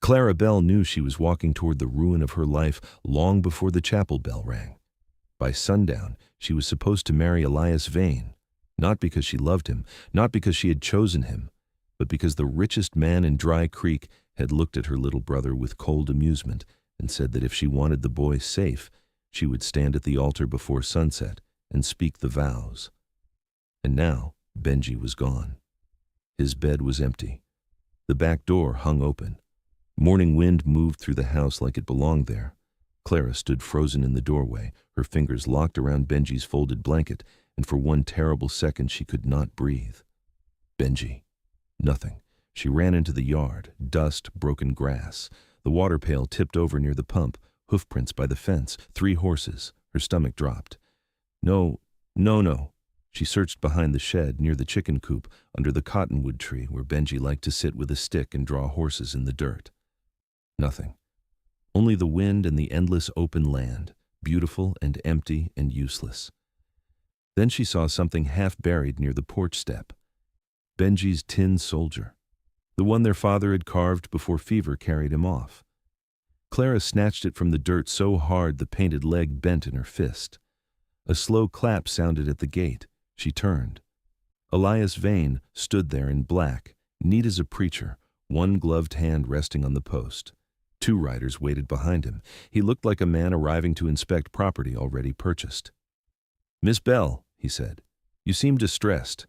Clara Bell knew she was walking toward the ruin of her life long before the chapel bell rang. By sundown, she was supposed to marry Elias Vane, not because she loved him, not because she had chosen him, but because the richest man in Dry Creek had looked at her little brother with cold amusement and said that if she wanted the boy safe, she would stand at the altar before sunset and speak the vows. And now Benji was gone. His bed was empty. The back door hung open. Morning wind moved through the house like it belonged there. Clara stood frozen in the doorway, her fingers locked around Benji's folded blanket, and for one terrible second she could not breathe. Benji. Nothing. She ran into the yard, dust, broken grass. The water pail tipped over near the pump, hoofprints by the fence, 3 horses. Her stomach dropped. No. She searched behind the shed, near the chicken coop, under the cottonwood tree where Benji liked to sit with a stick and draw horses in the dirt. Nothing. Only the wind and the endless open land, beautiful and empty and useless. Then she saw something half buried near the porch step. Benji's tin soldier. The one their father had carved before fever carried him off. Clara snatched it from the dirt so hard the painted leg bent in her fist. A slow clap sounded at the gate. She turned. Elias Vane stood there in black, neat as a preacher, one gloved hand resting on the post. 2 riders waited behind him. He looked like a man arriving to inspect property already purchased. "Miss Bell," he said, "you seem distressed."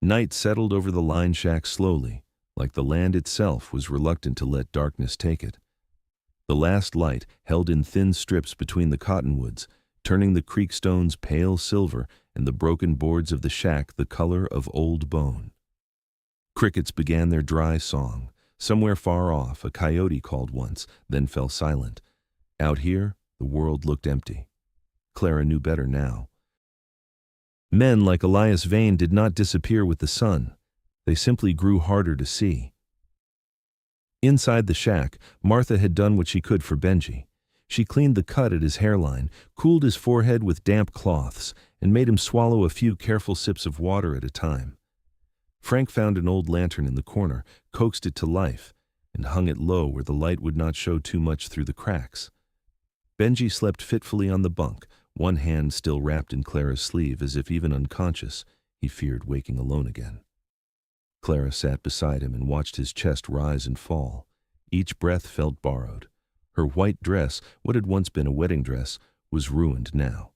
Night settled over the line shack slowly, like the land itself was reluctant to let darkness take it. The last light held in thin strips between the cottonwoods, turning the creek stones pale silver and the broken boards of the shack the color of old bone. Crickets began their dry song. Somewhere far off, a coyote called once, then fell silent. Out here, the world looked empty. Clara knew better now. Men like Elias Vane did not disappear with the sun. They simply grew harder to see. Inside the shack, Martha had done what she could for Benji. She cleaned the cut at his hairline, cooled his forehead with damp cloths, and made him swallow a few careful sips of water at a time. Frank found an old lantern in the corner, coaxed it to life, and hung it low where the light would not show too much through the cracks. Benji slept fitfully on the bunk, one hand still wrapped in Clara's sleeve as if even unconscious, he feared waking alone again. Clara sat beside him and watched his chest rise and fall. Each breath felt borrowed. Her white dress, what had once been a wedding dress, was ruined now.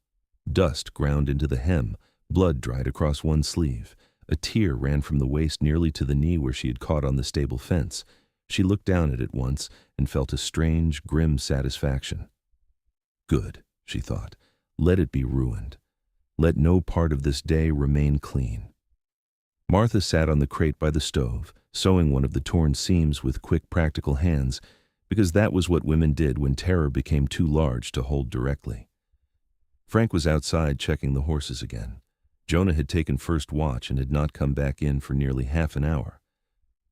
Dust ground into the hem, blood dried across one sleeve. A tear ran from the waist nearly to the knee where she had caught on the stable fence. She looked down at it once and felt a strange, grim satisfaction. Good, she thought. Let it be ruined. Let no part of this day remain clean. Martha sat on the crate by the stove, sewing one of the torn seams with quick, practical hands, because that was what women did when terror became too large to hold directly. Frank was outside checking the horses again. Jonah had taken first watch and had not come back in for nearly half an hour.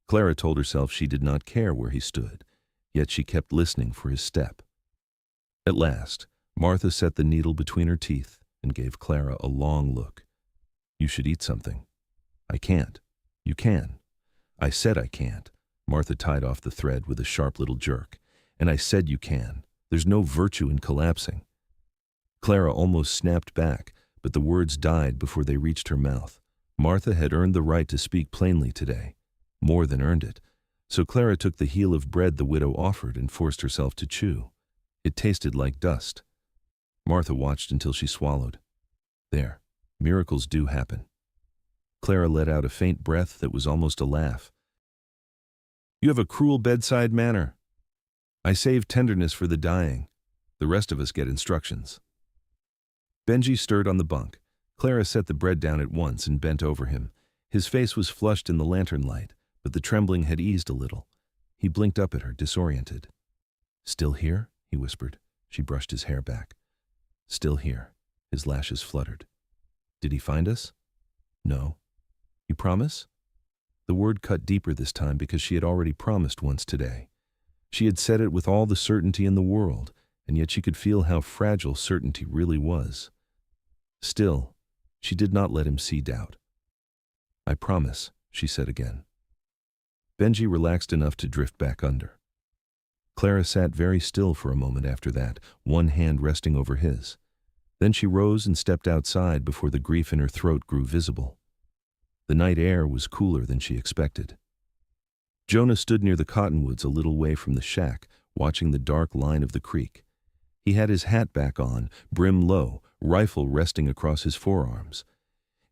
Clara told herself she did not care where he stood, yet she kept listening for his step. At last, Martha set the needle between her teeth and gave Clara a long look. "You should eat something." "I can't." "You can." "I said I can't." Martha tied off the thread with a sharp little jerk. "And I said you can. There's no virtue in collapsing." Clara almost snapped back, but the words died before they reached her mouth. Martha had earned the right to speak plainly today, more than earned it. So Clara took the heel of bread the widow offered and forced herself to chew. It tasted like dust. Martha watched until she swallowed. There, miracles do happen. Clara let out a faint breath that was almost a laugh. "You have a cruel bedside manner. I save tenderness for the dying. The rest of us get instructions." Benji stirred on the bunk. Clara set the bread down at once and bent over him. His face was flushed in the lantern light, but the trembling had eased a little. He blinked up at her, disoriented. "Still here?" he whispered. She brushed his hair back. "Still here." His lashes fluttered. "Did he find us?" "No." "You promise?" The word cut deeper this time because she had already promised once today. She had said it with all the certainty in the world, and yet she could feel how fragile certainty really was. Still, she did not let him see doubt. "I promise," she said again. Benji relaxed enough to drift back under. Clara sat very still for a moment after that, one hand resting over his. Then she rose and stepped outside before the grief in her throat grew visible. The night air was cooler than she expected. Jonah stood near the cottonwoods a little way from the shack, watching the dark line of the creek. He had his hat back on, brim low, rifle resting across his forearms.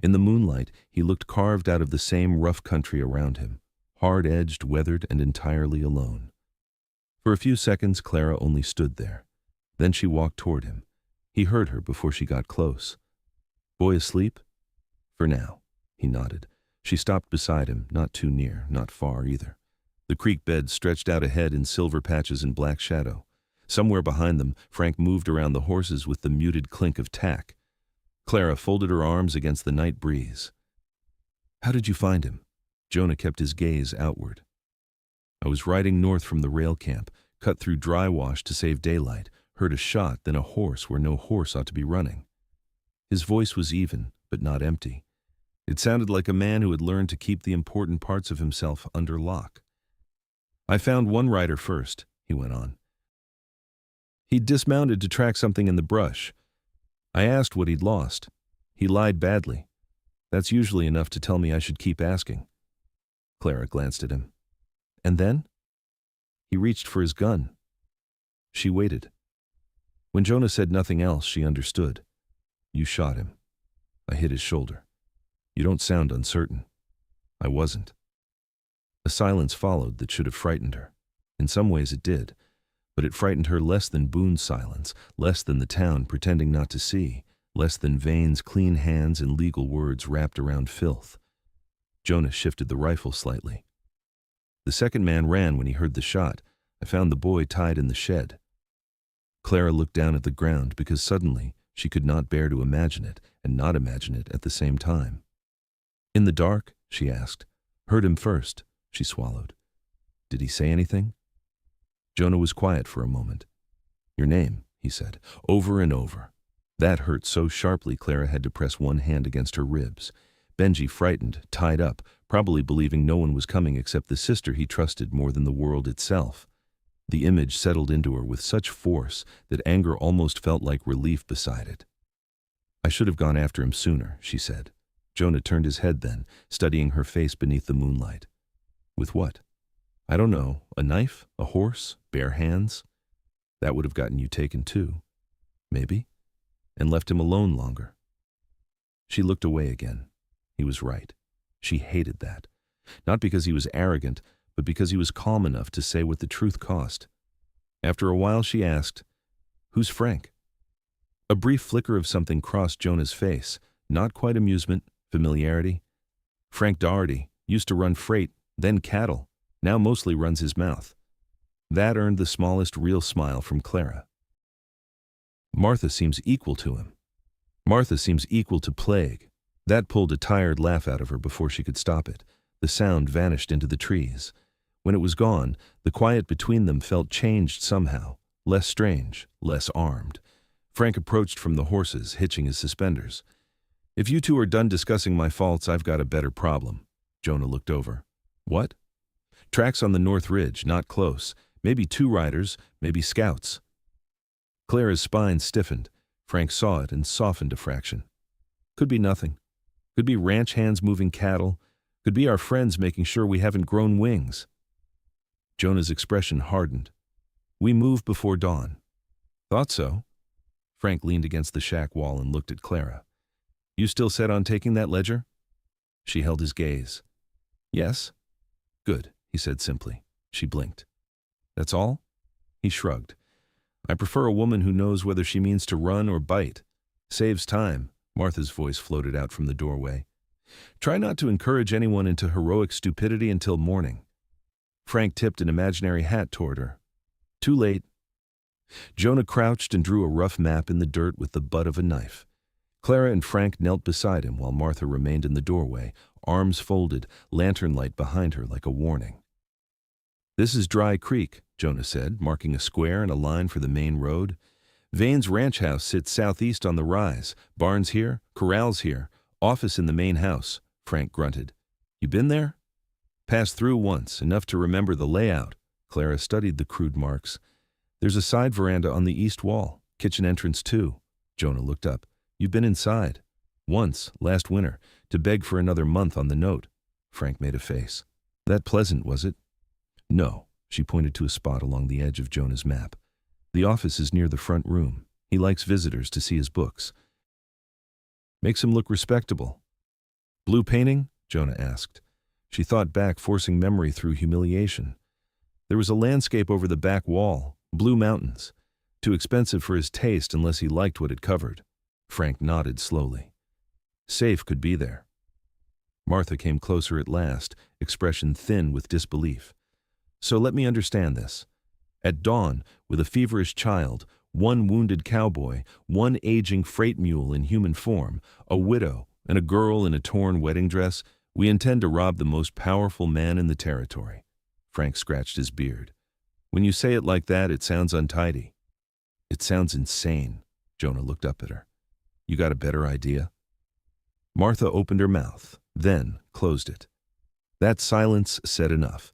In the moonlight, he looked carved out of the same rough country around him, hard-edged, weathered, and entirely alone. For a few seconds, Clara only stood there. Then she walked toward him. He heard her before she got close. "Boy asleep?" "For now," he nodded. She stopped beside him, not too near, not far either. The creek bed stretched out ahead in silver patches and black shadow. Somewhere behind them, Frank moved around the horses with the muted clink of tack. Clara folded her arms against the night breeze. "How did you find him?" Jonah kept his gaze outward. "I was riding north from the rail camp, cut through dry wash to save daylight, heard a shot, then a horse where no horse ought to be running." His voice was even, but not empty. It sounded like a man who had learned to keep the important parts of himself under lock. "I found one rider first," he went on. "He'd dismounted to track something in the brush. I asked what he'd lost. He lied badly. That's usually enough to tell me I should keep asking." Clara glanced at him. "And then?" "He reached for his gun." She waited. When Jonah said nothing else, she understood. "You shot him." I hit his shoulder. "You don't sound uncertain." "I wasn't." A silence followed that should have frightened her. In some ways it did, but it frightened her less than Boone's silence, less than the town pretending not to see, less than Vane's clean hands and legal words wrapped around filth. Jonah shifted the rifle slightly. "The second man ran when he heard the shot. I found the boy tied in the shed." Clara looked down at the ground because suddenly she could not bear to imagine it and not imagine it at the same time. "In the dark?" she asked. "Heard him first." She swallowed. "Did he say anything?" Jonah was quiet for a moment. "Your name," he said, over and over. That hurt so sharply Clara had to press one hand against her ribs. Benji, frightened, tied up, probably believing no one was coming except the sister he trusted more than the world itself. The image settled into her with such force that anger almost felt like relief beside it. "I should have gone after him sooner," she said. Jonah turned his head then, studying her face beneath the moonlight. "With what?" "I don't know. A knife? A horse? Bare hands?" "That would have gotten you taken too." "Maybe." "And left him alone longer." She looked away again. He was right. She hated that. Not because he was arrogant, but because he was calm enough to say what the truth cost. After a while she asked, "Who's Frank?" A brief flicker of something crossed Jonah's face. Not quite amusement, familiarity. "Frank Doherty. Used to run freight, then cattle. Now mostly runs his mouth." That earned the smallest real smile from Clara. "Martha seems equal to him." "Martha seems equal to plague." That pulled a tired laugh out of her before she could stop it. The sound vanished into the trees. When it was gone, the quiet between them felt changed somehow, less strange, less armed. Frank approached from the horses, hitching his suspenders. "If you two are done discussing my faults, I've got a better problem." Jonah looked over. "What?" "Tracks on the North Ridge, not close. Maybe 2 riders, maybe scouts." Clara's spine stiffened. Frank saw it and softened a fraction. "Could be nothing. Could be ranch hands moving cattle. Could be our friends making sure we haven't grown wings." Jonah's expression hardened. "We move before dawn." "Thought so." Frank leaned against the shack wall and looked at Clara. "You still set on taking that ledger?" She held his gaze. "Yes." "Good," he said simply. She blinked. "That's all?" He shrugged. "I prefer a woman who knows whether she means to run or bite. Saves time." Martha's voice floated out from the doorway. "Try not to encourage anyone into heroic stupidity until morning." Frank tipped an imaginary hat toward her. "Too late." Jonah crouched and drew a rough map in the dirt with the butt of a knife. Clara and Frank knelt beside him while Martha remained in the doorway, arms folded, lantern light behind her like a warning. "This is Dry Creek," Jonah said, marking a square and a line for the main road. "Vane's ranch house sits southeast on the rise. Barns here, corrals here, office in the main house," Frank grunted. "You been there?" "Passed through once, enough to remember the layout." Clara studied the crude marks. There's a side veranda on the east wall, kitchen entrance too. Jonah looked up. You've been inside. Once, last winter, to beg for another month on the note. Frank made a face. That pleasant, was it? No, she pointed to a spot along the edge of Jonah's map. The office is near the front room. He likes visitors to see his books. Makes him look respectable. Blue painting? Jonah asked. She thought back, forcing memory through humiliation. There was a landscape over the back wall, blue mountains. Too expensive for his taste unless he liked what it covered. Frank nodded slowly. Safe could be there. Martha came closer at last, expression thin with disbelief. So let me understand this. At dawn, with a feverish child, one wounded cowboy, one aging freight mule in human form, a widow, and a girl in a torn wedding dress, we intend to rob the most powerful man in the territory. Frank scratched his beard. When you say it like that, it sounds untidy. It sounds insane. Jonah looked up at her. You got a better idea? Martha opened her mouth, then closed it. That silence said enough.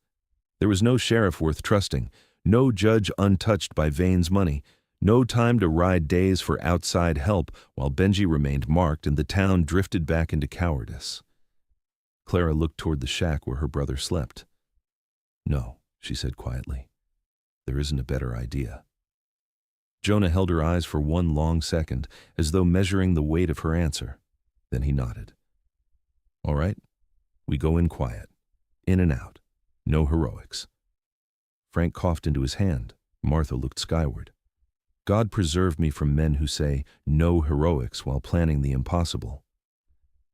There was no sheriff worth trusting, no judge untouched by Vane's money, no time to ride days for outside help while Benji remained marked and the town drifted back into cowardice. Clara looked toward the shack where her brother slept. No, she said quietly. There isn't a better idea. Jonah held her eyes for one long second, as though measuring the weight of her answer. Then he nodded. All right, we go in quiet, in and out, no heroics. Frank coughed into his hand. Martha looked skyward. God preserve me from men who say no heroics while planning the impossible.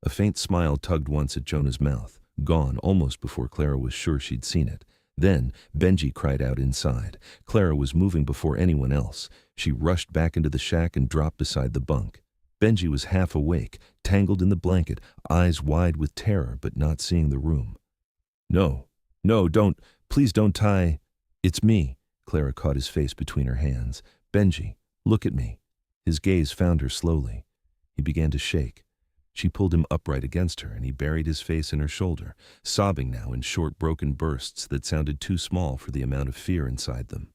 A faint smile tugged once at Jonah's mouth, gone almost before Clara was sure she'd seen it. Then Benji cried out inside. Clara was moving before anyone else. She rushed back into the shack and dropped beside the bunk. Benji was half awake, tangled in the blanket, eyes wide with terror but not seeing the room. No, please don't tie. It's me. Clara caught his face between her hands. Benji, look at me. His gaze found her slowly. He began to shake. She pulled him upright against her, and he buried his face in her shoulder, sobbing now in short, broken bursts that sounded too small for the amount of fear inside them.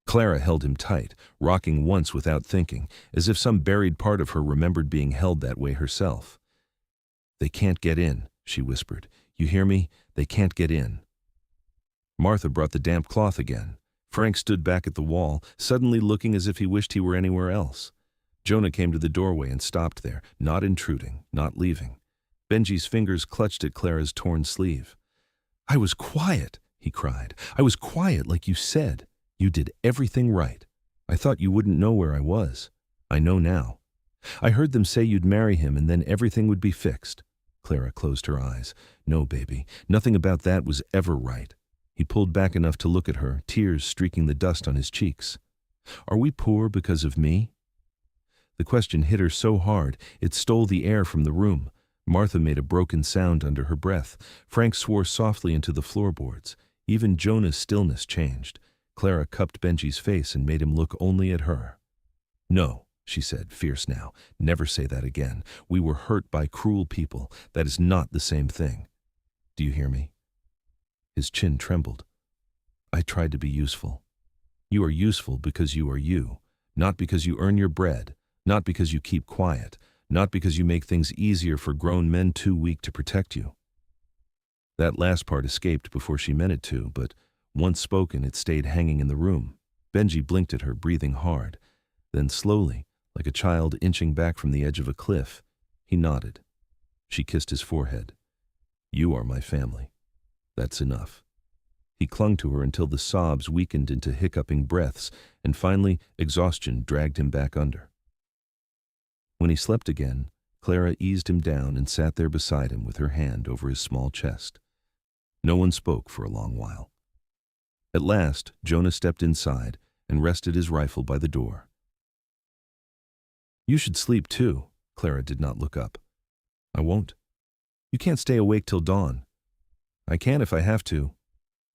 Clara held him tight, rocking once without thinking, as if some buried part of her remembered being held that way herself. They can't get in, she whispered. You hear me? They can't get in. Martha brought the damp cloth again. Frank stood back at the wall, suddenly looking as if he wished he were anywhere else. Jonah came to the doorway and stopped there, not intruding, not leaving. Benji's fingers clutched at Clara's torn sleeve. I was quiet, he cried. I was quiet like you said. You did everything right. I thought you wouldn't know where I was. I know now. I heard them say you'd marry him and then everything would be fixed. Clara closed her eyes. No, baby, nothing about that was ever right. He pulled back enough to look at her, tears streaking the dust on his cheeks. Are we poor because of me? The question hit her so hard, it stole the air from the room. Martha made a broken sound under her breath. Frank swore softly into the floorboards. Even Jonah's stillness changed. Clara cupped Benji's face and made him look only at her. No, she said, fierce now. Never say that again. We were hurt by cruel people. That is not the same thing. Do you hear me? His chin trembled. I tried to be useful. You are useful because you are you, not because you earn your bread. Not because you keep quiet, not because you make things easier for grown men too weak to protect you. That last part escaped before she meant it to, but once spoken, it stayed hanging in the room. Benji blinked at her, breathing hard. Then slowly, like a child inching back from the edge of a cliff, he nodded. She kissed his forehead. You are my family. That's enough. He clung to her until the sobs weakened into hiccuping breaths, and finally exhaustion dragged him back under. When he slept again, Clara eased him down and sat there beside him with her hand over his small chest. No one spoke for a long while. At last, Jonah stepped inside and rested his rifle by the door. You should sleep too. Clara did not look up. I won't. You can't stay awake till dawn. I can if I have to.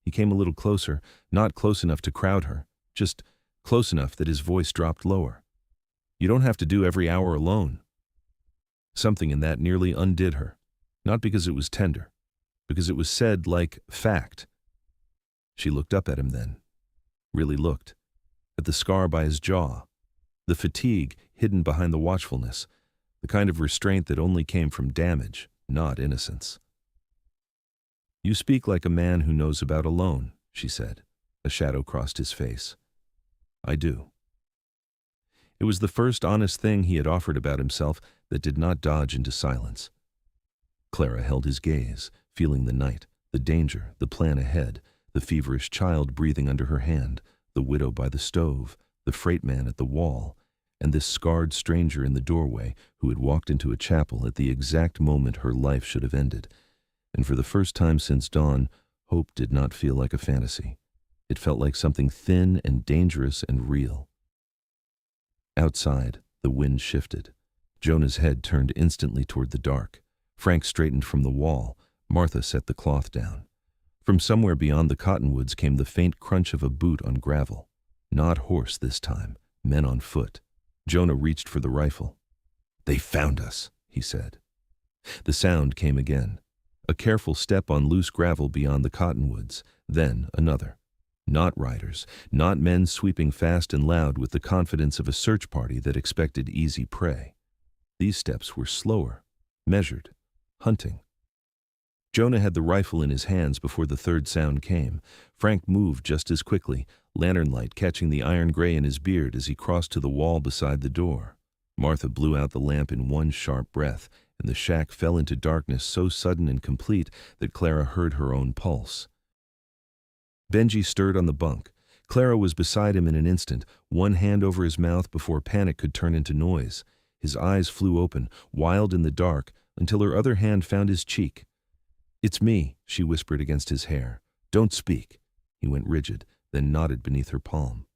He came a little closer, not close enough to crowd her, just close enough that his voice dropped lower. You don't have to do every hour alone. Something in that nearly undid her, not because it was tender, because it was said like fact. She looked up at him then. Really looked. At the scar by his jaw. The fatigue hidden behind the watchfulness. The kind of restraint that only came from damage, not innocence. "You speak like a man who knows about a loan," she said. A shadow crossed his face. "I do." It was the first honest thing he had offered about himself that did not dodge into silence. Clara held his gaze, feeling the night, the danger, the plan ahead, the feverish child breathing under her hand, the widow by the stove, the freight man at the wall, and this scarred stranger in the doorway who had walked into a chapel at the exact moment her life should have ended. And for the first time since dawn, hope did not feel like a fantasy. It felt like something thin and dangerous and real. Outside, the wind shifted. Jonah's head turned instantly toward the dark. Frank straightened from the wall. Martha set the cloth down. From somewhere beyond the cottonwoods came the faint crunch of a boot on gravel. Not horse this time, men on foot. Jonah reached for the rifle. "They found us," he said. The sound came again. A careful step on loose gravel beyond the cottonwoods, then another. Not riders, not men sweeping fast and loud with the confidence of a search party that expected easy prey. These steps were slower, measured, hunting. Jonah had the rifle in his hands before the third sound came. Frank moved just as quickly, lantern light catching the iron gray in his beard as he crossed to the wall beside the door. Martha blew out the lamp in one sharp breath, and the shack fell into darkness so sudden and complete that Clara heard her own pulse. Benji stirred on the bunk. Clara was beside him in an instant, one hand over his mouth before panic could turn into noise. His eyes flew open, wild in the dark, until her other hand found his cheek. "It's me," she whispered against his hair. "Don't speak." He went rigid, then nodded beneath her palm.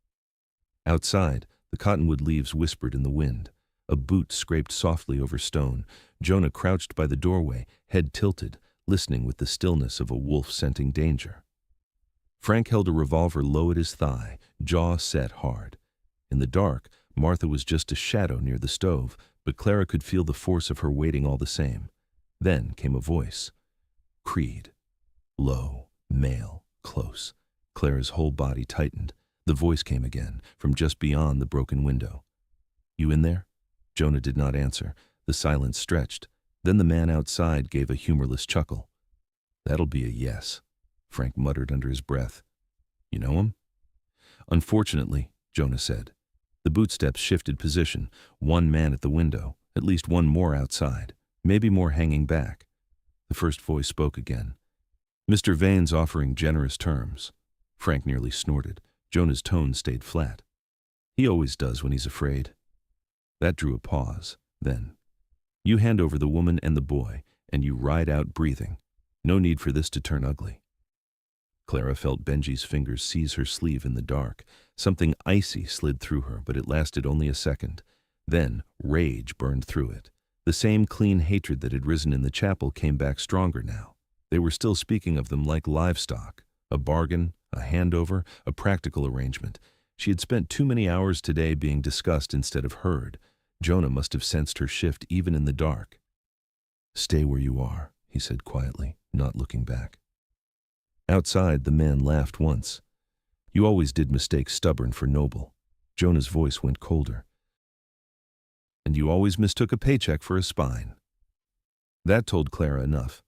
Outside, the cottonwood leaves whispered in the wind. A boot scraped softly over stone. Jonah crouched by the doorway, head tilted, listening with the stillness of a wolf scenting danger. Frank held a revolver low at his thigh, jaw set hard. In the dark, Martha was just a shadow near the stove, but Clara could feel the force of her waiting all the same. Then came a voice. Creed. Low, male, close. Clara's whole body tightened. The voice came again, from just beyond the broken window. "You in there?" Jonah did not answer. The silence stretched. Then the man outside gave a humorless chuckle. "That'll be a yes," Frank muttered under his breath. "You know him?" "Unfortunately," Jonah said. The bootsteps shifted position. One man at the window, at least one more outside, maybe more hanging back. The first voice spoke again. "Mr. Vane's offering generous terms." Frank nearly snorted. Jonah's tone stayed flat. "He always does when he's afraid." That drew a pause. Then, "You hand over the woman and the boy, and you ride out breathing. No need for this to turn ugly." Clara felt Benji's fingers seize her sleeve in the dark. Something icy slid through her, but it lasted only a second. Then, rage burned through it. The same clean hatred that had risen in the chapel came back stronger now. They were still speaking of them like livestock. A bargain, a handover, a practical arrangement. She had spent too many hours today being discussed instead of heard. Jonah must have sensed her shift even in the dark. "Stay where you are," he said quietly, not looking back. Outside, the man laughed once. "You always did mistake stubborn for noble." Jonah's voice went colder. "And you always mistook a paycheck for a spine." That told Clara enough.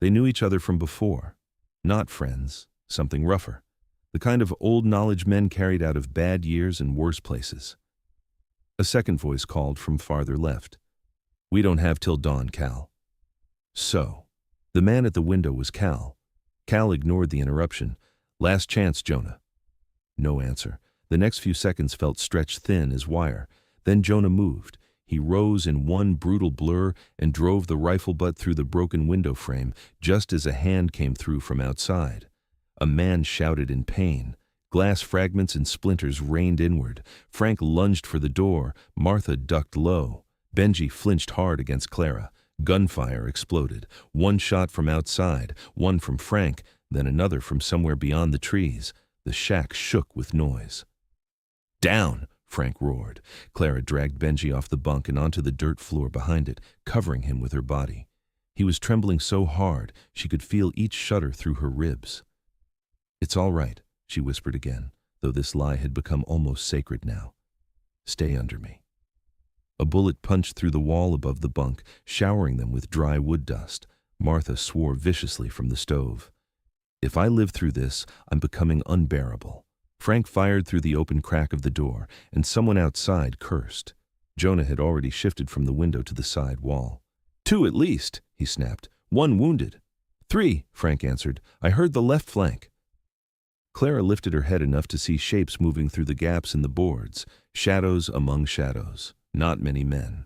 They knew each other from before. Not friends, something rougher. The kind of old knowledge men carried out of bad years and worse places. A second voice called from farther left. "We don't have till dawn, Cal." So, the man at the window was Cal. Cal ignored the interruption. "Last chance, Jonah." No answer. The next few seconds felt stretched thin as wire. Then Jonah moved. He rose in one brutal blur and drove the rifle butt through the broken window frame just as a hand came through from outside. A man shouted in pain. Glass fragments and splinters rained inward. Frank lunged for the door. Martha ducked low. Benji flinched hard against Clara. Gunfire exploded. One shot from outside, one from Frank, then another from somewhere beyond the trees. The shack shook with noise. "Down!" Frank roared. Clara dragged Benji off the bunk and onto the dirt floor behind it, covering him with her body. He was trembling so hard she could feel each shudder through her ribs. "It's all right," she whispered again, though this lie had become almost sacred now. "Stay under me." A bullet punched through the wall above the bunk, showering them with dry wood dust. Martha swore viciously from the stove. "If I live through this, I'm becoming unbearable." Frank fired through the open crack of the door, and someone outside cursed. Jonah had already shifted from the window to the side wall. "Two at least," he snapped. "One wounded." "Three," Frank answered. "I heard the left flank." Clara lifted her head enough to see shapes moving through the gaps in the boards, shadows among shadows. Not many men,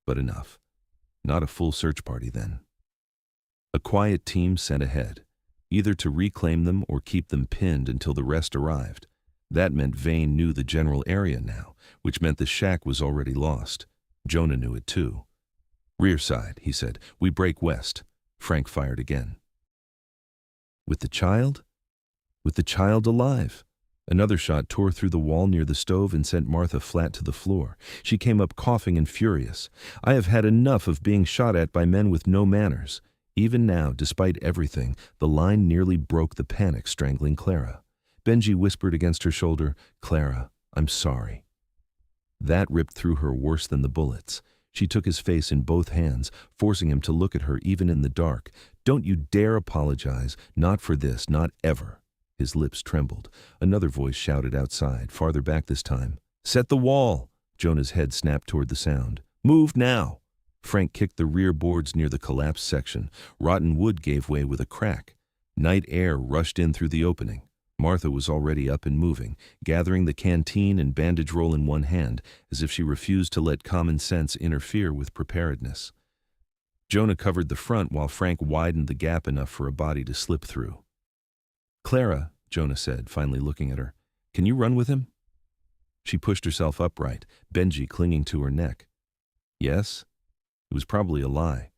but enough. Not a full search party then. A quiet team sent ahead, either to reclaim them or keep them pinned until the rest arrived. That meant Vane knew the general area now, which meant the shack was already lost. Jonah knew it too. "Rear side," he said. "We break west." Frank fired again. With the child? With the child alive? Another shot tore through the wall near the stove and sent Martha flat to the floor. She came up coughing and furious. "I have had enough of being shot at by men with no manners." Even now, despite everything, the line nearly broke the panic strangling Clara. Benji whispered against her shoulder, "Clara, I'm sorry." That ripped through her worse than the bullets. She took his face in both hands, forcing him to look at her even in the dark. "Don't you dare apologize. Not for this, not ever." His lips trembled. Another voice shouted outside, farther back this time. "Set the wall!" Jonah's head snapped toward the sound. "Move now!" Frank kicked the rear boards near the collapsed section. Rotten wood gave way with a crack. Night air rushed in through the opening. Martha was already up and moving, gathering the canteen and bandage roll in one hand, as if she refused to let common sense interfere with preparedness. Jonah covered the front while Frank widened the gap enough for a body to slip through. "Clara," Jonah said, finally looking at her, "can you run with him?" She pushed herself upright, Benji clinging to her neck. Yes? It was probably a lie,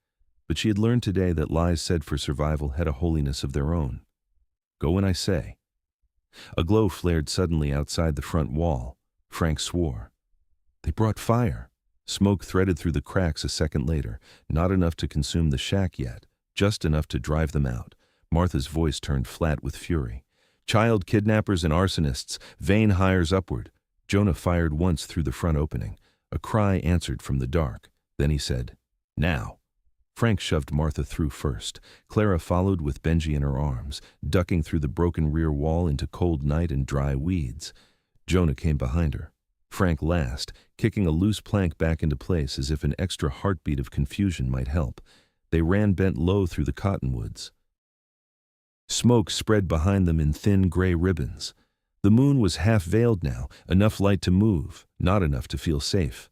but she had learned today that lies said for survival had a holiness of their own. "Go when I say." A glow flared suddenly outside the front wall. Frank swore. They brought fire. Smoke threaded through the cracks a second later, not enough to consume the shack yet, just enough to drive them out. Martha's voice turned flat with fury. "Child kidnappers and arsonists, Vane hires upward." Jonah fired once through the front opening. A cry answered from the dark. Then he said, "Now." Frank shoved Martha through first. Clara followed with Benji in her arms, ducking through the broken rear wall into cold night and dry weeds. Jonah came behind her. Frank last, kicking a loose plank back into place as if an extra heartbeat of confusion might help. They ran bent low through the cottonwoods. Smoke spread behind them in thin gray ribbons. The moon was half-veiled now, enough light to move, not enough to feel safe.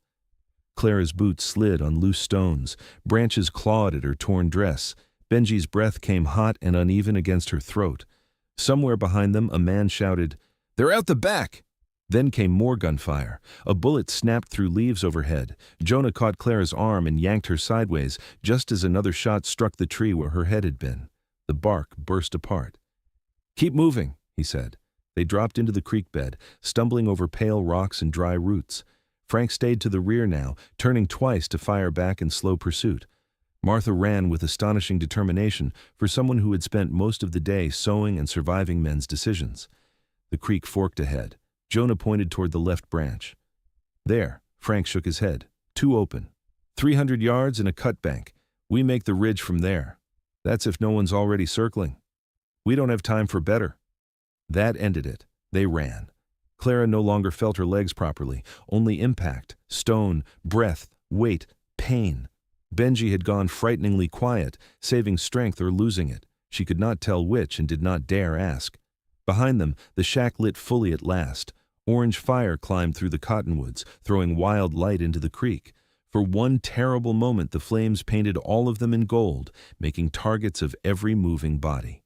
Clara's boots slid on loose stones. Branches clawed at her torn dress. Benji's breath came hot and uneven against her throat. Somewhere behind them, a man shouted, "They're out the back!" Then came more gunfire. A bullet snapped through leaves overhead. Jonah caught Clara's arm and yanked her sideways, just as another shot struck the tree where her head had been. The bark burst apart. "Keep moving," he said. They dropped into the creek bed, stumbling over pale rocks and dry roots. Frank stayed to the rear now, turning twice to fire back in slow pursuit. Martha ran with astonishing determination for someone who had spent most of the day sewing and surviving men's decisions. The creek forked ahead. Jonah pointed toward the left branch. "There," Frank shook his head. "Two open. 300 yards and a cut bank. We make the ridge from there. That's if no one's already circling. We don't have time for better." That ended it. They ran. Clara no longer felt her legs properly, only impact, stone, breath, weight, pain. Benji had gone frighteningly quiet, saving strength or losing it. She could not tell which and did not dare ask. Behind them, the shack lit fully at last. Orange fire climbed through the cottonwoods, throwing wild light into the creek. For one terrible moment, the flames painted all of them in gold, making targets of every moving body.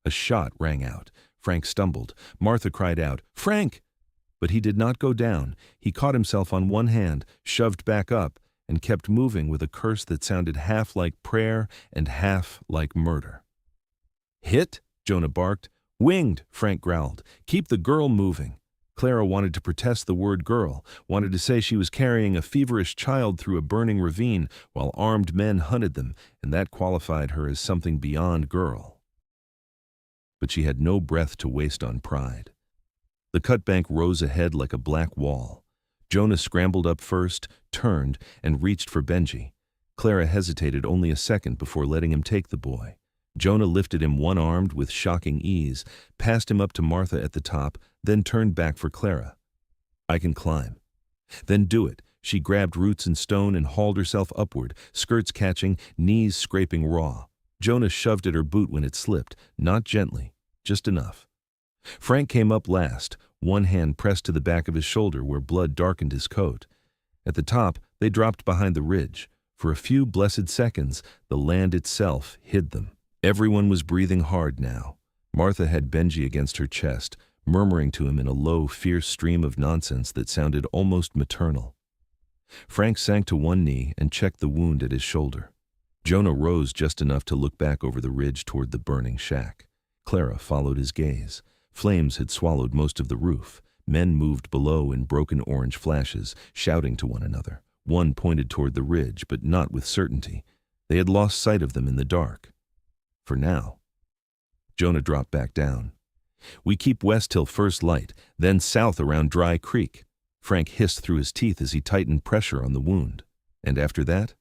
A shot rang out. Frank stumbled. Martha cried out, "Frank!" But he did not go down. He caught himself on one hand, shoved back up, and kept moving with a curse that sounded half like prayer and half like murder. "Hit?" Jonah barked. "Winged," Frank growled. "Keep the girl moving." Clara wanted to protest the word girl, wanted to say she was carrying a feverish child through a burning ravine while armed men hunted them, and that qualified her as something beyond girl. but she had no breath to waste on pride. The cut bank rose ahead like a black wall. Jonah scrambled up first, turned, and reached for Benji. Clara hesitated only a second before letting him take the boy. Jonah lifted him one-armed with shocking ease, passed him up to Martha at the top, then turned back for Clara. "I can climb." "Then do it." She grabbed roots and stone and hauled herself upward, skirts catching, knees scraping raw. Jonah shoved at her boot when it slipped, not gently, just enough. Frank came up last, one hand pressed to the back of his shoulder where blood darkened his coat. At the top, they dropped behind the ridge. For a few blessed seconds, the land itself hid them. Everyone was breathing hard now. Martha had Benji against her chest, murmuring to him in a low, fierce stream of nonsense that sounded almost maternal. Frank sank to one knee and checked the wound at his shoulder. Jonah rose just enough to look back over the ridge toward the burning shack. Clara followed his gaze. Flames had swallowed most of the roof. Men moved below in broken orange flashes, shouting to one another. One pointed toward the ridge, but not with certainty. They had lost sight of them in the dark. For now. Jonah dropped back down. "We keep west till first light, then south around Dry Creek." Frank hissed through his teeth as he tightened pressure on the wound. "And after that?"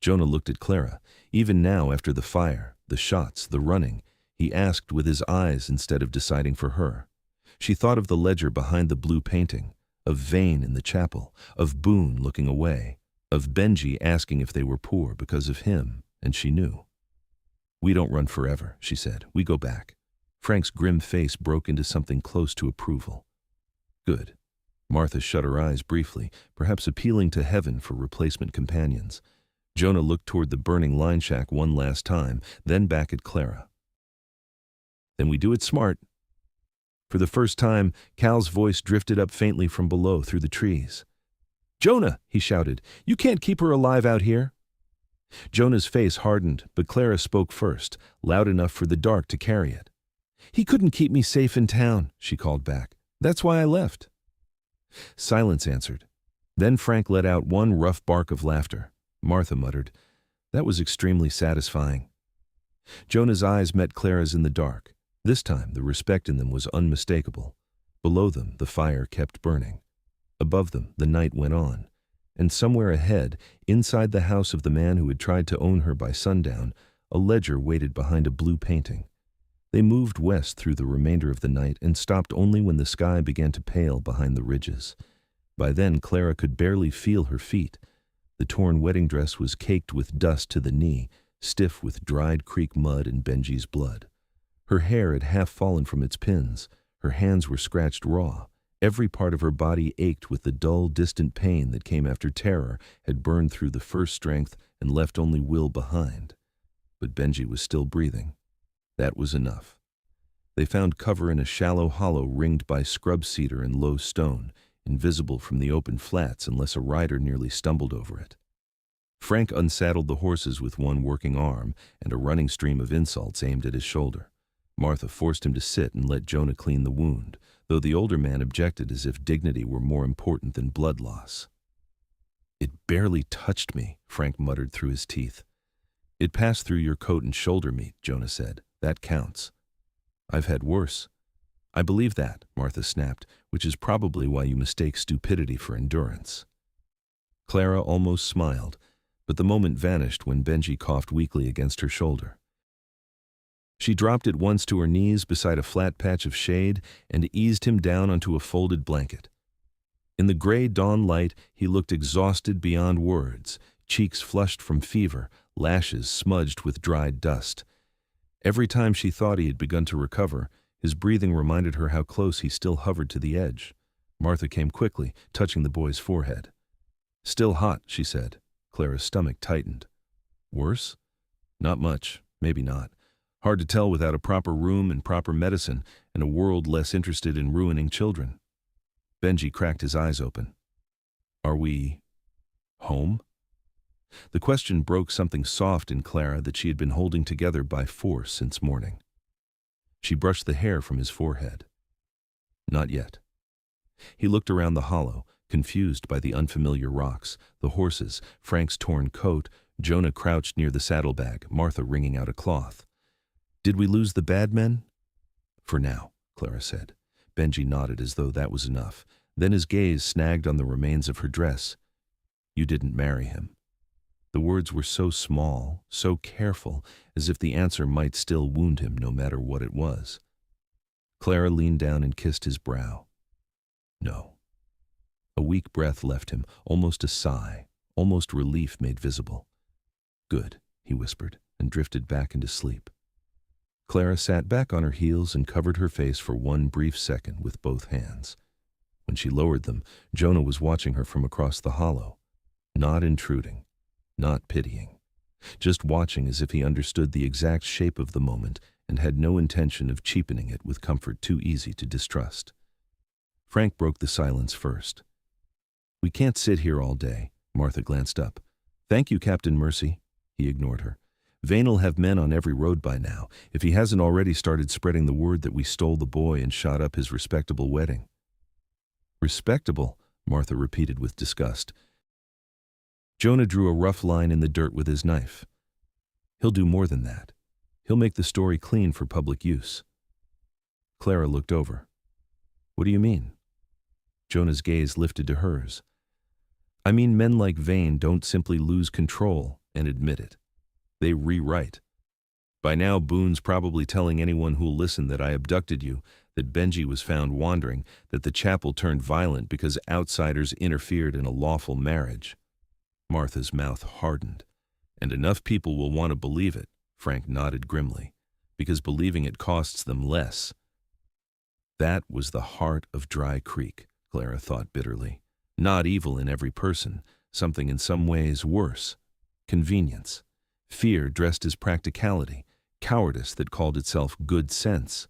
Jonah looked at Clara. Even now, after the fire, the shots, the running, he asked with his eyes instead of deciding for her. She thought of the ledger behind the blue painting, of Vane in the chapel, of Boone looking away, of Benji asking if they were poor because of him, and she knew. "We don't run forever," she said. "We go back." Frank's grim face broke into something close to approval. "Good." Martha shut her eyes briefly, perhaps appealing to heaven for replacement companions. Jonah looked toward the burning line shack one last time, then back at Clara. "Then we do it smart." For the first time, Cal's voice drifted up faintly from below through the trees. "Jonah!" he shouted. "You can't keep her alive out here." Jonah's face hardened, but Clara spoke first, loud enough for the dark to carry it. "He couldn't keep me safe in town," she called back. "That's why I left." Silence answered. Then Frank let out one rough bark of laughter. Martha muttered, "That was extremely satisfying." Jonah's eyes met Clara's in the dark. This time, the respect in them was unmistakable. Below them, the fire kept burning. Above them, the night went on. And somewhere ahead, inside the house of the man who had tried to own her by sundown, a ledger waited behind a blue painting. They moved west through the remainder of the night and stopped only when the sky began to pale behind the ridges. By then, Clara could barely feel her feet. The torn wedding dress was caked with dust to the knee, stiff with dried creek mud and Benji's blood. Her hair had half fallen from its pins. Her hands were scratched raw. Every part of her body ached with the dull, distant pain that came after terror had burned through the first strength and left only will behind. But Benji was still breathing. That was enough. They found cover in a shallow hollow ringed by scrub cedar and low stone, invisible from the open flats unless a rider nearly stumbled over it. Frank unsaddled the horses with one working arm and a running stream of insults aimed at his shoulder. Martha forced him to sit and let Jonah clean the wound, though the older man objected as if dignity were more important than blood loss. "It barely touched me," Frank muttered through his teeth. "It passed through your coat and shoulder meat," Jonah said. "That counts." "I've had worse." "I believe that," Martha snapped, "which is probably why you mistake stupidity for endurance." Clara almost smiled, but the moment vanished when Benji coughed weakly against her shoulder. She dropped at once to her knees beside a flat patch of shade and eased him down onto a folded blanket. In the gray dawn light, he looked exhausted beyond words, cheeks flushed from fever, lashes smudged with dried dust. Every time she thought he had begun to recover, his breathing reminded her how close he still hovered to the edge. Martha came quickly, touching the boy's forehead. "Still hot," she said. Clara's stomach tightened. "Worse?" "Not much. Maybe not. Hard to tell without a proper room and proper medicine and a world less interested in ruining children." Benji cracked his eyes open. "Are we home?" The question broke something soft in Clara that she had been holding together by force since morning. She brushed the hair from his forehead. "Not yet." He looked around the hollow, confused by the unfamiliar rocks, the horses, Frank's torn coat, Jonah crouched near the saddlebag, Martha wringing out a cloth. "Did we lose the bad men?" For now, Clara said. Benji nodded as though that was enough. Then his gaze snagged on the remains of her dress. You didn't marry him. The words were so small, so careful, as if the answer might still wound him no matter what it was. Clara leaned down and kissed his brow. No. A weak breath left him, almost a sigh, almost relief made visible. Good, he whispered, and drifted back into sleep. Clara sat back on her heels and covered her face for one brief second with both hands. When she lowered them, Jonah was watching her from across the hollow, not intruding, not pitying, just watching as if he understood the exact shape of the moment and had no intention of cheapening it with comfort too easy to distrust. Frank broke the silence first. We can't sit here all day. Martha glanced up. Thank you, Captain Mercy. He ignored her. Vane'll have men on every road by now, if he hasn't already started spreading the word that we stole the boy and shot up his respectable wedding. Respectable, Martha repeated with disgust. Jonah drew a rough line in the dirt with his knife. He'll do more than that. He'll make the story clean for public use. Clara looked over. What do you mean? Jonah's gaze lifted to hers. I mean, men like Vane don't simply lose control and admit it. They rewrite. By now, Boone's probably telling anyone who'll listen that I abducted you, that Benji was found wandering, that the chapel turned violent because outsiders interfered in a lawful marriage. Martha's mouth hardened. And enough people will want to believe it, Frank nodded grimly, because believing it costs them less. That was the heart of Dry Creek, Clara thought bitterly. Not evil in every person, something in some ways worse. Convenience. Fear dressed as practicality. Cowardice that called itself good sense.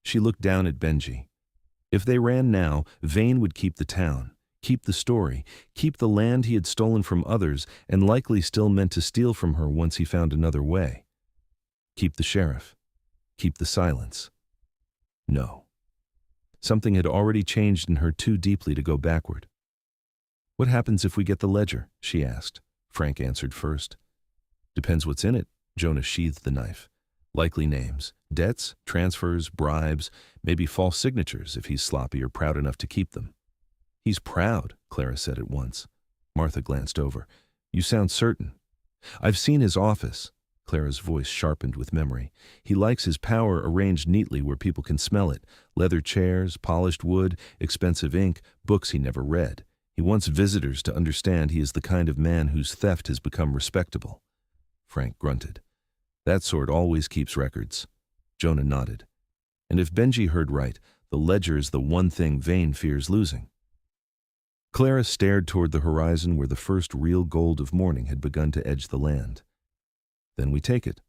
She looked down at Benji. If they ran now, Vane would keep the town, keep the story, keep the land he had stolen from others and likely still meant to steal from her once he found another way. Keep the sheriff. Keep the silence. No. Something had already changed in her too deeply to go backward. What happens if we get the ledger? She asked. Frank answered first. Depends what's in it. Jonah sheathed the knife. Likely names, debts, transfers, bribes, maybe false signatures if he's sloppy or proud enough to keep them. He's proud, Clara said at once. Martha glanced over. You sound certain. I've seen his office. Clara's voice sharpened with memory. He likes his power arranged neatly where people can smell it. Leather chairs, polished wood, expensive ink, books he never read. He wants visitors to understand he is the kind of man whose theft has become respectable. Frank grunted. That sort always keeps records. Jonah nodded. And if Benji heard right, the ledger is the one thing Vane fears losing. Clara stared toward the horizon where the first real gold of morning had begun to edge the land. Then we take it.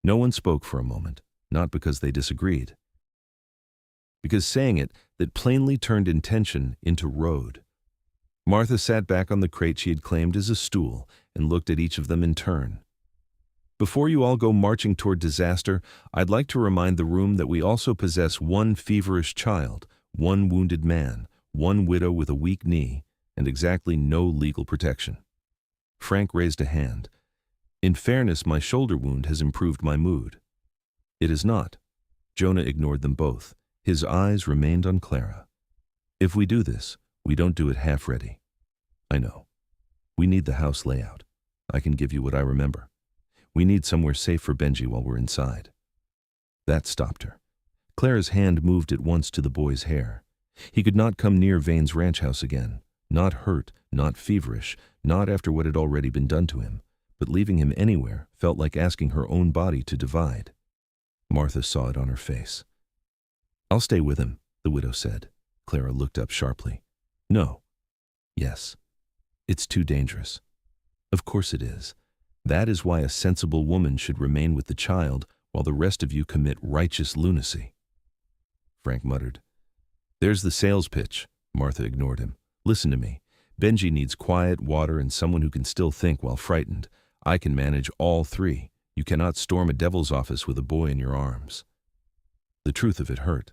No one spoke for a moment, not because they disagreed. Because saying it, that plainly turned intention into road. Martha sat back on the crate she had claimed as a stool and looked at each of them in turn. Before you all go marching toward disaster, I'd like to remind the room that we also possess one feverish child, one wounded man, one widow with a weak knee, and exactly no legal protection. Frank raised a hand. In fairness, my shoulder wound has improved my mood. It has not. Jonah ignored them both. His eyes remained on Clara. If we do this, we don't do it half-ready. I know. We need the house layout. I can give you what I remember. We need somewhere safe for Benji while we're inside. That stopped her. Clara's hand moved at once to the boy's hair. He could not come near Vane's ranch house again. Not hurt, not feverish, not after what had already been done to him. But leaving him anywhere felt like asking her own body to divide. Martha saw it on her face. I'll stay with him, the widow said. Clara looked up sharply. No. Yes. It's too dangerous. Of course it is. That is why a sensible woman should remain with the child while the rest of you commit righteous lunacy. Frank muttered. There's the sales pitch. Martha ignored him. Listen to me. Benji needs quiet, water, and someone who can still think while frightened. I can manage all three. You cannot storm a devil's office with a boy in your arms. The truth of it hurt.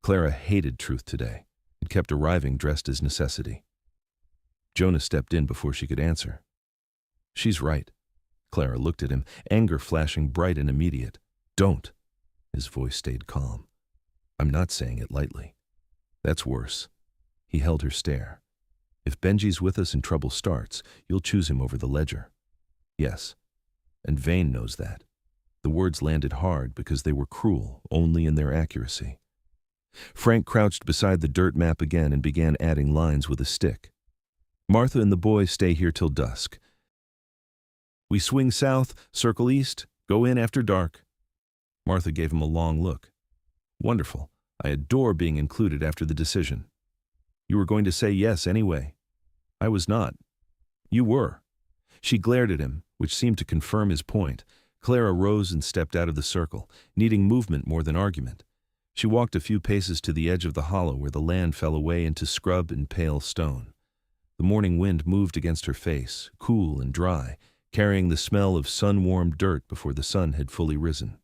Clara hated truth today. It kept arriving dressed as necessity. Jonah stepped in before she could answer. She's right. Clara looked at him, anger flashing bright and immediate. Don't. His voice stayed calm. I'm not saying it lightly. That's worse. He held her stare. If Benji's with us and trouble starts, you'll choose him over the ledger. Yes. And Vane knows that. The words landed hard because they were cruel only in their accuracy. Frank crouched beside the dirt map again and began adding lines with a stick. Martha and the boys stay here till dusk. We swing south, circle east, go in after dark. Martha gave him a long look. Wonderful. I adore being included after the decision. You were going to say yes anyway. I was not. You were. She glared at him, which seemed to confirm his point. Clara rose and stepped out of the circle, needing movement more than argument. She walked a few paces to the edge of the hollow where the land fell away into scrub and pale stone. The morning wind moved against her face, cool and dry, carrying the smell of sun-warmed dirt before the sun had fully risen.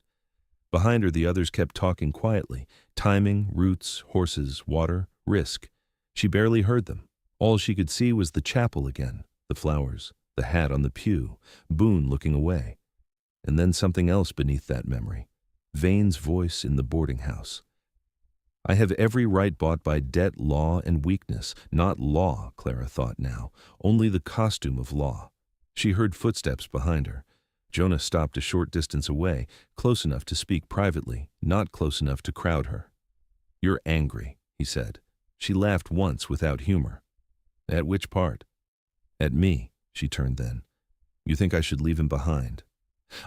Behind her the others kept talking quietly, timing, routes, horses, water, risk. She barely heard them. All she could see was the chapel again, the flowers, the hat on the pew, Boone looking away. And then something else beneath that memory. Vane's voice in the boarding house. I have every right bought by debt, law, and weakness. Not law, Clara thought now, only the costume of law. She heard footsteps behind her. Jonah stopped a short distance away, close enough to speak privately, not close enough to crowd her. You're angry, he said. She laughed once without humor. At which part? At me, she turned then. You think I should leave him behind?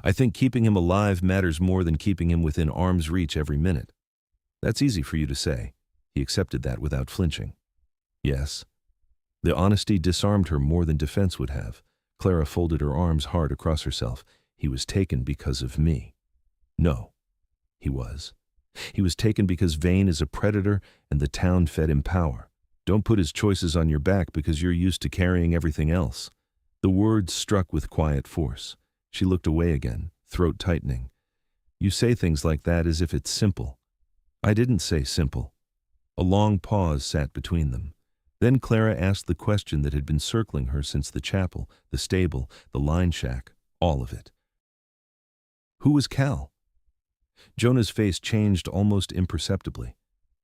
I think keeping him alive matters more than keeping him within arm's reach every minute. That's easy for you to say. He accepted that without flinching. Yes. The honesty disarmed her more than defense would have. Clara folded her arms hard across herself. He was taken because of me. No. He was. He was taken because Vane is a predator and the town fed him power. Don't put his choices on your back because you're used to carrying everything else. The words struck with quiet force. She looked away again, throat tightening. You say things like that as if it's simple. I didn't say simple. A long pause sat between them. Then Clara asked the question that had been circling her since the chapel, the stable, the line shack, all of it. Who was Cal? Jonah's face changed almost imperceptibly.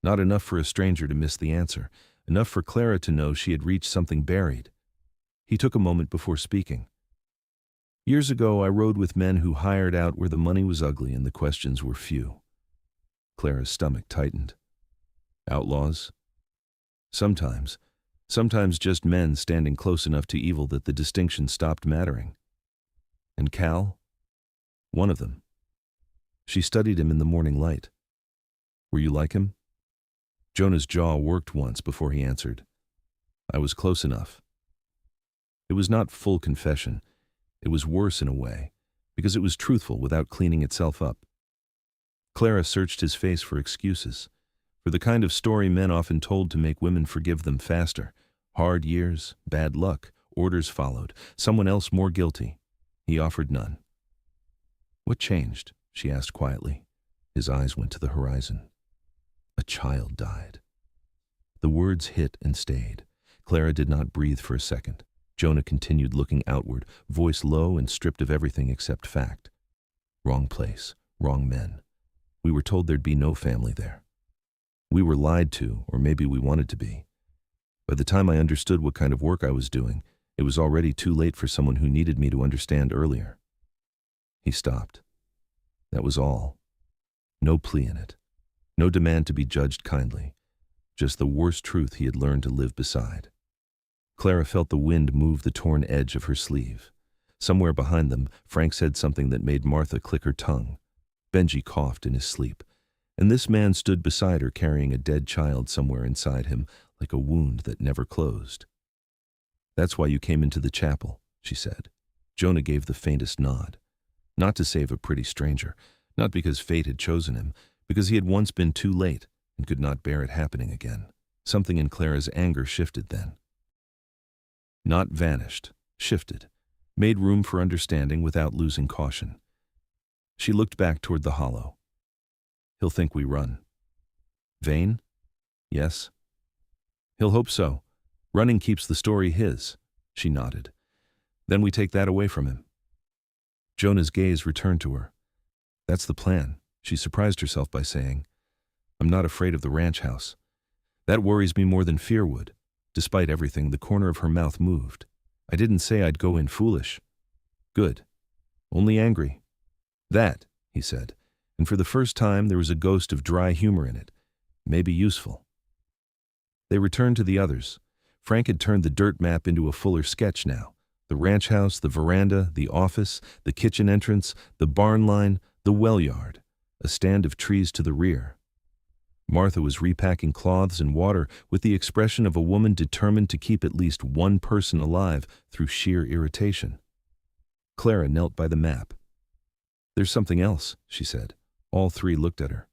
Not enough for a stranger to miss the answer, enough for Clara to know she had reached something buried. He took a moment before speaking. Years ago, I rode with men who hired out where the money was ugly and the questions were few. Clara's stomach tightened. Outlaws? Sometimes just men standing close enough to evil that the distinction stopped mattering. And Cal? One of them. She studied him in the morning light. Were you like him? Jonah's jaw worked once before he answered. I was close enough. It was not full confession. It was worse in a way, because it was truthful without cleaning itself up. Clara searched his face for excuses, for the kind of story men often told to make women forgive them faster. Hard years, bad luck, orders followed, someone else more guilty. He offered none. What changed? She asked quietly. His eyes went to the horizon. A child died. The words hit and stayed. Clara did not breathe for a second. Jonah continued looking outward, voice low and stripped of everything except fact. Wrong place, wrong men. We were told there'd be no family there. We were lied to, or maybe we wanted to be. By the time I understood what kind of work I was doing, it was already too late for someone who needed me to understand earlier. He stopped. That was all. No plea in it. No demand to be judged kindly. Just the worst truth he had learned to live beside. Clara felt the wind move the torn edge of her sleeve. Somewhere behind them, Frank said something that made Martha click her tongue. Benji coughed in his sleep, and this man stood beside her carrying a dead child somewhere inside him, like a wound that never closed. That's why you came into the chapel, she said. Jonah gave the faintest nod. Not to save a pretty stranger, not because fate had chosen him, because he had once been too late and could not bear it happening again. Something in Clara's anger shifted then. Not vanished, shifted, made room for understanding without losing caution. She looked back toward the hollow. He'll think we run. Vane? Yes. He'll hope so. Running keeps the story his. She nodded. Then we take that away from him. Jonah's gaze returned to her. That's the plan. She surprised herself by saying, "I'm not afraid of the ranch house. That worries me more than fear would." Despite everything, the corner of her mouth moved. "I didn't say I'd go in foolish." "Good. Only angry." "That," he said, and for the first time there was a ghost of dry humor in it. "Maybe useful." They returned to the others. Frank had turned the dirt map into a fuller sketch now. The ranch house, the veranda, the office, the kitchen entrance, the barn line, the well yard, a stand of trees to the rear. Martha was repacking cloths and water with the expression of a woman determined to keep at least one person alive through sheer irritation. Clara knelt by the map. "There's something else," she said. All three looked at her.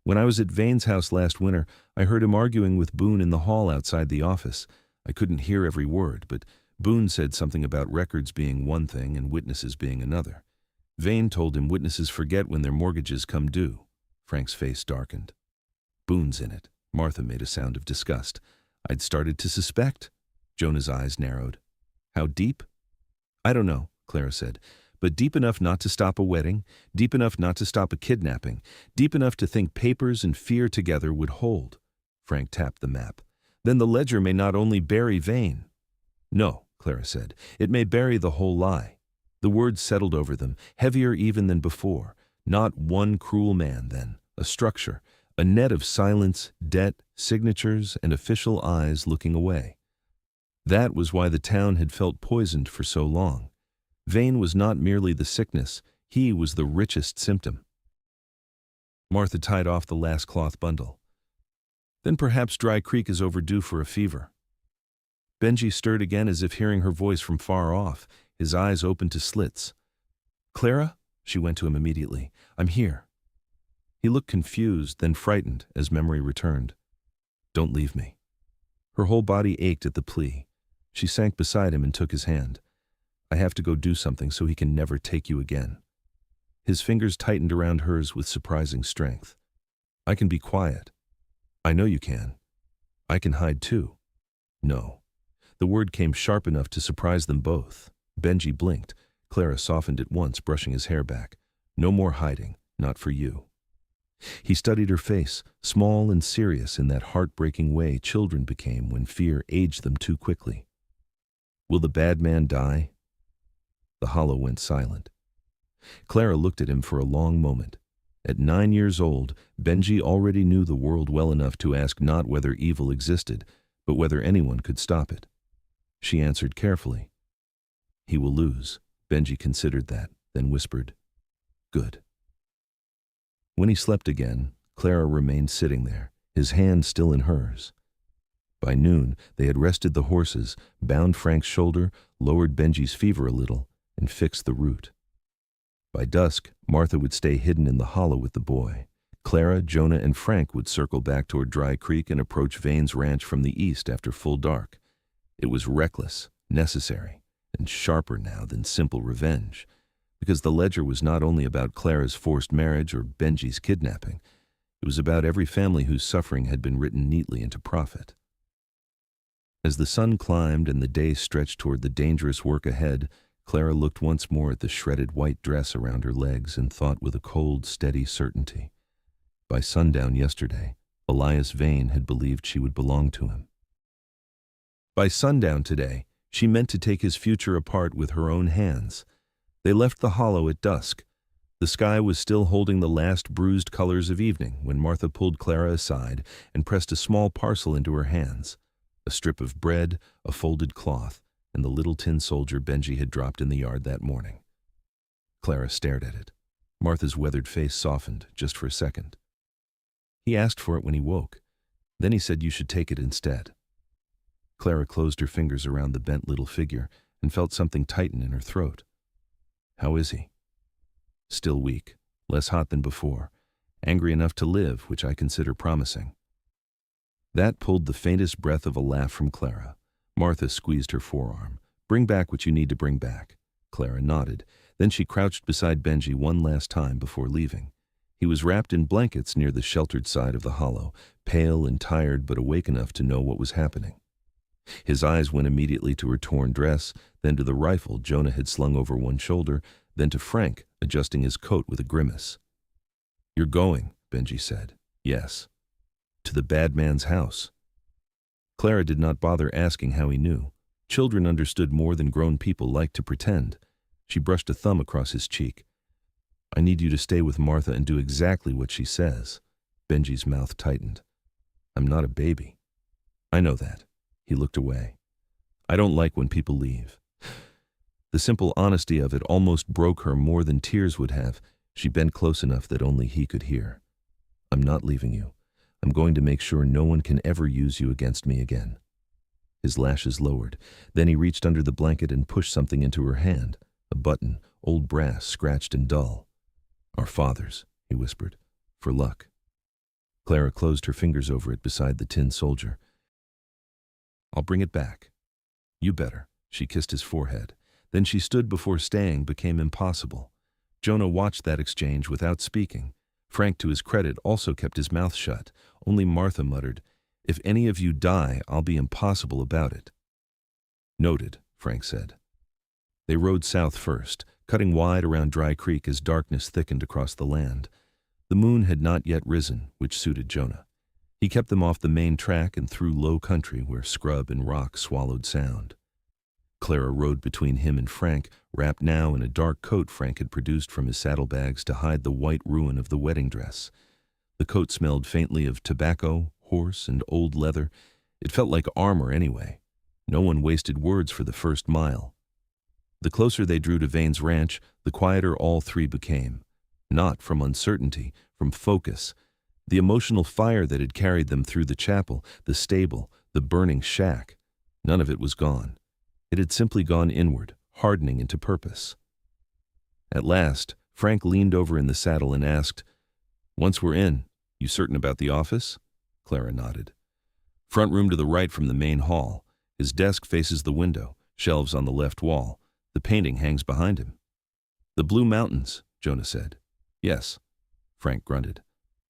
"When I was at Vane's house last winter, I heard him arguing with Boone in the hall outside the office. I couldn't hear every word, but Boone said something about records being one thing and witnesses being another. Vane told him witnesses forget when their mortgages come due." Frank's face darkened. "Boone's in it." Martha made a sound of disgust. "I'd started to suspect." Jonah's eyes narrowed. "How deep?" "I don't know," Clara said, "but deep enough not to stop a wedding, deep enough not to stop a kidnapping, deep enough to think papers and fear together would hold." Frank tapped the map. "Then the ledger may not only bury Vane." "No," Clara said, "it may bury the whole lie." The words settled over them, heavier even than before. Not one cruel man, then. A structure, a net of silence, debt, signatures, and official eyes looking away. That was why the town had felt poisoned for so long. Vane was not merely the sickness, he was the richest symptom. Martha tied off the last cloth bundle. "Then perhaps Dry Creek is overdue for a fever." Benji stirred again as if hearing her voice from far off, his eyes opened to slits. "Clara?" She went to him immediately. "I'm here." He looked confused, then frightened as memory returned. "Don't leave me." Her whole body ached at the plea. She sank beside him and took his hand. "I have to go do something so he can never take you again." His fingers tightened around hers with surprising strength. "I can be quiet." "I know you can." "I can hide too." "No." The word came sharp enough to surprise them both. Benji blinked. Clara softened at once, brushing his hair back. "No more hiding, not for you." He studied her face, small and serious in that heartbreaking way children became when fear aged them too quickly. "Will the bad man die?" The hollow went silent. Clara looked at him for a long moment. At 9 years old, Benji already knew the world well enough to ask not whether evil existed, but whether anyone could stop it. She answered carefully. "He will lose." Benji considered that, then whispered, "Good." When he slept again, Clara remained sitting there, his hand still in hers. By noon, they had rested the horses, bound Frank's shoulder, lowered Benji's fever a little, and fixed the root. By dusk, Martha would stay hidden in the hollow with the boy. Clara, Jonah, and Frank would circle back toward Dry Creek and approach Vane's ranch from the east after full dark. It was reckless, necessary, and sharper now than simple revenge, because the ledger was not only about Clara's forced marriage or Benji's kidnapping. It was about every family whose suffering had been written neatly into profit. As the sun climbed and the day stretched toward the dangerous work ahead, Clara looked once more at the shredded white dress around her legs and thought with a cold, steady certainty. By sundown yesterday, Elias Vane had believed she would belong to him. By sundown today, she meant to take his future apart with her own hands. They left the hollow at dusk. The sky was still holding the last bruised colors of evening when Martha pulled Clara aside and pressed a small parcel into her hands. A strip of bread, a folded cloth, and the little tin soldier Benji had dropped in the yard that morning. Clara stared at it. Martha's weathered face softened, just for a second. "He asked for it when he woke. Then he said you should take it instead." Clara closed her fingers around the bent little figure and felt something tighten in her throat. "How is he?" "Still weak, less hot than before, angry enough to live, which I consider promising." That pulled the faintest breath of a laugh from Clara. Martha squeezed her forearm. "Bring back what you need to bring back." Clara nodded. Then she crouched beside Benji one last time before leaving. He was wrapped in blankets near the sheltered side of the hollow, pale and tired but awake enough to know what was happening. His eyes went immediately to her torn dress, then to the rifle Jonah had slung over one shoulder, then to Frank, adjusting his coat with a grimace. "You're going," Benji said. "Yes." "To the bad man's house." Clara did not bother asking how he knew. Children understood more than grown people like to pretend. She brushed a thumb across his cheek. "I need you to stay with Martha and do exactly what she says." Benji's mouth tightened. "I'm not a baby." "I know that." He looked away. "I don't like when people leave." The simple honesty of it almost broke her more than tears would have. She bent close enough that only he could hear. "I'm not leaving you. I'm going to make sure no one can ever use you against me again." His lashes lowered. Then he reached under the blanket and pushed something into her hand. A button, old brass, scratched and dull. "Our fathers," he whispered. "For luck." Clara closed her fingers over it beside the tin soldier. "I'll bring it back." "You better." She kissed his forehead. Then she stood before staying became impossible. Jonah watched that exchange without speaking. Frank, to his credit, also kept his mouth shut. Only Martha muttered, "If any of you die, I'll be impossible about it." "Noted," Frank said. They rode south first, cutting wide around Dry Creek as darkness thickened across the land. The moon had not yet risen, which suited Jonah. He kept them off the main track and through low country where scrub and rock swallowed sound. Clara rode between him and Frank, wrapped now in a dark coat Frank had produced from his saddlebags to hide the white ruin of the wedding dress. The coat smelled faintly of tobacco, horse, and old leather. It felt like armor anyway. No one wasted words for the first mile. The closer they drew to Vane's ranch, the quieter all three became. Not from uncertainty, from focus. The emotional fire that had carried them through the chapel, the stable, the burning shack. None of it was gone. It had simply gone inward, hardening into purpose. At last, Frank leaned over in the saddle and asked, "Once we're in, you certain about the office?" Clara nodded. "Front room to the right from the main hall. His desk faces the window, shelves on the left wall. The painting hangs behind him." "The Blue Mountains," Jonah said. "Yes." Frank grunted.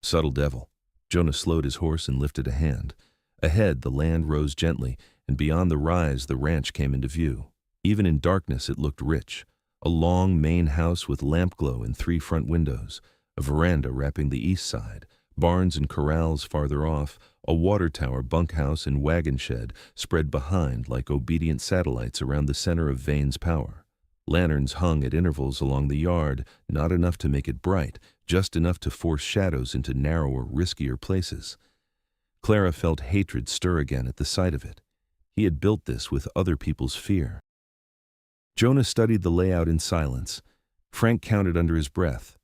"Subtle devil." Jonah slowed his horse and lifted a hand. Ahead, the land rose gently, and beyond the rise, the ranch came into view. Even in darkness, it looked rich. A long main house with lamp glow and 3 front windows, a veranda wrapping the east side, barns and corrals farther off, a water tower, bunkhouse, and wagon shed spread behind like obedient satellites around the center of Vane's power. Lanterns hung at intervals along the yard, not enough to make it bright, just enough to force shadows into narrower, riskier places. Clara felt hatred stir again at the sight of it. He had built this with other people's fear. Jonah studied the layout in silence. Frank counted under his breath.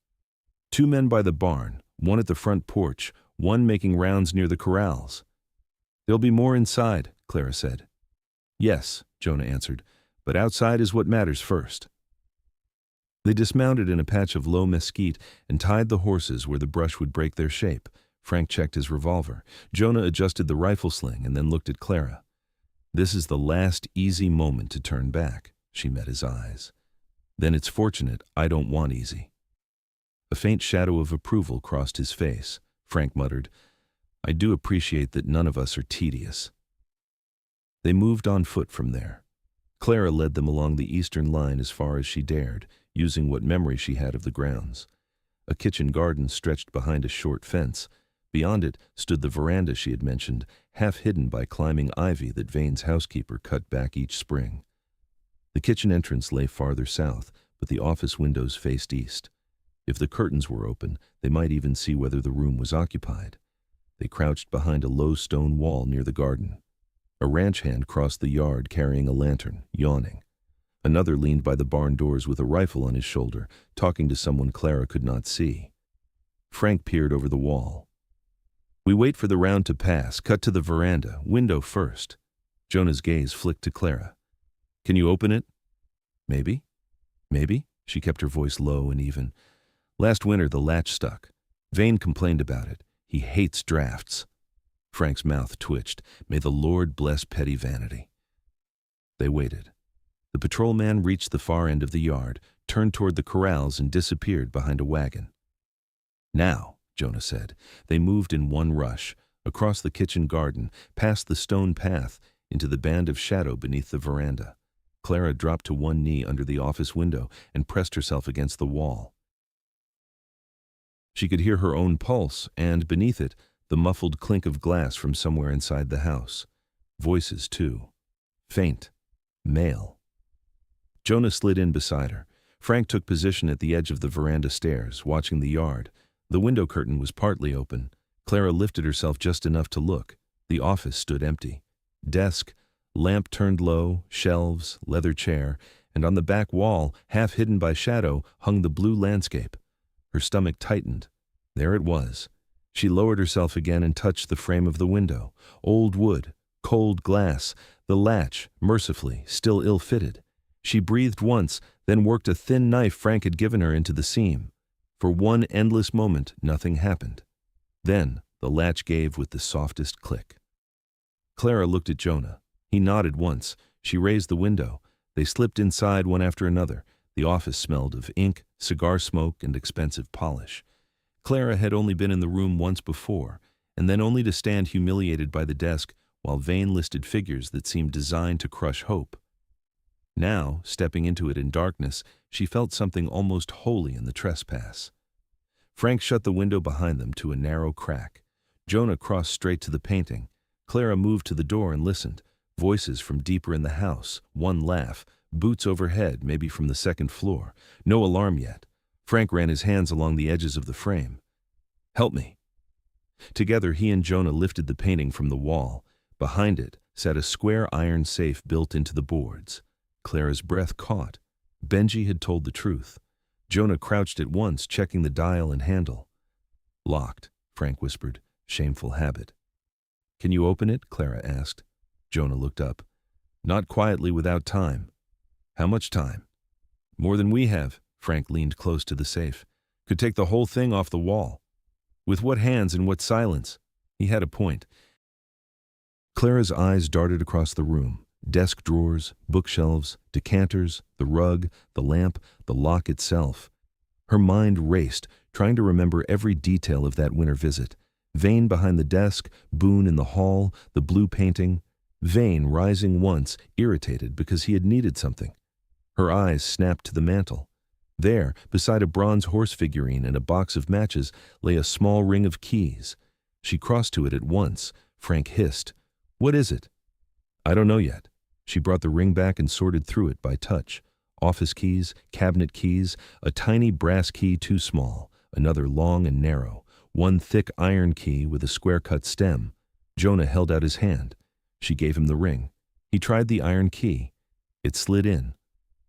2 men by the barn, 1 at the front porch, 1 making rounds near the corrals. "There'll be more inside," Clara said. "Yes," Jonah answered, "but outside is what matters first." They dismounted in a patch of low mesquite and tied the horses where the brush would break their shape. Frank checked his revolver. Jonah adjusted the rifle sling and then looked at Clara. "This is the last easy moment to turn back." She met his eyes. "Then it's fortunate I don't want easy." A faint shadow of approval crossed his face. Frank muttered, "I do appreciate that none of us are tedious." They moved on foot from there. Clara led them along the eastern line as far as she dared, using what memory she had of the grounds. A kitchen garden stretched behind a short fence. Beyond it stood the veranda she had mentioned, half hidden by climbing ivy that Vane's housekeeper cut back each spring. The kitchen entrance lay farther south, but the office windows faced east. If the curtains were open, they might even see whether the room was occupied. They crouched behind a low stone wall near the garden. A ranch hand crossed the yard carrying a lantern, yawning. Another leaned by the barn doors with a rifle on his shoulder, talking to someone Clara could not see. Frank peered over the wall. "We wait for the round to pass, cut to the veranda, window first." Jonah's gaze flicked to Clara. "Can you open it?" "Maybe. Maybe." She kept her voice low and even. "Last winter the latch stuck. Vane complained about it. He hates drafts." Frank's mouth twitched. May the Lord bless petty vanity. They waited. The patrolman reached the far end of the yard, turned toward the corrals and disappeared behind a wagon. "Now," Jonah said. They moved in one rush, across the kitchen garden, past the stone path, into the band of shadow beneath the veranda. Clara dropped to one knee under the office window and pressed herself against the wall. She could hear her own pulse and, beneath it, the muffled clink of glass from somewhere inside the house. Voices, too. Faint. Male. Jonah slid in beside her. Frank took position at the edge of the veranda stairs, watching the yard. The window curtain was partly open. Clara lifted herself just enough to look. The office stood empty. Desk, lamp turned low, shelves, leather chair, and on the back wall, half hidden by shadow, hung the blue landscape. Her stomach tightened. There it was. She lowered herself again and touched the frame of the window. Old wood, cold glass, the latch, mercifully, still ill-fitted. She breathed once, then worked a thin knife Frank had given her into the seam. For one endless moment, nothing happened. Then, the latch gave with the softest click. Clara looked at Jonah. He nodded once. She raised the window. They slipped inside one after another. The office smelled of ink, cigar smoke, and expensive polish. Clara had only been in the room once before, and then only to stand humiliated by the desk while Vane listed figures that seemed designed to crush hope. Now, stepping into it in darkness, she felt something almost holy in the trespass. Frank shut the window behind them to a narrow crack. Jonah crossed straight to the painting. Clara moved to the door and listened. Voices from deeper in the house, one laugh, boots overhead, maybe from the second floor. No alarm yet. Frank ran his hands along the edges of the frame. "Help me." Together, he and Jonah lifted the painting from the wall. Behind it sat a square iron safe built into the boards. Clara's breath caught. Benji had told the truth. Jonah crouched at once, checking the dial and handle. "Locked," Frank whispered. "Shameful habit." "Can you open it?" Clara asked. Jonah looked up. "Not quietly, without time." "How much time?" "More than we have." Frank leaned close to the safe. "Could take the whole thing off the wall." "With what hands and what silence?" He had a point. Clara's eyes darted across the room. Desk drawers, bookshelves, decanters, the rug, the lamp, the lock itself. Her mind raced, trying to remember every detail of that winter visit. Vane behind the desk, Boone in the hall, the blue painting. Vane rising once, irritated because he had needed something. Her eyes snapped to the mantel. There, beside a bronze horse figurine and a box of matches, lay a small ring of keys. She crossed to it at once. Frank hissed, "What is it?" "I don't know yet." She brought the ring back and sorted through it by touch. Office keys, cabinet keys, a tiny brass key too small, another long and narrow, one thick iron key with a square-cut stem. Jonah held out his hand. She gave him the ring. He tried the iron key. It slid in.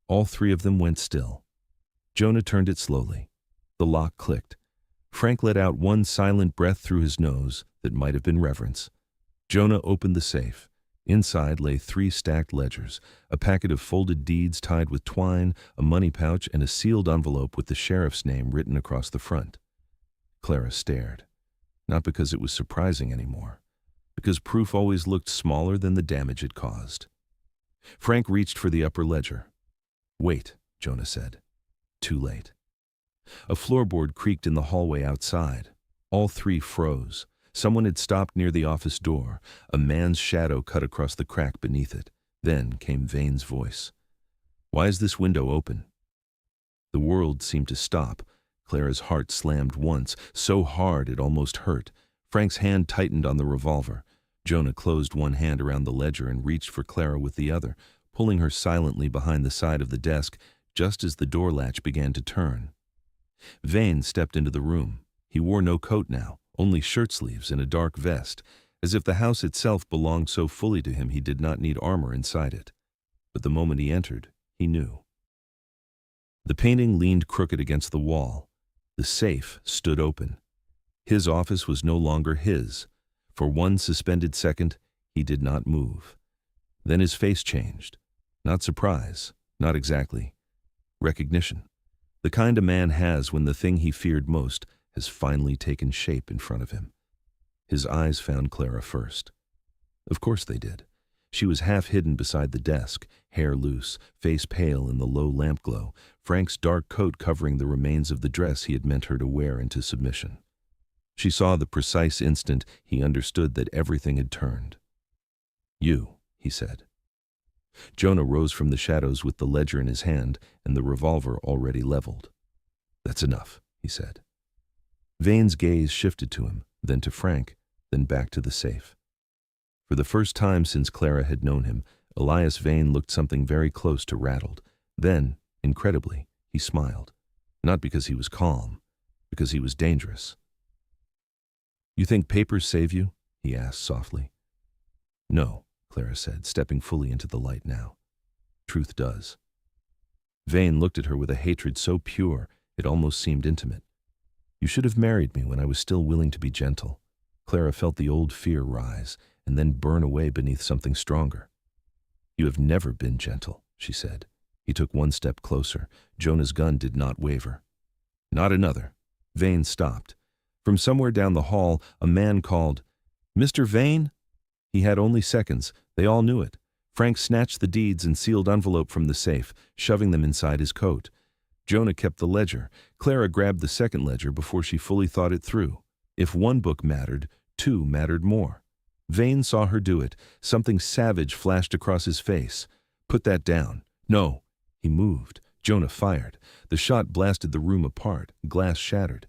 All three of them went still. Jonah turned it slowly. The lock clicked. Frank let out one silent breath through his nose that might have been reverence. Jonah opened the safe. Inside lay 3 stacked ledgers, a packet of folded deeds tied with twine, a money pouch, and a sealed envelope with the sheriff's name written across the front. Clara stared. Not because it was surprising anymore, because proof always looked smaller than the damage it caused. Frank reached for the upper ledger. "Wait," Jonah said. Too late. A floorboard creaked in the hallway outside. All three froze. Someone had stopped near the office door. A man's shadow cut across the crack beneath it. Then came Vane's voice. "Why is this window open?" The world seemed to stop. Clara's heart slammed once, so hard it almost hurt. Frank's hand tightened on the revolver. Jonah closed one hand around the ledger and reached for Clara with the other, pulling her silently behind the side of the desk just as the door latch began to turn. Vane stepped into the room. He wore no coat now, only shirt sleeves and a dark vest, as if the house itself belonged so fully to him he did not need armor inside it. But the moment he entered, he knew. The painting leaned crooked against the wall. The safe stood open. His office was no longer his. For one suspended second, he did not move. Then his face changed. Not surprise, not exactly. Recognition. The kind a man has when the thing he feared most has finally taken shape in front of him. His eyes found Clara first. Of course they did. She was half hidden beside the desk, hair loose, face pale in the low lamp glow, Frank's dark coat covering the remains of the dress he had meant her to wear into submission. She saw the precise instant he understood that everything had turned. "You," he said. Jonah rose from the shadows with the ledger in his hand and the revolver already leveled. "That's enough," he said. Vane's gaze shifted to him, then to Frank, then back to the safe. For the first time since Clara had known him, Elias Vane looked something very close to rattled. Then, incredibly, he smiled. Not because he was calm, because he was dangerous. "You think papers save you?" he asked softly. "No," Clara said, stepping fully into the light now. "Truth does." Vane looked at her with a hatred so pure it almost seemed intimate. "You should have married me when I was still willing to be gentle." Clara felt the old fear rise and then burn away beneath something stronger. "You have never been gentle," she said. He took one step closer. Jonah's gun did not waver. "Not another." Vane stopped. From somewhere down the hall, a man called, "Mr. Vane?" He had only seconds. They all knew it. Frank snatched the deeds and sealed envelope from the safe, shoving them inside his coat. Jonah kept the ledger. Clara grabbed the second ledger before she fully thought it through. If one book mattered, two mattered more. Vane saw her do it. Something savage flashed across his face. "Put that down." "No." He moved. Jonah fired. The shot blasted the room apart. Glass shattered.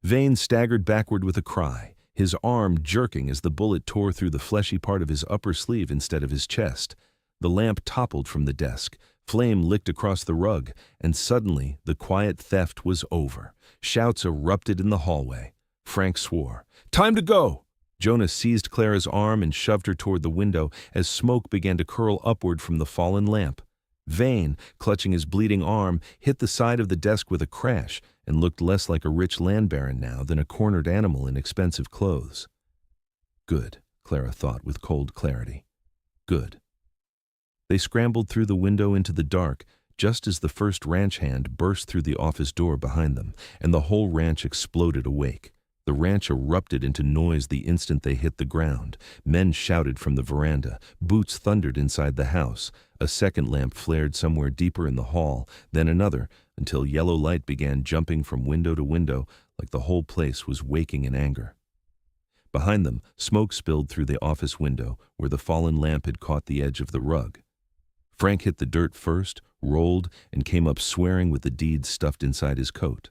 Vane staggered backward with a cry, his arm jerking as the bullet tore through the fleshy part of his upper sleeve instead of his chest. The lamp toppled from the desk. Flame licked across the rug, and suddenly the quiet theft was over. Shouts erupted in the hallway. Frank swore. "Time to go!" Jonah seized Clara's arm and shoved her toward the window as smoke began to curl upward from the fallen lamp. Vane, clutching his bleeding arm, hit the side of the desk with a crash and looked less like a rich land baron now than a cornered animal in expensive clothes. Good, Clara thought with cold clarity. Good. They scrambled through the window into the dark, just as the first ranch hand burst through the office door behind them, and the whole ranch exploded awake. The ranch erupted into noise the instant they hit the ground. Men shouted from the veranda. Boots thundered inside the house. A second lamp flared somewhere deeper in the hall, then another, until yellow light began jumping from window to window like the whole place was waking in anger. Behind them, smoke spilled through the office window where the fallen lamp had caught the edge of the rug. Frank hit the dirt first, rolled, and came up swearing with the deeds stuffed inside his coat.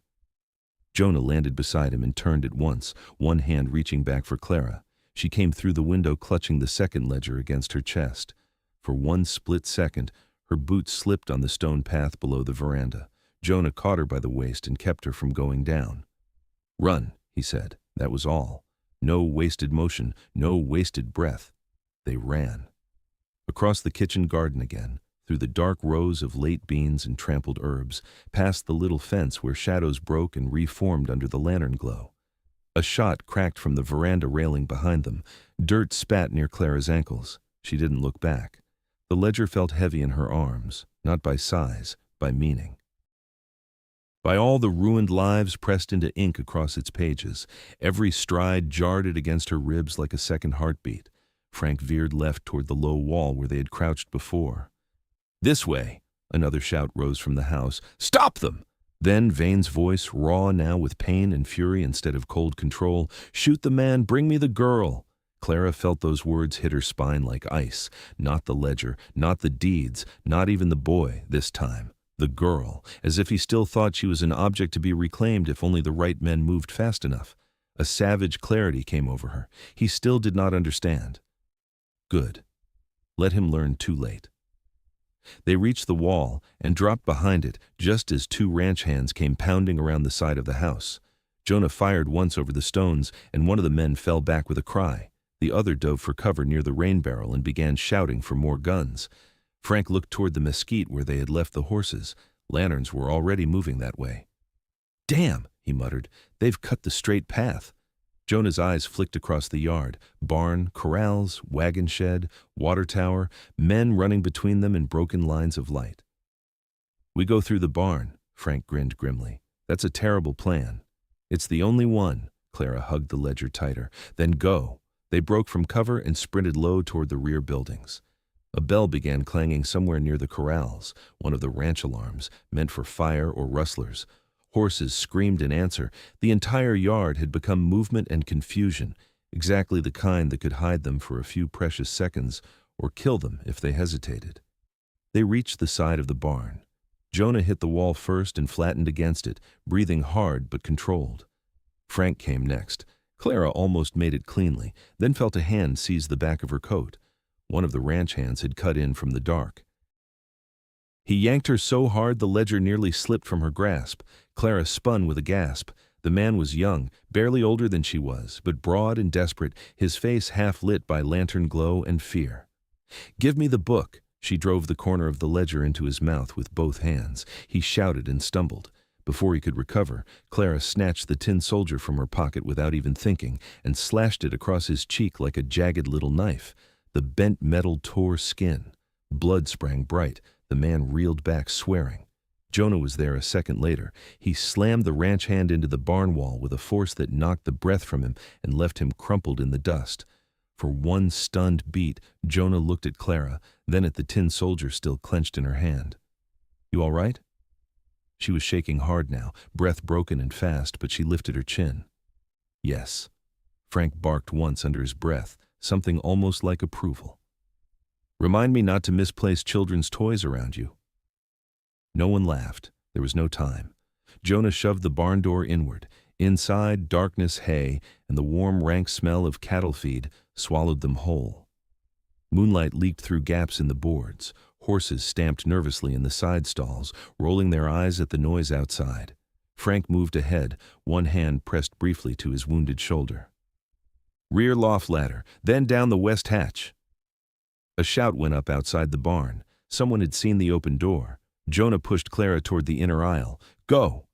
Jonah landed beside him and turned at once, one hand reaching back for Clara. She came through the window clutching the second ledger against her chest. For one split second, her boots slipped on the stone path below the veranda. Jonah caught her by the waist and kept her from going down. "Run," he said. That was all. No wasted motion, no wasted breath. They ran. Across the kitchen garden again, through the dark rows of late beans and trampled herbs, past the little fence where shadows broke and reformed under the lantern glow. A shot cracked from the veranda railing behind them. Dirt spat near Clara's ankles. She didn't look back. The ledger felt heavy in her arms, not by size, by meaning. By all the ruined lives pressed into ink across its pages, every stride jarred it against her ribs like a second heartbeat. Frank veered left toward the low wall where they had crouched before. "This way!" Another shout rose from the house. "Stop them!" Then Vane's voice, raw now with pain and fury instead of cold control. "Shoot the man, bring me the girl!" Clara felt those words hit her spine like ice. Not the ledger, not the deeds, not even the boy, this time. The girl, as if he still thought she was an object to be reclaimed if only the right men moved fast enough. A savage clarity came over her. He still did not understand. Good. Let him learn too late. They reached the wall and dropped behind it just as two ranch hands came pounding around the side of the house. Jonah fired once over the stones, and one of the men fell back with a cry. The other dove for cover near the rain barrel and began shouting for more guns. Frank looked toward the mesquite where they had left the horses. Lanterns were already moving that way. "Damn," he muttered, "they've cut the straight path." Jonah's eyes flicked across the yard. Barn, corrals, wagon shed, water tower, men running between them in broken lines of light. "We go through the barn," Frank grinned grimly. "That's a terrible plan." "It's the only one." Clara hugged the ledger tighter. "Then go." They broke from cover and sprinted low toward the rear buildings. A bell began clanging somewhere near the corrals, one of the ranch alarms, meant for fire or rustlers. Horses screamed in answer. The entire yard had become movement and confusion, exactly the kind that could hide them for a few precious seconds or kill them if they hesitated. They reached the side of the barn. Jonah hit the wall first and flattened against it, breathing hard but controlled. Frank came next. Clara almost made it cleanly, then felt a hand seize the back of her coat. One of the ranch hands had cut in from the dark. He yanked her so hard the ledger nearly slipped from her grasp. Clara spun with a gasp. The man was young, barely older than she was, but broad and desperate, his face half lit by lantern glow and fear. "Give me the book." She drove the corner of the ledger into his mouth with both hands. He shouted and stumbled. Before he could recover, Clara snatched the tin soldier from her pocket without even thinking and slashed it across his cheek like a jagged little knife. The bent metal tore skin. Blood sprang bright. The man reeled back, swearing. Jonah was there a second later. He slammed the ranch hand into the barn wall with a force that knocked the breath from him and left him crumpled in the dust. For one stunned beat, Jonah looked at Clara, then at the tin soldier still clenched in her hand. "You all right?" She was shaking hard now, breath broken and fast, but she lifted her chin. "Yes." Frank barked once under his breath, something almost like approval. "Remind me not to misplace children's toys around you." No one laughed. There was no time. Jonah shoved the barn door inward. Inside, darkness, hay, and the warm, rank smell of cattle feed swallowed them whole. Moonlight leaked through gaps in the boards. Horses stamped nervously in the side stalls, rolling their eyes at the noise outside. Frank moved ahead, one hand pressed briefly to his wounded shoulder. "Rear loft ladder, then down the west hatch." A shout went up outside the barn. Someone had seen the open door. Jonah pushed Clara toward the inner aisle. "Go!"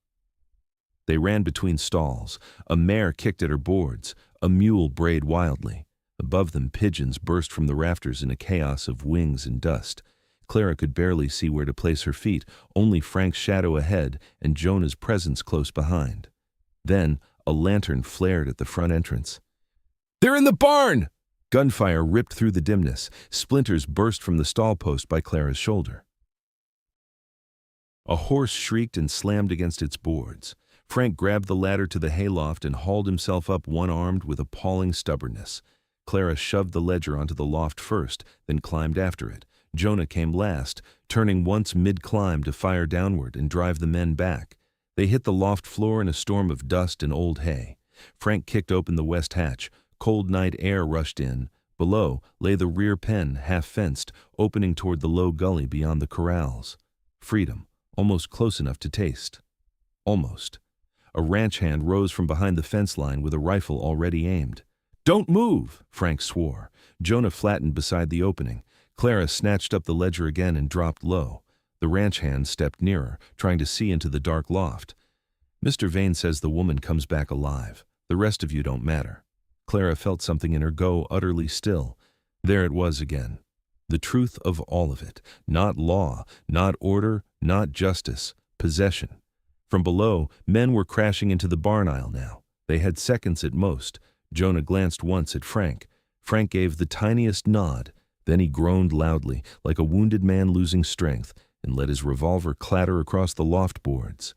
They ran between stalls. A mare kicked at her boards. A mule brayed wildly. Above them, pigeons burst from the rafters in a chaos of wings and dust. Clara could barely see where to place her feet, only Frank's shadow ahead and Jonah's presence close behind. Then a lantern flared at the front entrance. "They're in the barn!" Gunfire ripped through the dimness. Splinters burst from the stall post by Clara's shoulder. A horse shrieked and slammed against its boards. Frank grabbed the ladder to the hayloft and hauled himself up one-armed with appalling stubbornness. Clara shoved the ledger onto the loft first, then climbed after it. Jonah came last, turning once mid-climb to fire downward and drive the men back. They hit the loft floor in a storm of dust and old hay. Frank kicked open the west hatch. Cold night air rushed in. Below lay the rear pen, half-fenced, opening toward the low gully beyond the corrals. Freedom, almost close enough to taste. Almost. A ranch hand rose from behind the fence line with a rifle already aimed. "Don't move!" Frank swore. Jonah flattened beside the opening. Clara snatched up the ledger again and dropped low. The ranch hand stepped nearer, trying to see into the dark loft. "Mr. Vane says the woman comes back alive. The rest of you don't matter." Clara felt something in her go utterly still. There it was again. The truth of all of it. Not law, not order, not justice. Possession. From below, men were crashing into the barn aisle now. They had seconds at most. Jonah glanced once at Frank. Frank gave the tiniest nod. Then he groaned loudly, like a wounded man losing strength, and let his revolver clatter across the loft boards.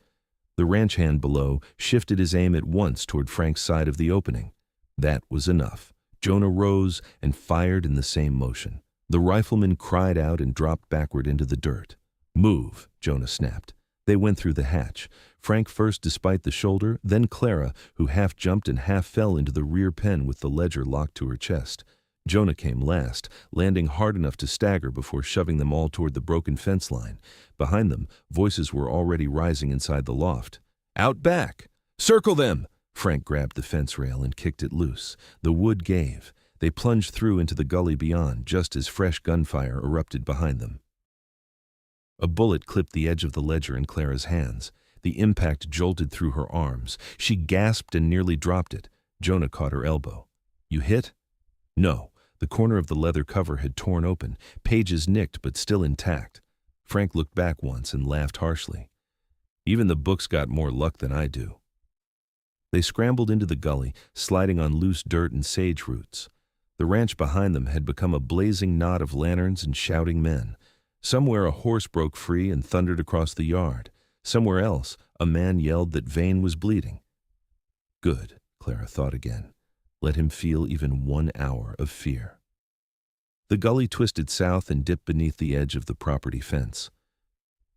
The ranch hand below shifted his aim at once toward Frank's side of the opening. That was enough. Jonah rose and fired in the same motion. The rifleman cried out and dropped backward into the dirt. "Move," Jonah snapped. They went through the hatch. Frank first despite the shoulder, then Clara, who half jumped and half fell into the rear pen with the ledger locked to her chest. Jonah came last, landing hard enough to stagger before shoving them all toward the broken fence line. Behind them, voices were already rising inside the loft. "Out back! Circle them!" Frank grabbed the fence rail and kicked it loose. The wood gave. They plunged through into the gully beyond, just as fresh gunfire erupted behind them. A bullet clipped the edge of the ledger in Clara's hands. The impact jolted through her arms. She gasped and nearly dropped it. Jonah caught her elbow. "You hit?" "No." The corner of the leather cover had torn open, pages nicked but still intact. Frank looked back once and laughed harshly. "Even the book's got more luck than I do." They scrambled into the gully, sliding on loose dirt and sage roots. The ranch behind them had become a blazing knot of lanterns and shouting men. Somewhere a horse broke free and thundered across the yard. Somewhere else, a man yelled that Vane was bleeding. Good, Clara thought again. Let him feel even 1 hour of fear. The gully twisted south and dipped beneath the edge of the property fence.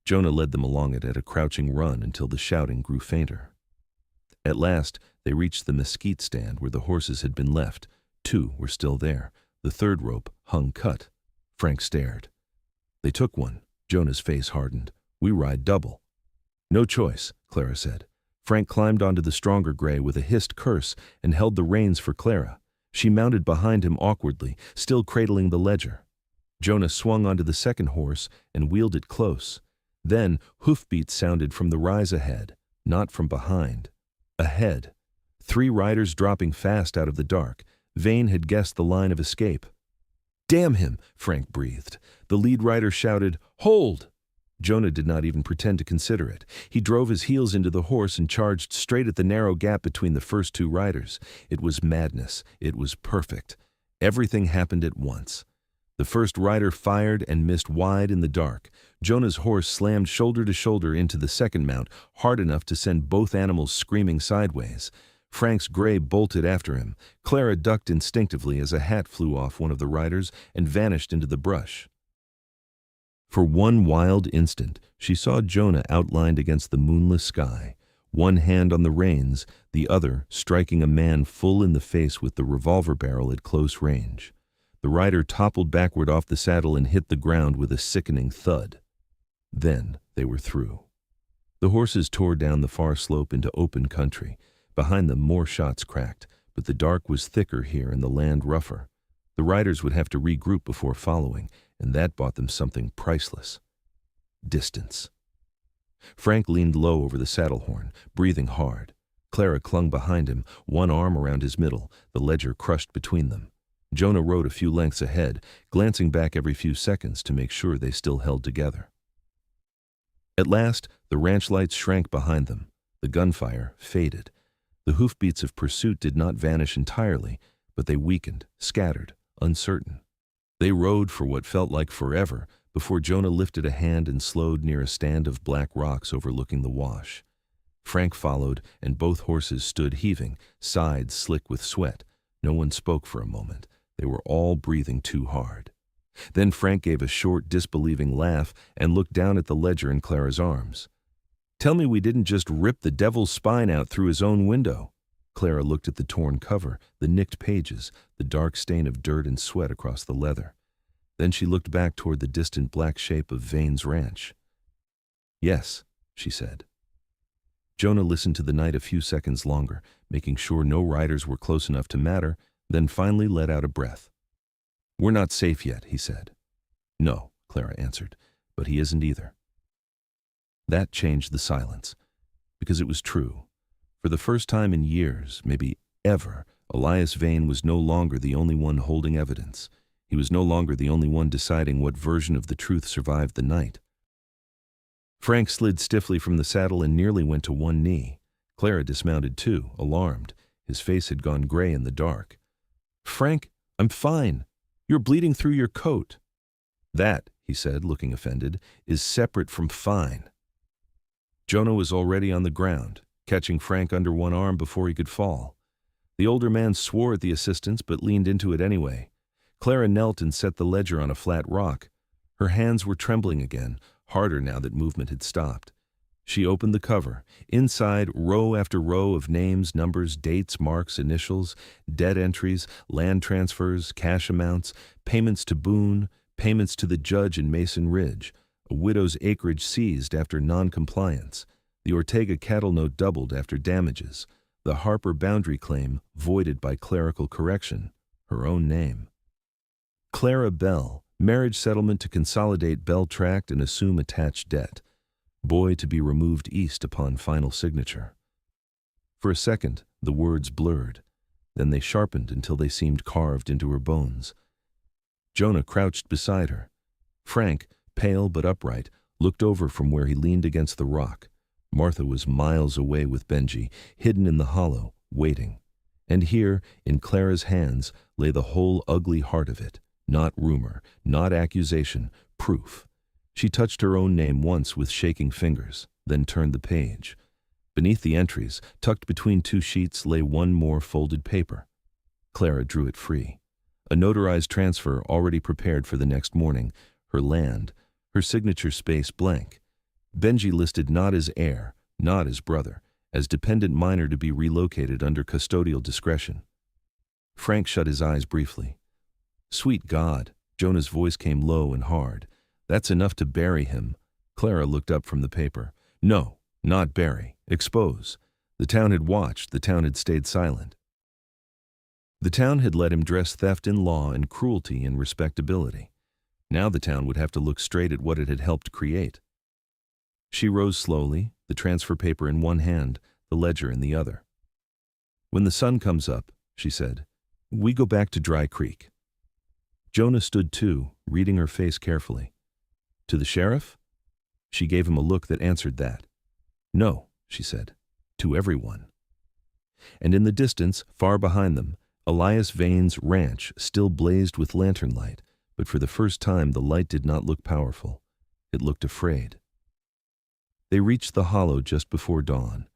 Jonah led them along it at a crouching run until the shouting grew fainter. At last, they reached the mesquite stand where the horses had been left. 2 were still there. The third rope hung cut. Frank stared. They took one. Jonah's face hardened. We ride double. No choice, Clara said. Frank climbed onto the stronger gray with a hissed curse and held the reins for Clara. She mounted behind him awkwardly, still cradling the ledger. Jonah swung onto the second horse and wheeled it close. Then hoofbeats sounded from the rise ahead, not from behind. Ahead. 3 riders dropping fast out of the dark. Vane had guessed the line of escape. "Damn him," Frank breathed. The lead rider shouted, "Hold!" Jonah did not even pretend to consider it. He drove his heels into the horse and charged straight at the narrow gap between the first 2 riders. It was madness. It was perfect. Everything happened at once. The first rider fired and missed wide in the dark. Jonah's horse slammed shoulder to shoulder into the second mount, hard enough to send both animals screaming sideways. Frank's gray bolted after him. Clara ducked instinctively as a hat flew off one of the riders and vanished into the brush. For one wild instant, she saw Jonah outlined against the moonless sky, one hand on the reins, the other striking a man full in the face with the revolver barrel at close range. The rider toppled backward off the saddle and hit the ground with a sickening thud. Then they were through. The horses tore down the far slope into open country. Behind them more shots cracked, but the dark was thicker here and the land rougher. The riders would have to regroup before following, and that bought them something priceless. Distance. Frank leaned low over the saddle horn, breathing hard. Clara clung behind him, one arm around his middle, the ledger crushed between them. Jonah rode a few lengths ahead, glancing back every few seconds to make sure they still held together. At last, the ranch lights shrank behind them. The gunfire faded. The hoofbeats of pursuit did not vanish entirely, but they weakened, scattered, uncertain. They rode for what felt like forever before Jonah lifted a hand and slowed near a stand of black rocks overlooking the wash. Frank followed, and both horses stood heaving, sides slick with sweat. No one spoke for a moment. They were all breathing too hard. Then Frank gave a short, disbelieving laugh and looked down at the ledger in Clara's arms. "Tell me we didn't just rip the devil's spine out through his own window." Clara looked at the torn cover, the nicked pages, the dark stain of dirt and sweat across the leather. Then she looked back toward the distant black shape of Vane's ranch. "Yes," she said. Jonah listened to the night a few seconds longer, making sure no riders were close enough to matter, then finally let out a breath. "We're not safe yet," he said. "No," Clara answered, "but he isn't either." That changed the silence, because it was true. For the first time in years, maybe ever, Elias Vane was no longer the only one holding evidence. He was no longer the only one deciding what version of the truth survived the night. Frank slid stiffly from the saddle and nearly went to one knee. Clara dismounted too, alarmed. His face had gone gray in the dark. "Frank, I'm fine. You're bleeding through your coat." "That," he said, looking offended, "is separate from fine." Jonah was already on the ground, catching Frank under one arm before he could fall. The older man swore at the assistance but leaned into it anyway. Clara knelt and set the ledger on a flat rock. Her hands were trembling again, harder now that movement had stopped. She opened the cover. Inside, row after row of names, numbers, dates, marks, initials, debt entries, land transfers, cash amounts, payments to Boone, payments to the judge in Mason Ridge, a widow's acreage seized after non-compliance, the Ortega cattle note doubled after damages, the Harper boundary claim voided by clerical correction, her own name. Clara Bell, marriage settlement to consolidate Bell tract and assume attached debt. Boy to be removed east upon final signature. For a second, the words blurred. Then they sharpened until they seemed carved into her bones. Jonah crouched beside her. Frank, pale but upright, looked over from where he leaned against the rock. Martha was miles away with Benji, hidden in the hollow, waiting. And here, in Clara's hands, lay the whole ugly heart of it. Not rumor, not accusation, proof. She touched her own name once with shaking fingers, then turned the page. Beneath the entries, tucked between two sheets, lay one more folded paper. Clara drew it free. A notarized transfer already prepared for the next morning, her land, her signature space blank. Benji listed not as heir, not as brother, as dependent minor to be relocated under custodial discretion. Frank shut his eyes briefly. Sweet God, Jonah's voice came low and hard. That's enough to bury him. Clara looked up from the paper. No, not bury. Expose. The town had watched. The town had stayed silent. The town had let him dress theft in law and cruelty in respectability. Now the town would have to look straight at what it had helped create. She rose slowly, the transfer paper in one hand, the ledger in the other. When the sun comes up, she said, we go back to Dry Creek. Jonah stood too, reading her face carefully. To the sheriff? She gave him a look that answered that. No, she said, to everyone. And in the distance, far behind them, Elias Vane's ranch still blazed with lantern light, but for the first time the light did not look powerful. It looked afraid. They reached the hollow just before dawn.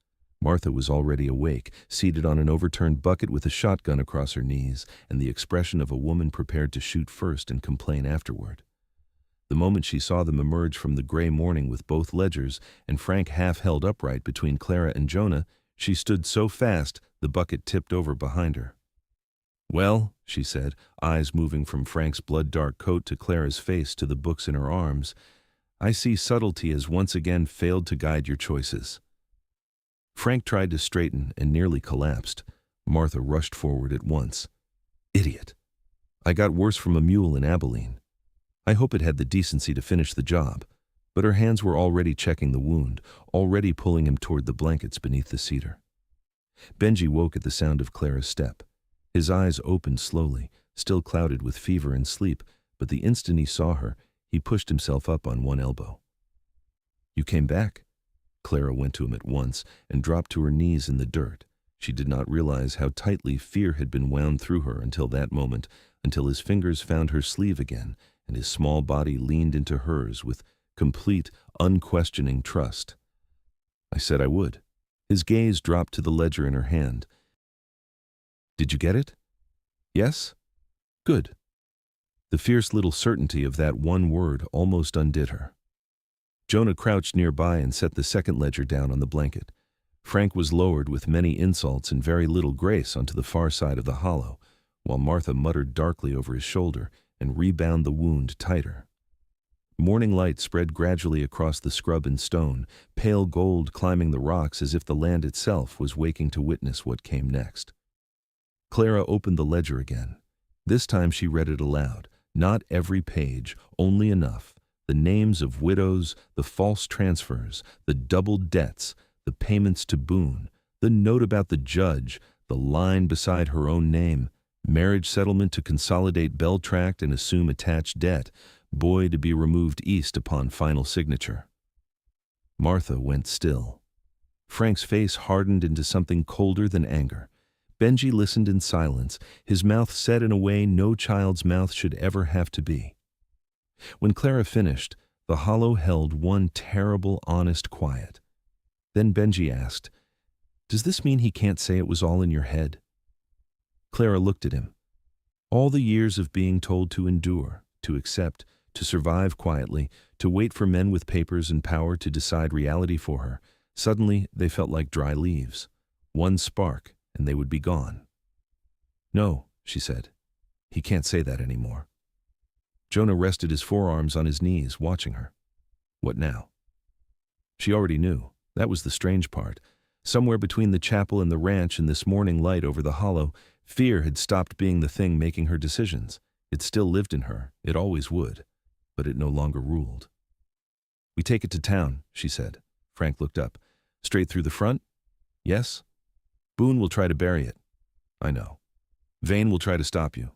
Martha was already awake, seated on an overturned bucket with a shotgun across her knees, and the expression of a woman prepared to shoot first and complain afterward. The moment she saw them emerge from the gray morning with both ledgers and Frank half held upright between Clara and Jonah, she stood so fast the bucket tipped over behind her. Well, she said, eyes moving from Frank's blood-dark coat to Clara's face to the books in her arms, I see subtlety has once again failed to guide your choices. Frank tried to straighten and nearly collapsed. Martha rushed forward at once. Idiot. I got worse from a mule in Abilene. I hope it had the decency to finish the job. But her hands were already checking the wound, already pulling him toward the blankets beneath the cedar. Benji woke at the sound of Clara's step. His eyes opened slowly, still clouded with fever and sleep, but the instant he saw her, he pushed himself up on one elbow. You came back? Clara went to him at once and dropped to her knees in the dirt. She did not realize how tightly fear had been wound through her until that moment, until his fingers found her sleeve again, and his small body leaned into hers with complete, unquestioning trust. I said I would. His gaze dropped to the ledger in her hand. Did you get it? Yes? Good. The fierce little certainty of that one word almost undid her. Jonah crouched nearby and set the second ledger down on the blanket. Frank was lowered with many insults and very little grace onto the far side of the hollow, while Martha muttered darkly over his shoulder and rebound the wound tighter. Morning light spread gradually across the scrub and stone, pale gold climbing the rocks as if the land itself was waking to witness what came next. Clara opened the ledger again. This time she read it aloud, not every page, only enough. The names of widows, the false transfers, the doubled debts, the payments to Boone, the note about the judge, the line beside her own name, marriage settlement to consolidate Bell Tract and assume attached debt, boy to be removed east upon final signature. Martha went still. Frank's face hardened into something colder than anger. Benji listened in silence, his mouth set in a way no child's mouth should ever have to be. When Clara finished, the hollow held one terrible, honest quiet. Then Benji asked, Does this mean he can't say it was all in your head? Clara looked at him. All the years of being told to endure, to accept, to survive quietly, to wait for men with papers and power to decide reality for her, suddenly they felt like dry leaves. One spark, and they would be gone. No, she said. He can't say that anymore. Jonah rested his forearms on his knees, watching her. What now? She already knew. That was the strange part. Somewhere between the chapel and the ranch and this morning light over the hollow, fear had stopped being the thing making her decisions. It still lived in her. It always would. But it no longer ruled. We take it to town, she said. Frank looked up. Straight through the front? Yes? Boone will try to bury it. I know. Vane will try to stop you.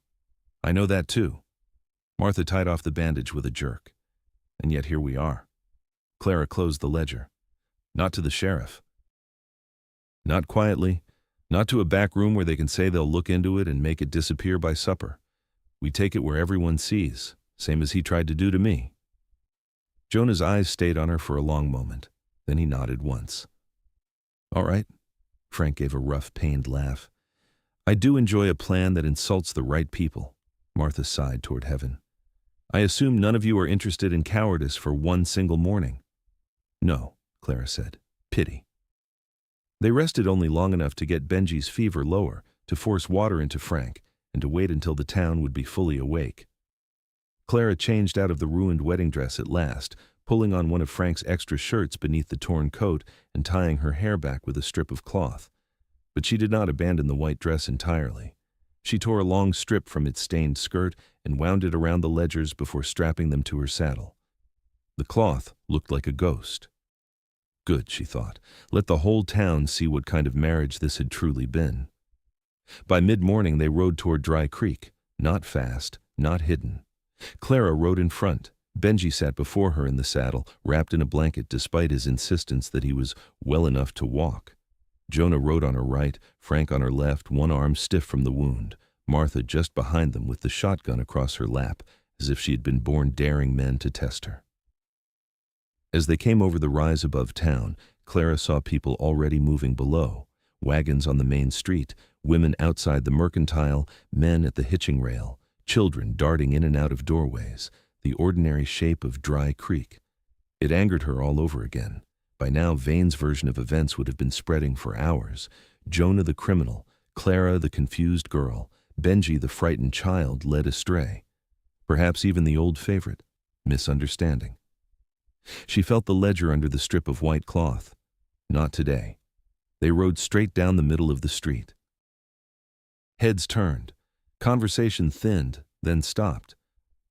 I know that too. Martha tied off the bandage with a jerk. And yet here we are. Clara closed the ledger. Not to the sheriff. Not quietly. Not to a back room where they can say they'll look into it and make it disappear by supper. We take it where everyone sees, same as he tried to do to me. Jonah's eyes stayed on her for a long moment. Then he nodded once. All right. Frank gave a rough, pained laugh. I do enjoy a plan that insults the right people. Martha sighed toward heaven. I assume none of you are interested in cowardice for one single morning. No, Clara said. Pity. They rested only long enough to get Benji's fever lower, to force water into Frank, and to wait until the town would be fully awake. Clara changed out of the ruined wedding dress at last, pulling on one of Frank's extra shirts beneath the torn coat and tying her hair back with a strip of cloth. But she did not abandon the white dress entirely. She tore a long strip from its stained skirt and wound it around the ledgers before strapping them to her saddle. The cloth looked like a ghost. Good, she thought. Let the whole town see what kind of marriage this had truly been. By mid-morning they rode toward Dry Creek, not fast, not hidden. Clara rode in front. Benji sat before her in the saddle, wrapped in a blanket despite his insistence that he was well enough to walk. Jonah rode on her right, Frank on her left, one arm stiff from the wound, Martha just behind them with the shotgun across her lap, as if she had been born daring men to test her. As they came over the rise above town, Clara saw people already moving below, wagons on the main street, women outside the mercantile, men at the hitching rail, children darting in and out of doorways, the ordinary shape of Dry Creek. It angered her all over again. By now, Vane's version of events would have been spreading for hours. Jonah the criminal, Clara the confused girl, Benji the frightened child led astray. Perhaps even the old favorite, misunderstanding. She felt the ledger under the strip of white cloth. Not today. They rode straight down the middle of the street. Heads turned. Conversation thinned, then stopped.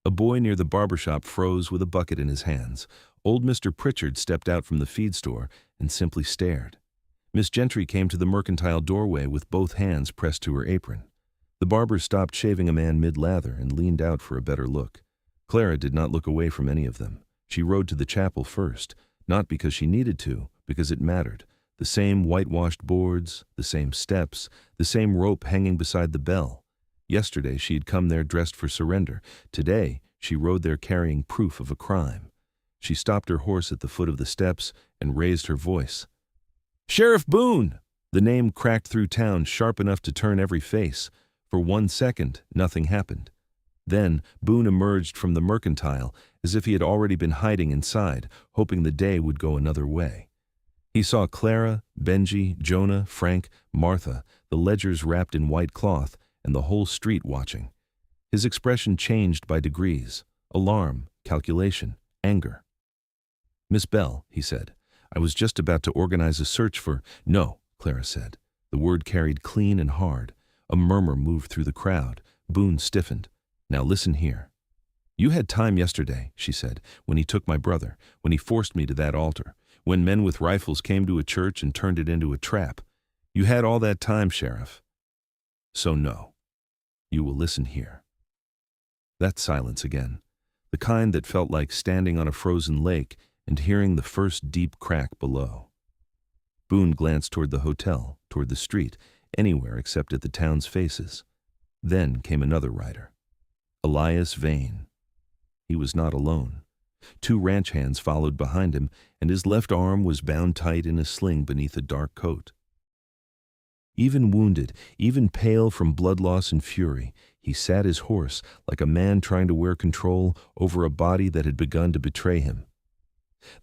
A boy near the barber shop froze with a bucket in his hands. Old Mr. Pritchard stepped out from the feed store and simply stared. Miss Gentry came to the mercantile doorway with both hands pressed to her apron. The barber stopped shaving a man mid-lather and leaned out for a better look. Clara did not look away from any of them. She rode to the chapel first, not because she needed to, because it mattered. The same whitewashed boards, the same steps, the same rope hanging beside the bell. Yesterday she had come there dressed for surrender. Today she rode there carrying proof of a crime. She stopped her horse at the foot of the steps and raised her voice. "Sheriff Boone!" The name cracked through town sharp enough to turn every face. For 1 second, nothing happened. Then Boone emerged from the mercantile as if he had already been hiding inside, hoping the day would go another way. He saw Clara, Benji, Jonah, Frank, Martha, the ledgers wrapped in white cloth, and the whole street watching. His expression changed by degrees. Alarm, calculation, anger. "Miss Bell," he said, "I was just about to organize a search for—" "No," Clara said. The word carried clean and hard. A murmur moved through the crowd. Boone stiffened. "Now listen here. You had time yesterday," she said, "when he took my brother, when he forced me to that altar, when men with rifles came to a church and turned it into a trap. You had all that time, Sheriff. So no. You will listen here." That silence again, the kind that felt like standing on a frozen lake and hearing the first deep crack below. Boone glanced toward the hotel, toward the street, anywhere except at the town's faces. Then came another rider. Elias Vane. He was not alone. 2 ranch hands followed behind him, and his left arm was bound tight in a sling beneath a dark coat. Even wounded, even pale from blood loss and fury, he sat his horse like a man trying to wear control over a body that had begun to betray him.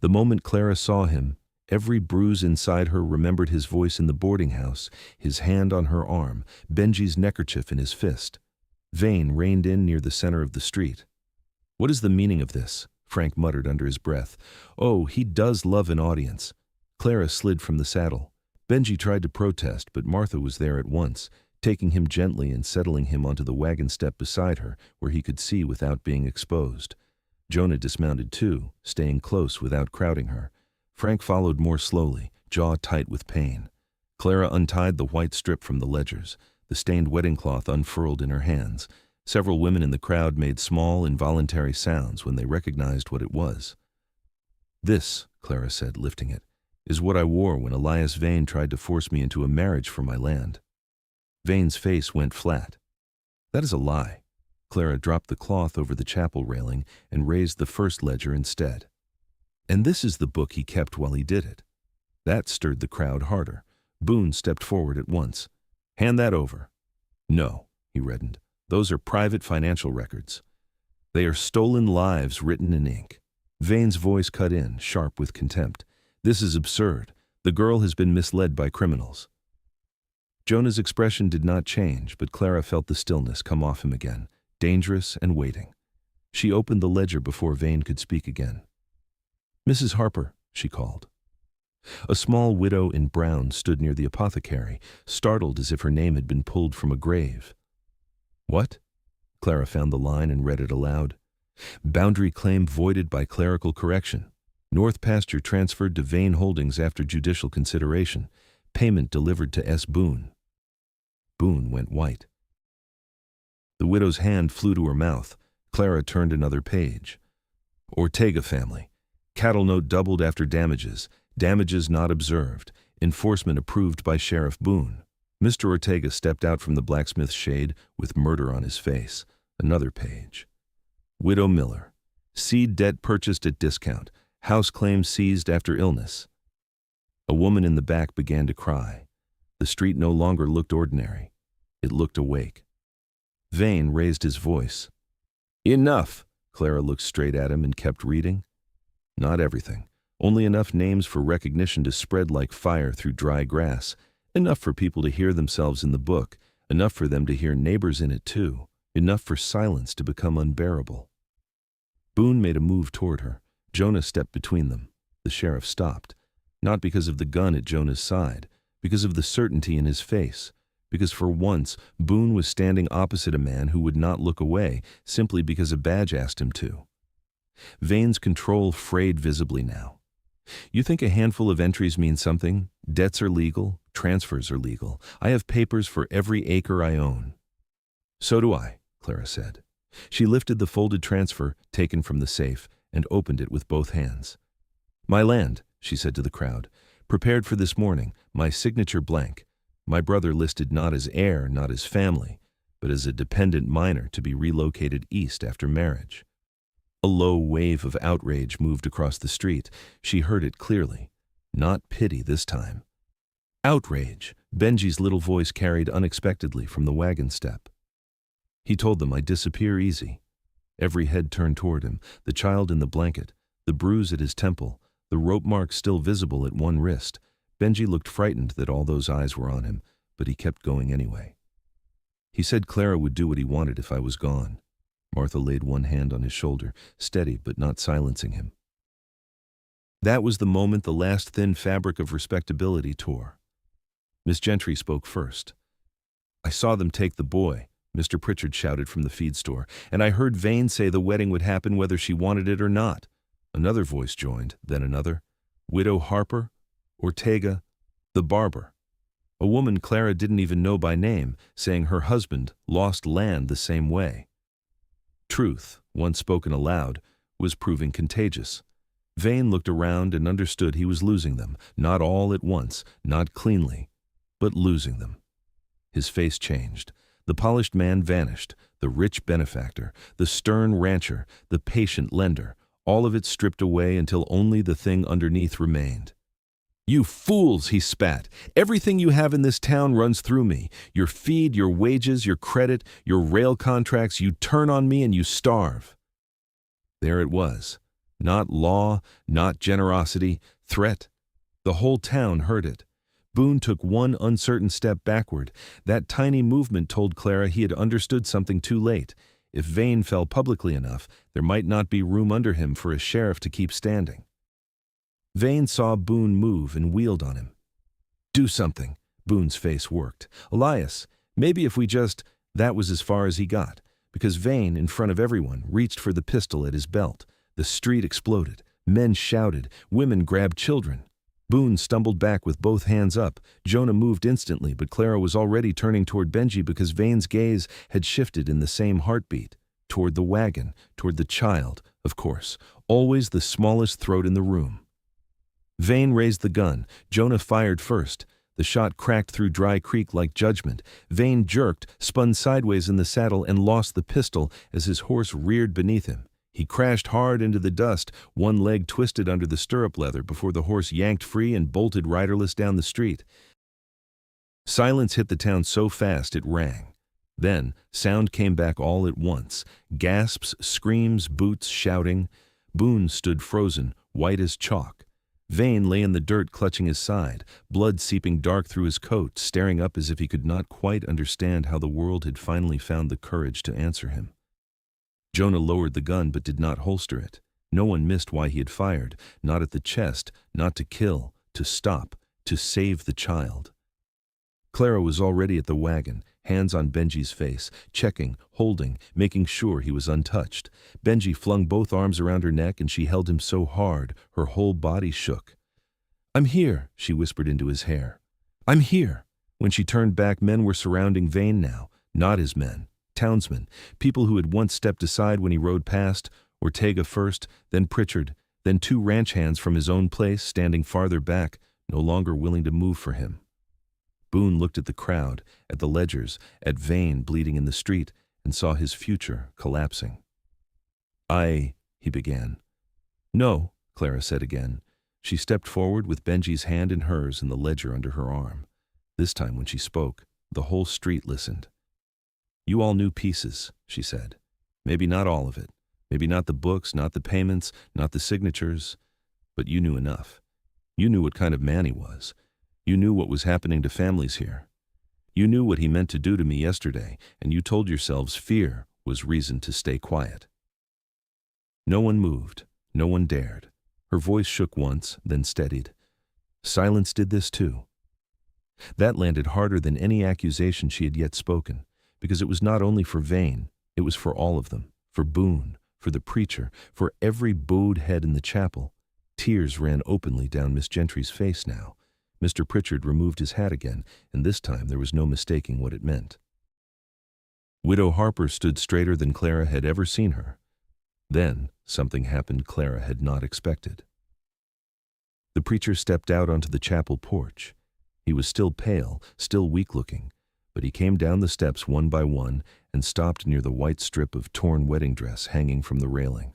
The moment Clara saw him, every bruise inside her remembered his voice in the boarding house, his hand on her arm, Benji's neckerchief in his fist. Vane reined in near the center of the street. "What is the meaning of this?" Frank muttered under his breath. "Oh, he does love an audience." Clara slid from the saddle. Benji tried to protest, but Martha was there at once, taking him gently and settling him onto the wagon step beside her, where he could see without being exposed. Jonah dismounted too, staying close without crowding her. Frank followed more slowly, jaw tight with pain. Clara untied the white strip from the ledgers, the stained wedding cloth unfurled in her hands. Several women in the crowd made small, involuntary sounds when they recognized what it was. "This," Clara said, lifting it, "is what I wore when Elias Vane tried to force me into a marriage for my land." Vane's face went flat. "That is a lie." Clara dropped the cloth over the chapel railing and raised the first ledger instead. "And this is the book he kept while he did it." That stirred the crowd harder. Boone stepped forward at once. "Hand that over." "No," he reddened. "Those are private financial records. They are stolen lives written in ink." Vane's voice cut in, sharp with contempt. "This is absurd. The girl has been misled by criminals." Jonah's expression did not change, but Clara felt the stillness come off him again, dangerous and waiting. She opened the ledger before Vane could speak again. "Mrs. Harper," she called. A small widow in brown stood near the apothecary, startled as if her name had been pulled from a grave. "What?" Clara found the line and read it aloud. "Boundary claim voided by clerical correction. North Pasture transferred to Vane Holdings after judicial consideration. Payment delivered to S. Boone." Boone went white. The widow's hand flew to her mouth. Clara turned another page. "Ortega family. Cattle note doubled after damages. Damages not observed. Enforcement approved by Sheriff Boone." Mr. Ortega stepped out from the blacksmith's shade with murder on his face. Another page. "Widow Miller. Seed debt purchased at discount. House claim seized after illness." A woman in the back began to cry. The street no longer looked ordinary. It looked awake. Vane raised his voice. "Enough!" Clara looked straight at him and kept reading. Not everything. Only enough names for recognition to spread like fire through dry grass. Enough for people to hear themselves in the book. Enough for them to hear neighbors in it too. Enough for silence to become unbearable. Boone made a move toward her. Jonah stepped between them. The sheriff stopped. Not because of the gun at Jonah's side, because of the certainty in his face, because for once Boone was standing opposite a man who would not look away simply because a badge asked him to. Vane's control frayed visibly now. "You think a handful of entries mean something? Debts are legal, transfers are legal. I have papers for every acre I own." "So do I," Clara said. She lifted the folded transfer taken from the safe and opened it with both hands. "My land," she said to the crowd, "prepared for this morning, my signature blank. My brother listed not as heir, not as family, but as a dependent minor to be relocated east after marriage." A low wave of outrage moved across the street. She heard it clearly. Not pity this time. "Outrage," Benji's little voice carried unexpectedly from the wagon step. He told them I'd disappear easy. Every head turned toward him, the child in the blanket, the bruise at his temple, the rope mark still visible at one wrist. Benji looked frightened that all those eyes were on him, but he kept going anyway. "He said Clara would do what he wanted if I was gone." Martha laid one hand on his shoulder, steady but not silencing him. That was the moment the last thin fabric of respectability tore. Miss Gentry spoke first. "I saw them take the boy," Mr. Pritchard shouted from the feed store, "and I heard Vane say the wedding would happen whether she wanted it or not." Another voice joined, then another. "Widow Harper, Ortega, the barber." A woman Clara didn't even know by name, saying her husband lost land the same way. Truth, once spoken aloud, was proving contagious. Vane looked around and understood he was losing them, not all at once, not cleanly, but losing them. His face changed. The polished man vanished, the rich benefactor, the stern rancher, the patient lender, all of it stripped away until only the thing underneath remained. "You fools," he spat. "Everything you have in this town runs through me. Your feed, your wages, your credit, your rail contracts. You turn on me and you starve." There it was. Not law, not generosity, threat. The whole town heard it. Boone took one uncertain step backward. That tiny movement told Clara he had understood something too late. If Vane fell publicly enough, there might not be room under him for a sheriff to keep standing. Vane saw Boone move and wheeled on him. "Do something." Boone's face worked. "Elias, maybe if we just—" That was as far as he got, because Vane, in front of everyone, reached for the pistol at his belt. The street exploded. Men shouted. Women grabbed children. Boone stumbled back with both hands up. Jonah moved instantly, but Clara was already turning toward Benji because Vane's gaze had shifted in the same heartbeat. Toward the wagon, toward the child, of course, always the smallest throat in the room. Vane raised the gun. Jonah fired first. The shot cracked through Dry Creek like judgment. Vane jerked, spun sideways in the saddle, and lost the pistol as his horse reared beneath him. He crashed hard into the dust, one leg twisted under the stirrup leather before the horse yanked free and bolted riderless down the street. Silence hit the town so fast it rang. Then, sound came back all at once. Gasps, screams, boots, shouting. Boone stood frozen, white as chalk. Vane lay in the dirt clutching his side, blood seeping dark through his coat, staring up as if he could not quite understand how the world had finally found the courage to answer him. Jonah lowered the gun but did not holster it. No one missed why he had fired, not at the chest, not to kill, to stop, to save the child. Clara was already at the wagon, hands on Benji's face, checking, holding, making sure he was untouched. Benji flung both arms around her neck and she held him so hard, her whole body shook. "I'm here," she whispered into his hair. "I'm here." When she turned back, men were surrounding Vane now, not his men, townsmen, people who had once stepped aside when he rode past, Ortega first, then Pritchard, then 2 ranch hands from his own place standing farther back, no longer willing to move for him. Boone looked at the crowd, at the ledgers, at Vane bleeding in the street, and saw his future collapsing. He began. "No," Clara said again. She stepped forward with Benji's hand in hers and the ledger under her arm. This time when she spoke, the whole street listened. "You all knew pieces," she said. "Maybe not all of it. Maybe not the books, not the payments, not the signatures. But you knew enough. You knew what kind of man he was. You knew what was happening to families here. You knew what he meant to do to me yesterday, and you told yourselves fear was reason to stay quiet." No one moved. No one dared. Her voice shook once, then steadied. Silence did this too. That landed harder than any accusation she had yet spoken, because it was not only for Vane, it was for all of them, for Boone, for the preacher, for every bowed head in the chapel. Tears ran openly down Miss Gentry's face now. Mr. Pritchard removed his hat again, and this time there was no mistaking what it meant. Widow Harper stood straighter than Clara had ever seen her. Then something happened Clara had not expected. The preacher stepped out onto the chapel porch. He was still pale, still weak-looking, but he came down the steps one by one and stopped near the white strip of torn wedding dress hanging from the railing.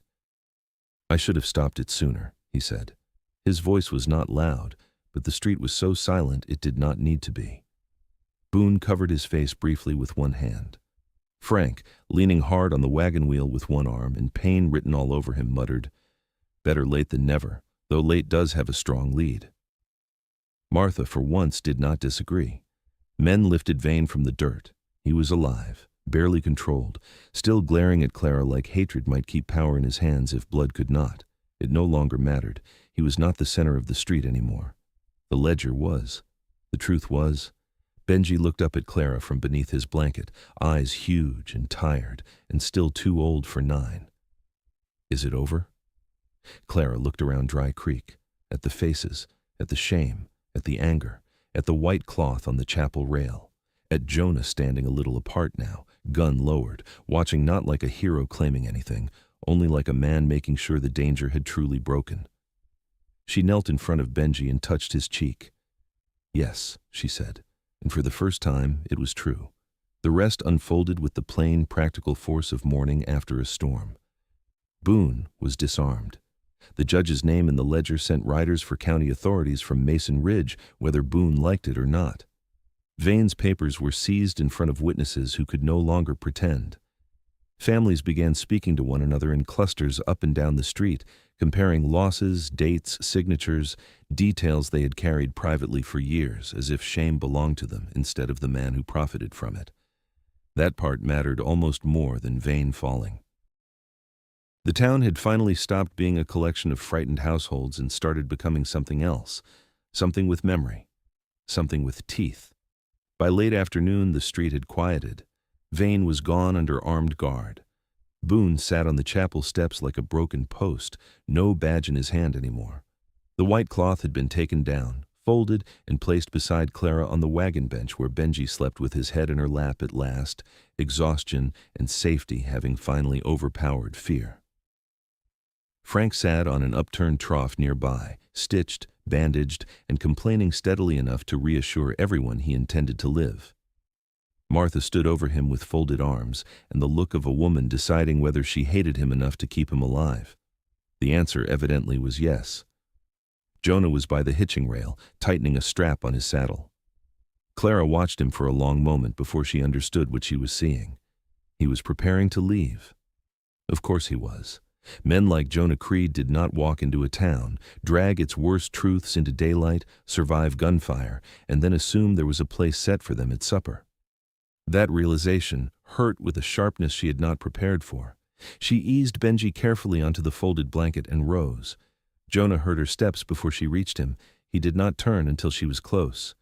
"I should have stopped it sooner," he said. His voice was not loud, but the street was so silent it did not need to be. Boone covered his face briefly with one hand. Frank, leaning hard on the wagon wheel with one arm and pain written all over him, muttered, "Better late than never, though late does have a strong lead." Martha, for once, did not disagree. Men lifted Vane from the dirt. He was alive, barely controlled, still glaring at Clara like hatred might keep power in his hands if blood could not. It no longer mattered. He was not the center of the street anymore. The ledger was. The truth was. Benji looked up at Clara from beneath his blanket, eyes huge and tired, and still too old for 9. "Is it over?" Clara looked around Dry Creek, at the faces, at the shame, at the anger, at the white cloth on the chapel rail, at Jonah standing a little apart now, gun lowered, watching not like a hero claiming anything, only like a man making sure the danger had truly broken. She knelt in front of Benji and touched his cheek. "Yes," she said, and for the first time it was true. The rest unfolded with the plain, practical force of morning after a storm. Boone was disarmed. The judge's name in the ledger sent riders for county authorities from Mason Ridge, whether Boone liked it or not. Vane's papers were seized in front of witnesses who could no longer pretend. Families began speaking to one another in clusters up and down the street, comparing losses, dates, signatures, details they had carried privately for years, as if shame belonged to them instead of the man who profited from it. That part mattered almost more than Vane falling. The town had finally stopped being a collection of frightened households and started becoming something else, something with memory, something with teeth. By late afternoon, the street had quieted. Vane was gone under armed guard. Boone sat on the chapel steps like a broken post, no badge in his hand anymore. The white cloth had been taken down, folded, and placed beside Clara on the wagon bench where Benji slept with his head in her lap at last, exhaustion and safety having finally overpowered fear. Frank sat on an upturned trough nearby, stitched, bandaged, and complaining steadily enough to reassure everyone he intended to live. Martha stood over him with folded arms and the look of a woman deciding whether she hated him enough to keep him alive. The answer evidently was yes. Jonah was by the hitching rail, tightening a strap on his saddle. Clara watched him for a long moment before she understood what she was seeing. He was preparing to leave. Of course he was. Men like Jonah Creed did not walk into a town, drag its worst truths into daylight, survive gunfire, and then assume there was a place set for them at supper. That realization hurt with a sharpness she had not prepared for. She eased Benji carefully onto the folded blanket and rose. Jonah heard her steps before she reached him. He did not turn until she was close.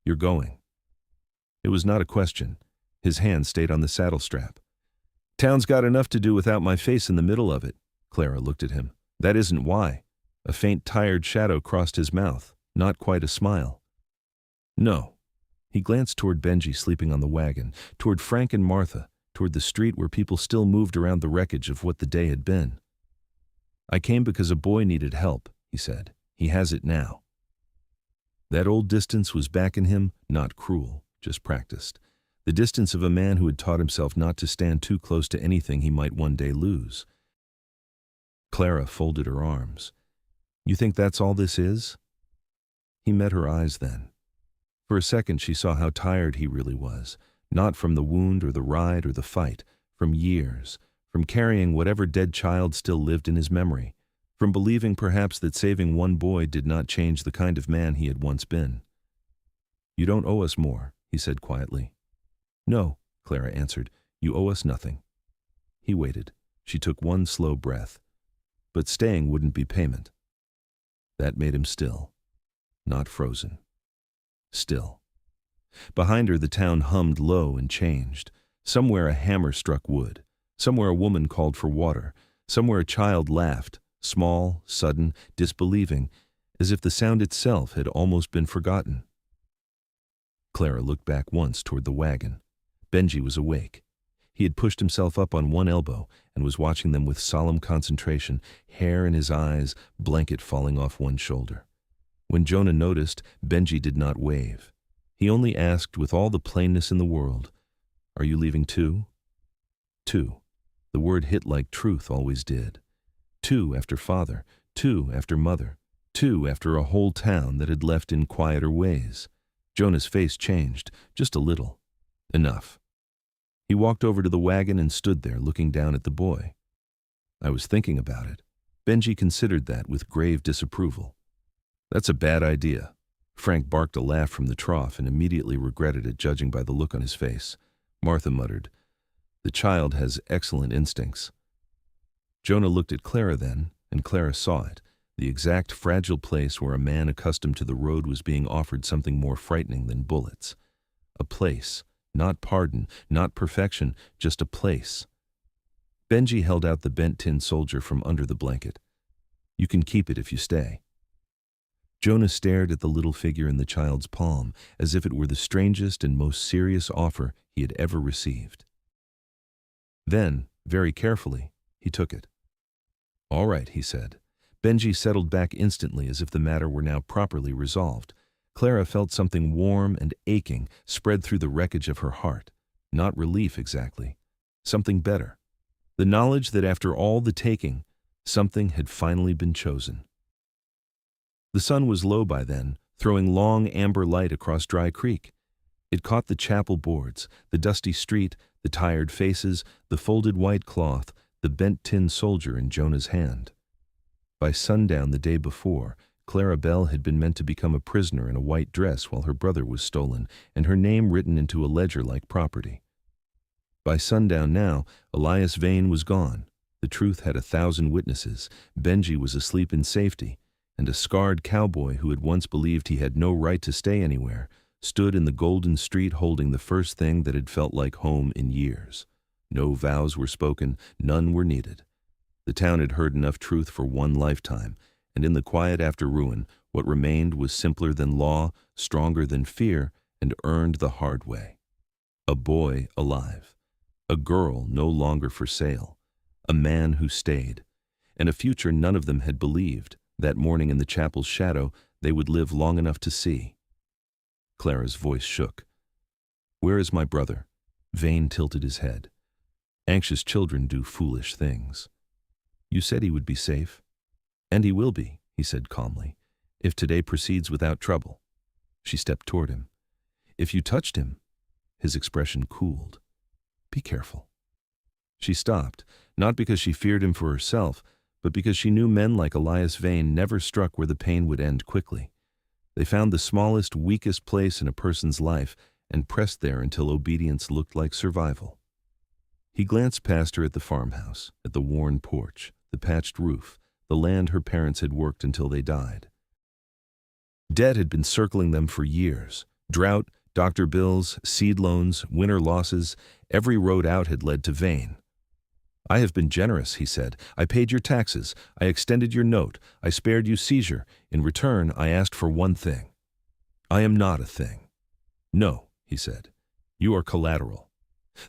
"You're going." It was not a question. His hand stayed on the saddle strap. "Town's got enough to do without my face in the middle of it." Clara looked at him. "That isn't why." A faint, tired shadow crossed his mouth, not quite a smile. "No." He glanced toward Benji sleeping on the wagon, toward Frank and Martha, toward the street where people still moved around the wreckage of what the day had been. "I came because a boy needed help," he said. "He has it now." That old distance was back in him, not cruel, just practiced. The distance of a man who had taught himself not to stand too close to anything he might one day lose. Clara folded her arms. "You think that's all this is?" He met her eyes then. For a second she saw how tired he really was, not from the wound or the ride or the fight, from years, from carrying whatever dead child still lived in his memory, from believing perhaps that saving one boy did not change the kind of man he had once been. "You don't owe us more," he said quietly. "No," Clara answered. "You owe us nothing." He waited. She took one slow breath. But staying wouldn't be payment. That made him still. Not frozen. Still. Behind her the town hummed low and changed. Somewhere a hammer struck wood. Somewhere a woman called for water. Somewhere a child laughed, small, sudden, disbelieving, as if the sound itself had almost been forgotten. Clara looked back once toward the wagon. Benji was awake. He had pushed himself up on one elbow and was watching them with solemn concentration, hair in his eyes, blanket falling off one shoulder. When Jonah noticed, Benji did not wave. He only asked with all the plainness in the world, "Are you leaving too?" Two. The word hit like truth always did. Two after father, two after mother, two after a whole town that had left in quieter ways. Jonah's face changed, just a little. Enough. He walked over to the wagon and stood there looking down at the boy. "I was thinking about it." Benji considered that with grave disapproval. "That's a bad idea." Frank barked a laugh from the trough and immediately regretted it, judging by the look on his face. Martha muttered, "The child has excellent instincts." Jonah looked at Clara then, and Clara saw it, the exact fragile place where a man accustomed to the road was being offered something more frightening than bullets. A place. Not pardon, not perfection, just a place. Benji held out the bent tin soldier from under the blanket. "You can keep it if you stay." Jonah stared at the little figure in the child's palm, as if it were the strangest and most serious offer he had ever received. Then, very carefully, he took it. "All right," he said. Benji settled back instantly as if the matter were now properly resolved. Clara felt something warm and aching spread through the wreckage of her heart. Not relief exactly. Something better. The knowledge that after all the taking, something had finally been chosen. The sun was low by then, throwing long amber light across Dry Creek. It caught the chapel boards, the dusty street, the tired faces, the folded white cloth, the bent tin soldier in Jonah's hand. By sundown the day before, Clara Bell had been meant to become a prisoner in a white dress while her brother was stolen, and her name written into a ledger like property. By sundown now, Elias Vane was gone. The truth had 1,000 witnesses. Benji was asleep in safety, and a scarred cowboy who had once believed he had no right to stay anywhere stood in the golden street holding the first thing that had felt like home in years. No vows were spoken, none were needed. The town had heard enough truth for one lifetime, and in the quiet after ruin, what remained was simpler than law, stronger than fear, and earned the hard way. A boy alive. A girl no longer for sale. A man who stayed. And a future none of them had believed. That morning in the chapel's shadow, they would live long enough to see. Clara's voice shook. "Where is my brother?" Vane tilted his head. "Anxious children do foolish things." "You said he would be safe." "And he will be," he said calmly, "if today proceeds without trouble." She stepped toward him. "If you touched him," his expression cooled. "Be careful." She stopped, not because she feared him for herself, but because she knew men like Elias Vane never struck where the pain would end quickly. They found the smallest, weakest place in a person's life and pressed there until obedience looked like survival. He glanced past her at the farmhouse, at the worn porch, the patched roof, the land her parents had worked until they died. Debt had been circling them for years. Drought, doctor bills, seed loans, winter losses, every road out had led to Vane. "I have been generous," he said. "I paid your taxes. I extended your note. I spared you seizure. In return, I asked for one thing. I am not a thing." "No," he said. "You are collateral."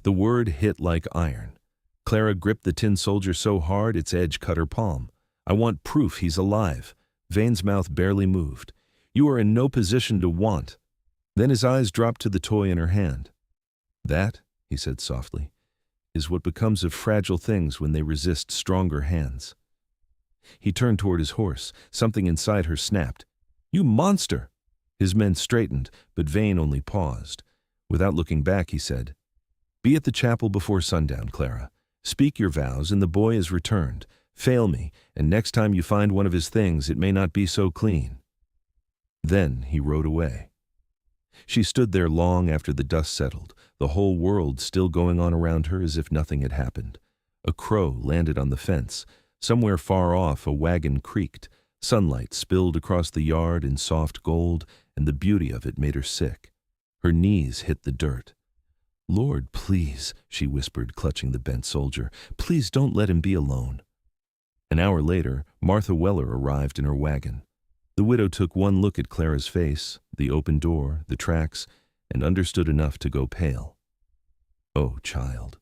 The word hit like iron. Clara gripped the tin soldier so hard its edge cut her palm. "I want proof he's alive." Vane's mouth barely moved. "You are in no position to want." Then his eyes dropped to the toy in her hand. "That," he said softly, "is what becomes of fragile things when they resist stronger hands." He turned toward his horse. Something inside her snapped. "You monster!" His men straightened, but Vane only paused. Without looking back, he said, "Be at the chapel before sundown, Clara. Speak your vows, and the boy is returned. Fail me, and next time you find one of his things, it may not be so clean." Then he rode away. She stood there long after the dust settled, the whole world still going on around her as if nothing had happened. A crow landed on the fence. Somewhere far off, a wagon creaked. Sunlight spilled across the yard in soft gold, and the beauty of it made her sick. Her knees hit the dirt. "Lord, please," she whispered, clutching the bent soldier, "please don't let him be alone." An hour later, Martha Weller arrived in her wagon. The widow took one look at Clara's face, the open door, the tracks, and understood enough to go pale. "Oh, child."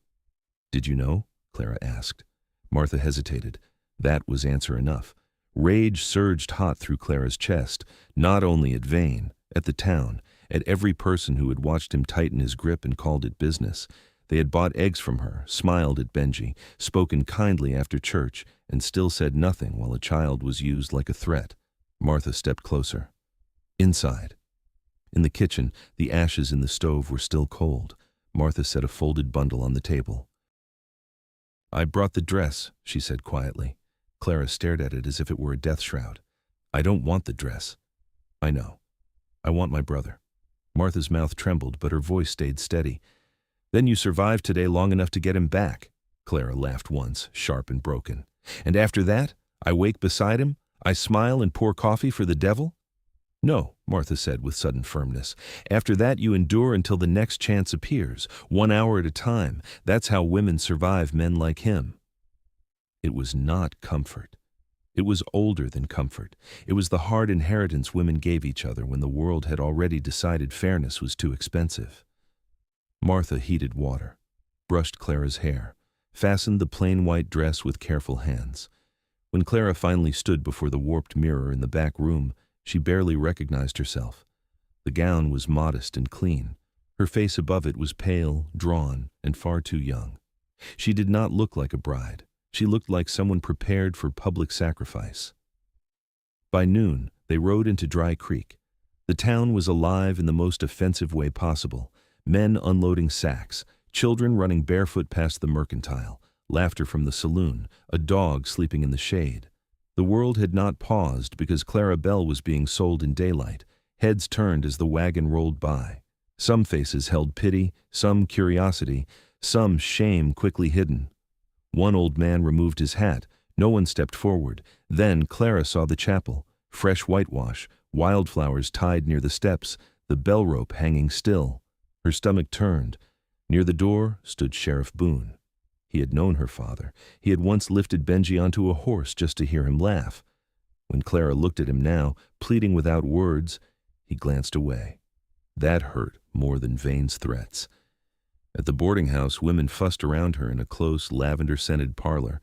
"Did you know?" Clara asked. Martha hesitated. That was answer enough. Rage surged hot through Clara's chest, not only at Vane, at the town, at every person who had watched him tighten his grip and called it business. They had bought eggs from her, smiled at Benji, spoken kindly after church, and still said nothing while a child was used like a threat. Martha stepped closer. Inside. In the kitchen, the ashes in the stove were still cold. Martha set a folded bundle on the table. "I brought the dress," she said quietly. Clara stared at it as if it were a death shroud. "I don't want the dress." "I know. I want my brother." Martha's mouth trembled, but her voice stayed steady. "Then you survived today long enough to get him back." Clara laughed once, sharp and broken. "And after that, I wake beside him, I smile and pour coffee for the devil?" "No," Martha said with sudden firmness. "After that you endure until the next chance appears, 1 hour at a time. That's how women survive men like him." It was not comfort. It was older than comfort. It was the hard inheritance women gave each other when the world had already decided fairness was too expensive. Martha heated water, brushed Clara's hair, fastened the plain white dress with careful hands. When Clara finally stood before the warped mirror in the back room, she barely recognized herself. The gown was modest and clean. Her face above it was pale, drawn, and far too young. She did not look like a bride. She looked like someone prepared for public sacrifice. By noon, they rode into Dry Creek. The town was alive in the most offensive way possible. Men unloading sacks, children running barefoot past the mercantile, laughter from the saloon, a dog sleeping in the shade. The world had not paused because Clara Bell was being sold in daylight. Heads turned as the wagon rolled by. Some faces held pity, some curiosity, some shame quickly hidden. One old man removed his hat. No one stepped forward. Then Clara saw the chapel, fresh whitewash, wildflowers tied near the steps, the bell rope hanging still. Her stomach turned. Near the door stood Sheriff Boone. He had known her father. He had once lifted Benji onto a horse just to hear him laugh. When Clara looked at him now, pleading without words, he glanced away. That hurt more than Vane's threats. At the boarding house, women fussed around her in a close, lavender-scented parlor.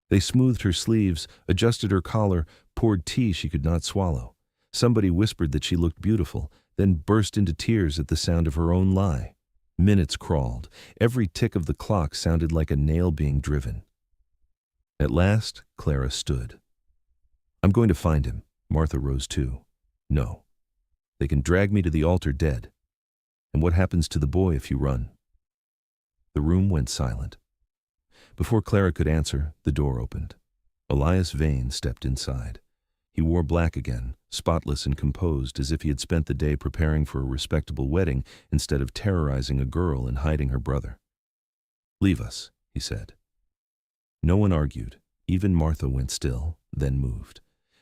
They smoothed her sleeves, adjusted her collar, poured tea she could not swallow. Somebody whispered that she looked beautiful, then burst into tears at the sound of her own lie. Minutes crawled. Every tick of the clock sounded like a nail being driven. At last, Clara stood. "I'm going to find him." Martha rose too. "No. They can drag me to the altar dead. And what happens to the boy if you run?" The room went silent. Before Clara could answer, the door opened. Elias Vane stepped inside. He wore black again, spotless and composed, as if he had spent the day preparing for a respectable wedding instead of terrorizing a girl and hiding her brother. "Leave us," he said. No one argued. Even Martha went still, then moved.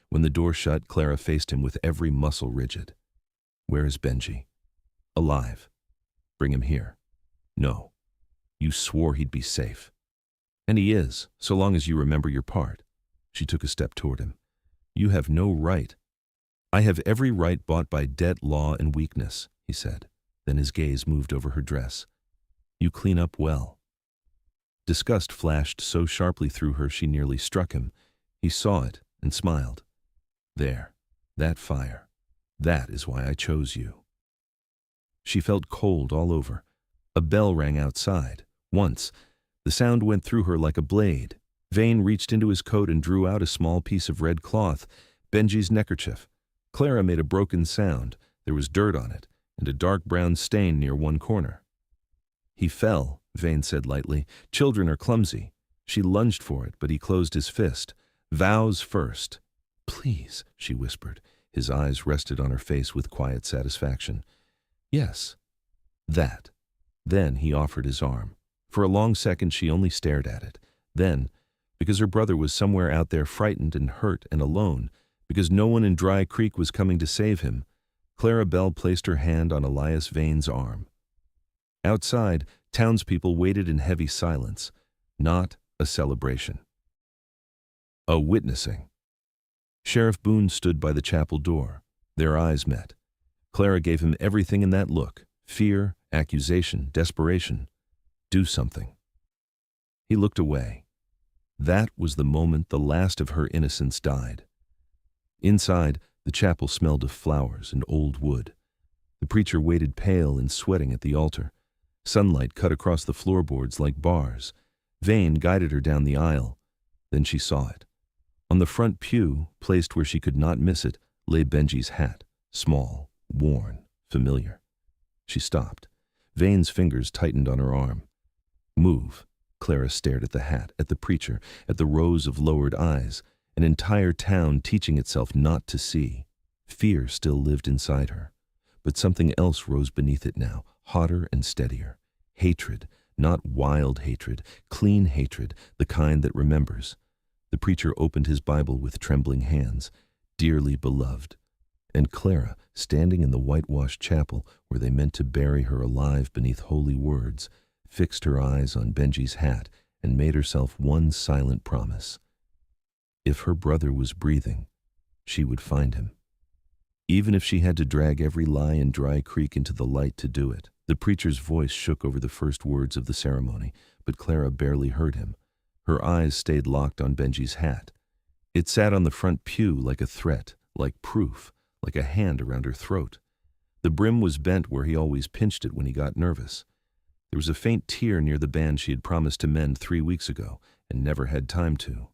When the door shut, Clara faced him with every muscle rigid. "Where is Benji?" "Alive." "Bring him here." "No. You swore he'd be safe." "And he is, so long as you remember your part." She took a step toward him. "You have no right." "I have every right bought by debt, law, and weakness," he said. Then his gaze moved over her dress. "You clean up well." Disgust flashed so sharply through her she nearly struck him. He saw it and smiled. "There, that fire. That is why I chose you." She felt cold all over. A bell rang outside. Once, the sound went through her like a blade. Vane reached into his coat and drew out a small piece of red cloth, Benji's neckerchief. Clara made a broken sound. There was dirt on it, and a dark brown stain near one corner. "He fell," Vane said lightly. "Children are clumsy." She lunged for it, but he closed his fist. "Vows first." "Please," she whispered. His eyes rested on her face with quiet satisfaction. "Yes, that." Then he offered his arm. For a long second she only stared at it. Then, because her brother was somewhere out there frightened and hurt and alone, because no one in Dry Creek was coming to save him, Clara Bell placed her hand on Elias Vane's arm. Outside, townspeople waited in heavy silence. Not a celebration. A witnessing. Sheriff Boone stood by the chapel door. Their eyes met. Clara gave him everything in that look: fear, accusation, desperation. "Do something." He looked away. That was the moment the last of her innocence died. Inside, the chapel smelled of flowers and old wood. The preacher waited pale and sweating at the altar. Sunlight cut across the floorboards like bars. Vane guided her down the aisle. Then she saw it. On the front pew, placed where she could not miss it, lay Benji's hat, small, worn, familiar. She stopped. Vane's fingers tightened on her arm. "Move." Clara stared at the hat, at the preacher, at the rows of lowered eyes, an entire town teaching itself not to see. Fear still lived inside her. But something else rose beneath it now, hotter and steadier. Hatred, not wild hatred, clean hatred, the kind that remembers. The preacher opened his Bible with trembling hands. "Dearly beloved." And Clara, standing in the whitewashed chapel where they meant to bury her alive beneath holy words, fixed her eyes on Benji's hat and made herself one silent promise. If her brother was breathing, she would find him. Even if she had to drag every lie in Dry Creek into the light to do it. The preacher's voice shook over the first words of the ceremony, but Clara barely heard him. Her eyes stayed locked on Benji's hat. It sat on the front pew like a threat, like proof, like a hand around her throat. The brim was bent where he always pinched it when he got nervous. There was a faint tear near the band she had promised to mend 3 weeks ago and never had time to.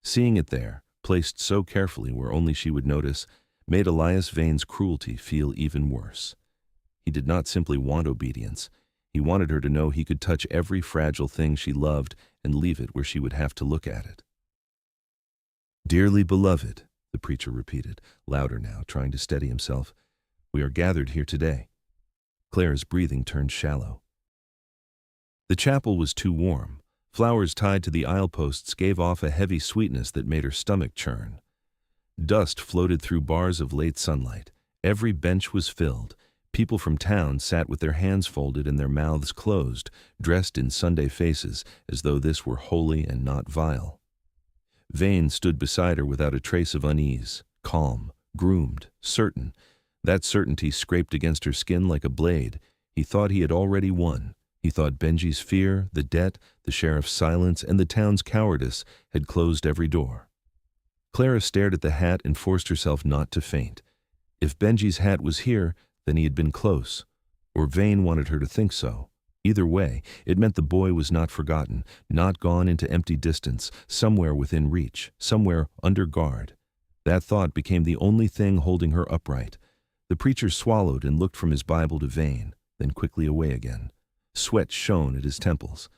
Seeing it there, placed so carefully where only she would notice, made Elias Vane's cruelty feel even worse. He did not simply want obedience. He wanted her to know he could touch every fragile thing she loved and leave it where she would have to look at it. "Dearly beloved," the preacher repeated, louder now, trying to steady himself. "We are gathered here today." Clara's breathing turned shallow. The chapel was too warm. Flowers tied to the aisle posts gave off a heavy sweetness that made her stomach churn. Dust floated through bars of late sunlight. Every bench was filled. People from town sat with their hands folded and their mouths closed, dressed in Sunday faces, as though this were holy and not vile. Vane stood beside her without a trace of unease, calm, groomed, certain. That certainty scraped against her skin like a blade. He thought he had already won. He thought Benji's fear, the debt, the sheriff's silence, and the town's cowardice had closed every door. Clara stared at the hat and forced herself not to faint. If Benji's hat was here, then he had been close. Or Vane wanted her to think so. Either way, it meant the boy was not forgotten, not gone into empty distance, somewhere within reach, somewhere under guard. That thought became the only thing holding her upright. The preacher swallowed and looked from his Bible to Vane, then quickly away again. Sweat shone at his temples.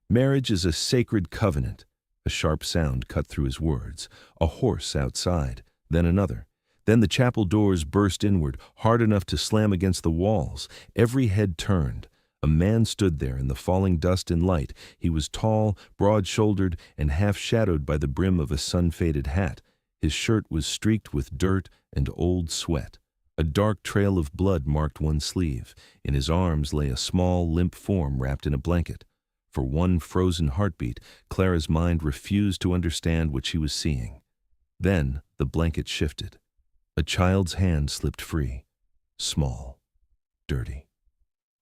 Marriage is a sacred covenant. A sharp sound cut through his words. A horse outside, then another. Then the chapel doors burst inward, hard enough to slam against the walls. Every head turned. A man stood there in the falling dust and light. He was tall, broad-shouldered, and half-shadowed by the brim of a sun-faded hat. His shirt was streaked with dirt and old sweat. A dark trail of blood marked one sleeve. In his arms lay a small, limp form wrapped in a blanket. For one frozen heartbeat, Clara's mind refused to understand what she was seeing. Then the blanket shifted. A child's hand slipped free. Small, dirty,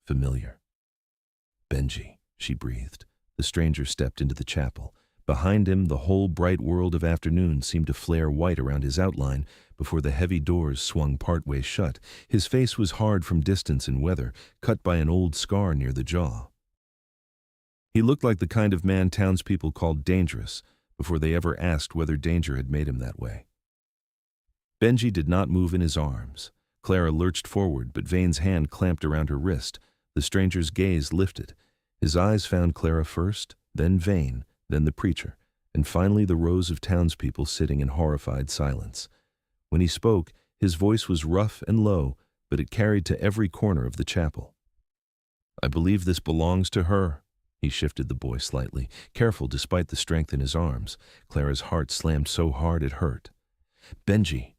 familiar. Benji, she breathed. The stranger stepped into the chapel. Behind him, the whole bright world of afternoon seemed to flare white around his outline before the heavy doors swung partway shut. His face was hard from distance and weather, cut by an old scar near the jaw. He looked like the kind of man townspeople called dangerous before they ever asked whether danger had made him that way. Benji did not move in his arms. Clara lurched forward, but Vane's hand clamped around her wrist. The stranger's gaze lifted. His eyes found Clara first, then Vane, then the preacher, and finally the rows of townspeople sitting in horrified silence. When he spoke, his voice was rough and low, but it carried to every corner of the chapel. "I believe this belongs to her." He shifted the boy slightly, careful despite the strength in his arms. Clara's heart slammed so hard it hurt. "Benji."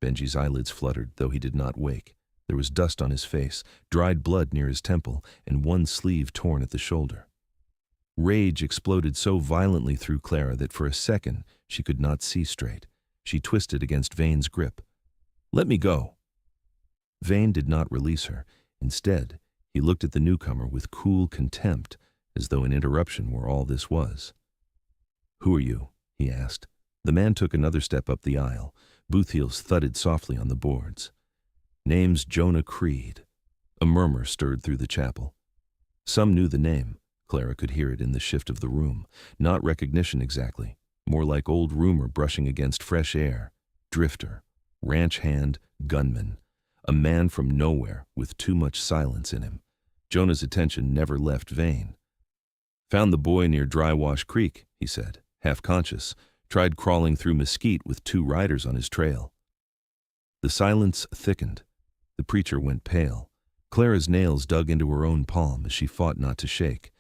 Benji's eyelids fluttered, though he did not wake. There was dust on his face, dried blood near his temple, and one sleeve torn at the shoulder. Rage exploded so violently through Clara that for a second she could not see straight. She twisted against Vane's grip. "Let me go." Vane did not release her. Instead, he looked at the newcomer with cool contempt, as though an interruption were all this was. "Who are you?" he asked. The man took another step up the aisle. Boot heels thudded softly on the boards. "Name's Jonah Creed." A murmur stirred through the chapel. Some knew the name. Clara could hear it in the shift of the room. Not recognition exactly, more like old rumor brushing against fresh air. Drifter, ranch hand, gunman. A man from nowhere with too much silence in him. Jonah's attention never left Vane. "Found the boy near Drywash Creek," he said, half-conscious. "Tried crawling through mesquite with 2 riders on his trail." The silence thickened. The preacher went pale. Clara's nails dug into her own palm as she fought not to shake.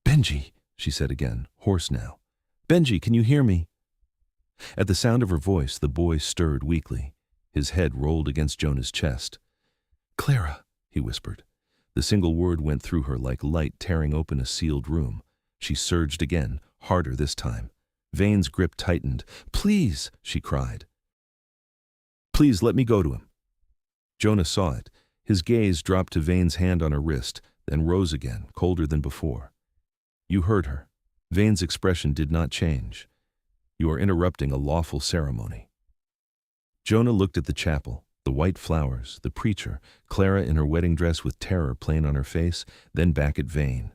"Benji," she said again, hoarse now. "Benji, can you hear me?" At the sound of her voice, the boy stirred weakly. His head rolled against Jonah's chest. "Clara," he whispered. The single word went through her like light tearing open a sealed room. She surged again, harder this time. Vane's grip tightened. "Please," she cried. "Please let me go to him." Jonah saw it. His gaze dropped to Vane's hand on her wrist, then rose again, colder than before. "You heard her." Vane's expression did not change. "You are interrupting a lawful ceremony." Jonah looked at the chapel, the white flowers, the preacher, Clara in her wedding dress with terror plain on her face, then back at Vane.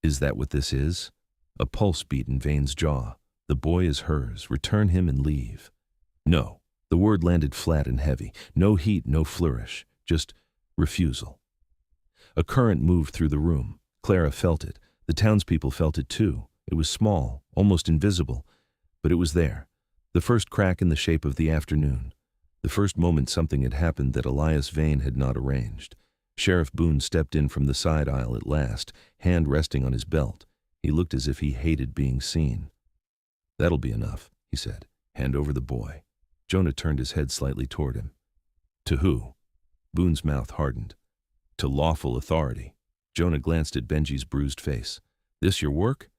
"Is that what this is?" A pulse beat in Vane's jaw. "The boy is hers. Return him and leave." "No." The word landed flat and heavy. No heat, no flourish. Just refusal. A current moved through the room. Clara felt it. The townspeople felt it too. It was small, almost invisible, but it was there. The first crack in the shape of the afternoon. The first moment something had happened that Elias Vane had not arranged. Sheriff Boone stepped in from the side aisle at last, hand resting on his belt. He looked as if he hated being seen. "That'll be enough," he said. "Hand over the boy." Jonah turned his head slightly toward him. "To who?" Boone's mouth hardened. "To lawful authority." Jonah glanced at Benji's bruised face. "This your work?"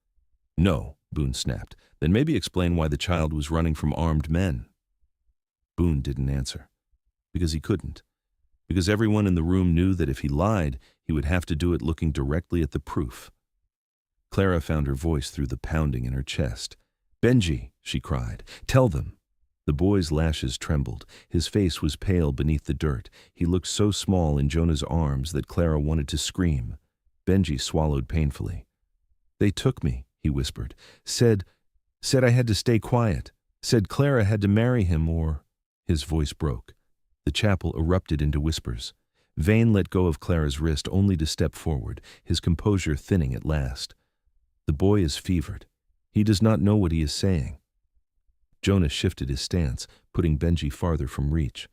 "No," Boone snapped. "Then maybe explain why the child was running from armed men." Boone didn't answer. Because he couldn't. Because everyone in the room knew that if he lied, he would have to do it looking directly at the proof. Clara found her voice through the pounding in her chest. "Benji," she cried, "tell them." The boy's lashes trembled. His face was pale beneath the dirt. He looked so small in Jonah's arms that Clara wanted to scream. Benji swallowed painfully. "They took me," he whispered. Said I had to stay quiet. Said Clara had to marry him or—" His voice broke. The chapel erupted into whispers. Vane let go of Clara's wrist only to step forward, his composure thinning at last. The boy is fevered. He does not know what he is saying. Jonah shifted his stance, putting Benji farther from reach.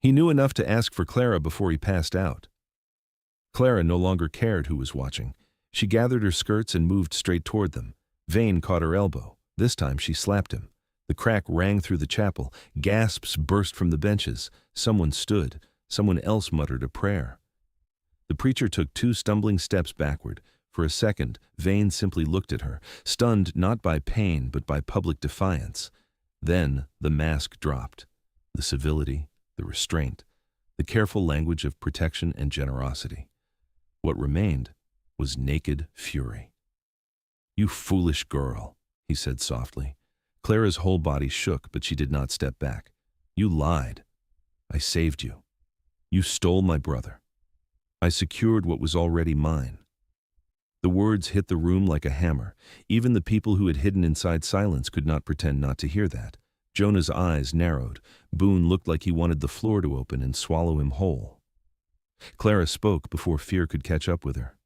He knew enough to ask for Clara before he passed out. Clara no longer cared who was watching. She gathered her skirts and moved straight toward them. Vane caught her elbow. This time she slapped him. The crack rang through the chapel. Gasps burst from the benches. Someone stood. Someone else muttered a prayer. The preacher took 2 stumbling steps backward. For a second, Vane simply looked at her, stunned not by pain but by public defiance. Then the mask dropped. The civility, the restraint, the careful language of protection and generosity. What remained was naked fury. "You foolish girl," he said softly. Clara's whole body shook, but she did not step back. "You lied. I saved you. You stole my brother. I secured what was already mine." The words hit the room like a hammer. Even the people who had hidden inside silence could not pretend not to hear that. Jonah's eyes narrowed. Boone looked like he wanted the floor to open and swallow him whole. Clara spoke before fear could catch up with her.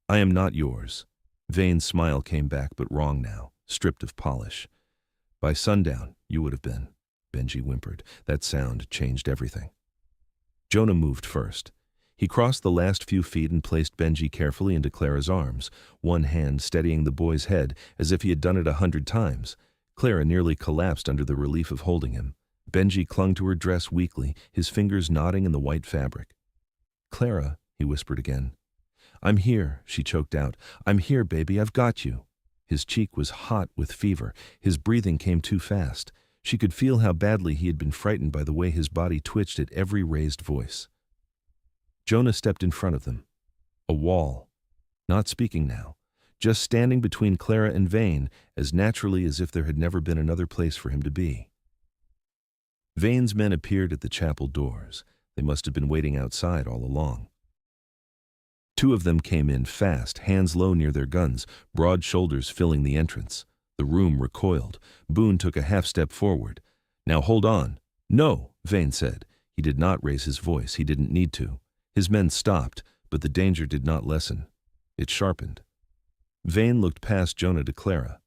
"I am not yours." Vane's smile came back, but wrong now, stripped of polish. "By sundown, you would have been," Benji whimpered. That sound changed everything. Jonah moved first. He crossed the last few feet and placed Benji carefully into Clara's arms, one hand steadying the boy's head as if he had done it 100 times. Clara nearly collapsed under the relief of holding him. Benji clung to her dress weakly, his fingers knotting in the white fabric. "Clara," he whispered again. "I'm here," she choked out. "I'm here, baby, I've got you." His cheek was hot with fever. His breathing came too fast. She could feel how badly he had been frightened by the way his body twitched at every raised voice. Jonah stepped in front of them. A wall. Not speaking now. Just standing between Clara and Vane, as naturally as if there had never been another place for him to be. Vane's men appeared at the chapel doors. They must have been waiting outside all along. 2 of them came in fast, hands low near their guns, broad shoulders filling the entrance. The room recoiled. Boone took a half-step forward. "Now hold on." "No," Vane said. He did not raise his voice. He didn't need to. His men stopped, but the danger did not lessen. It sharpened. Vane looked past Jonah to Clara.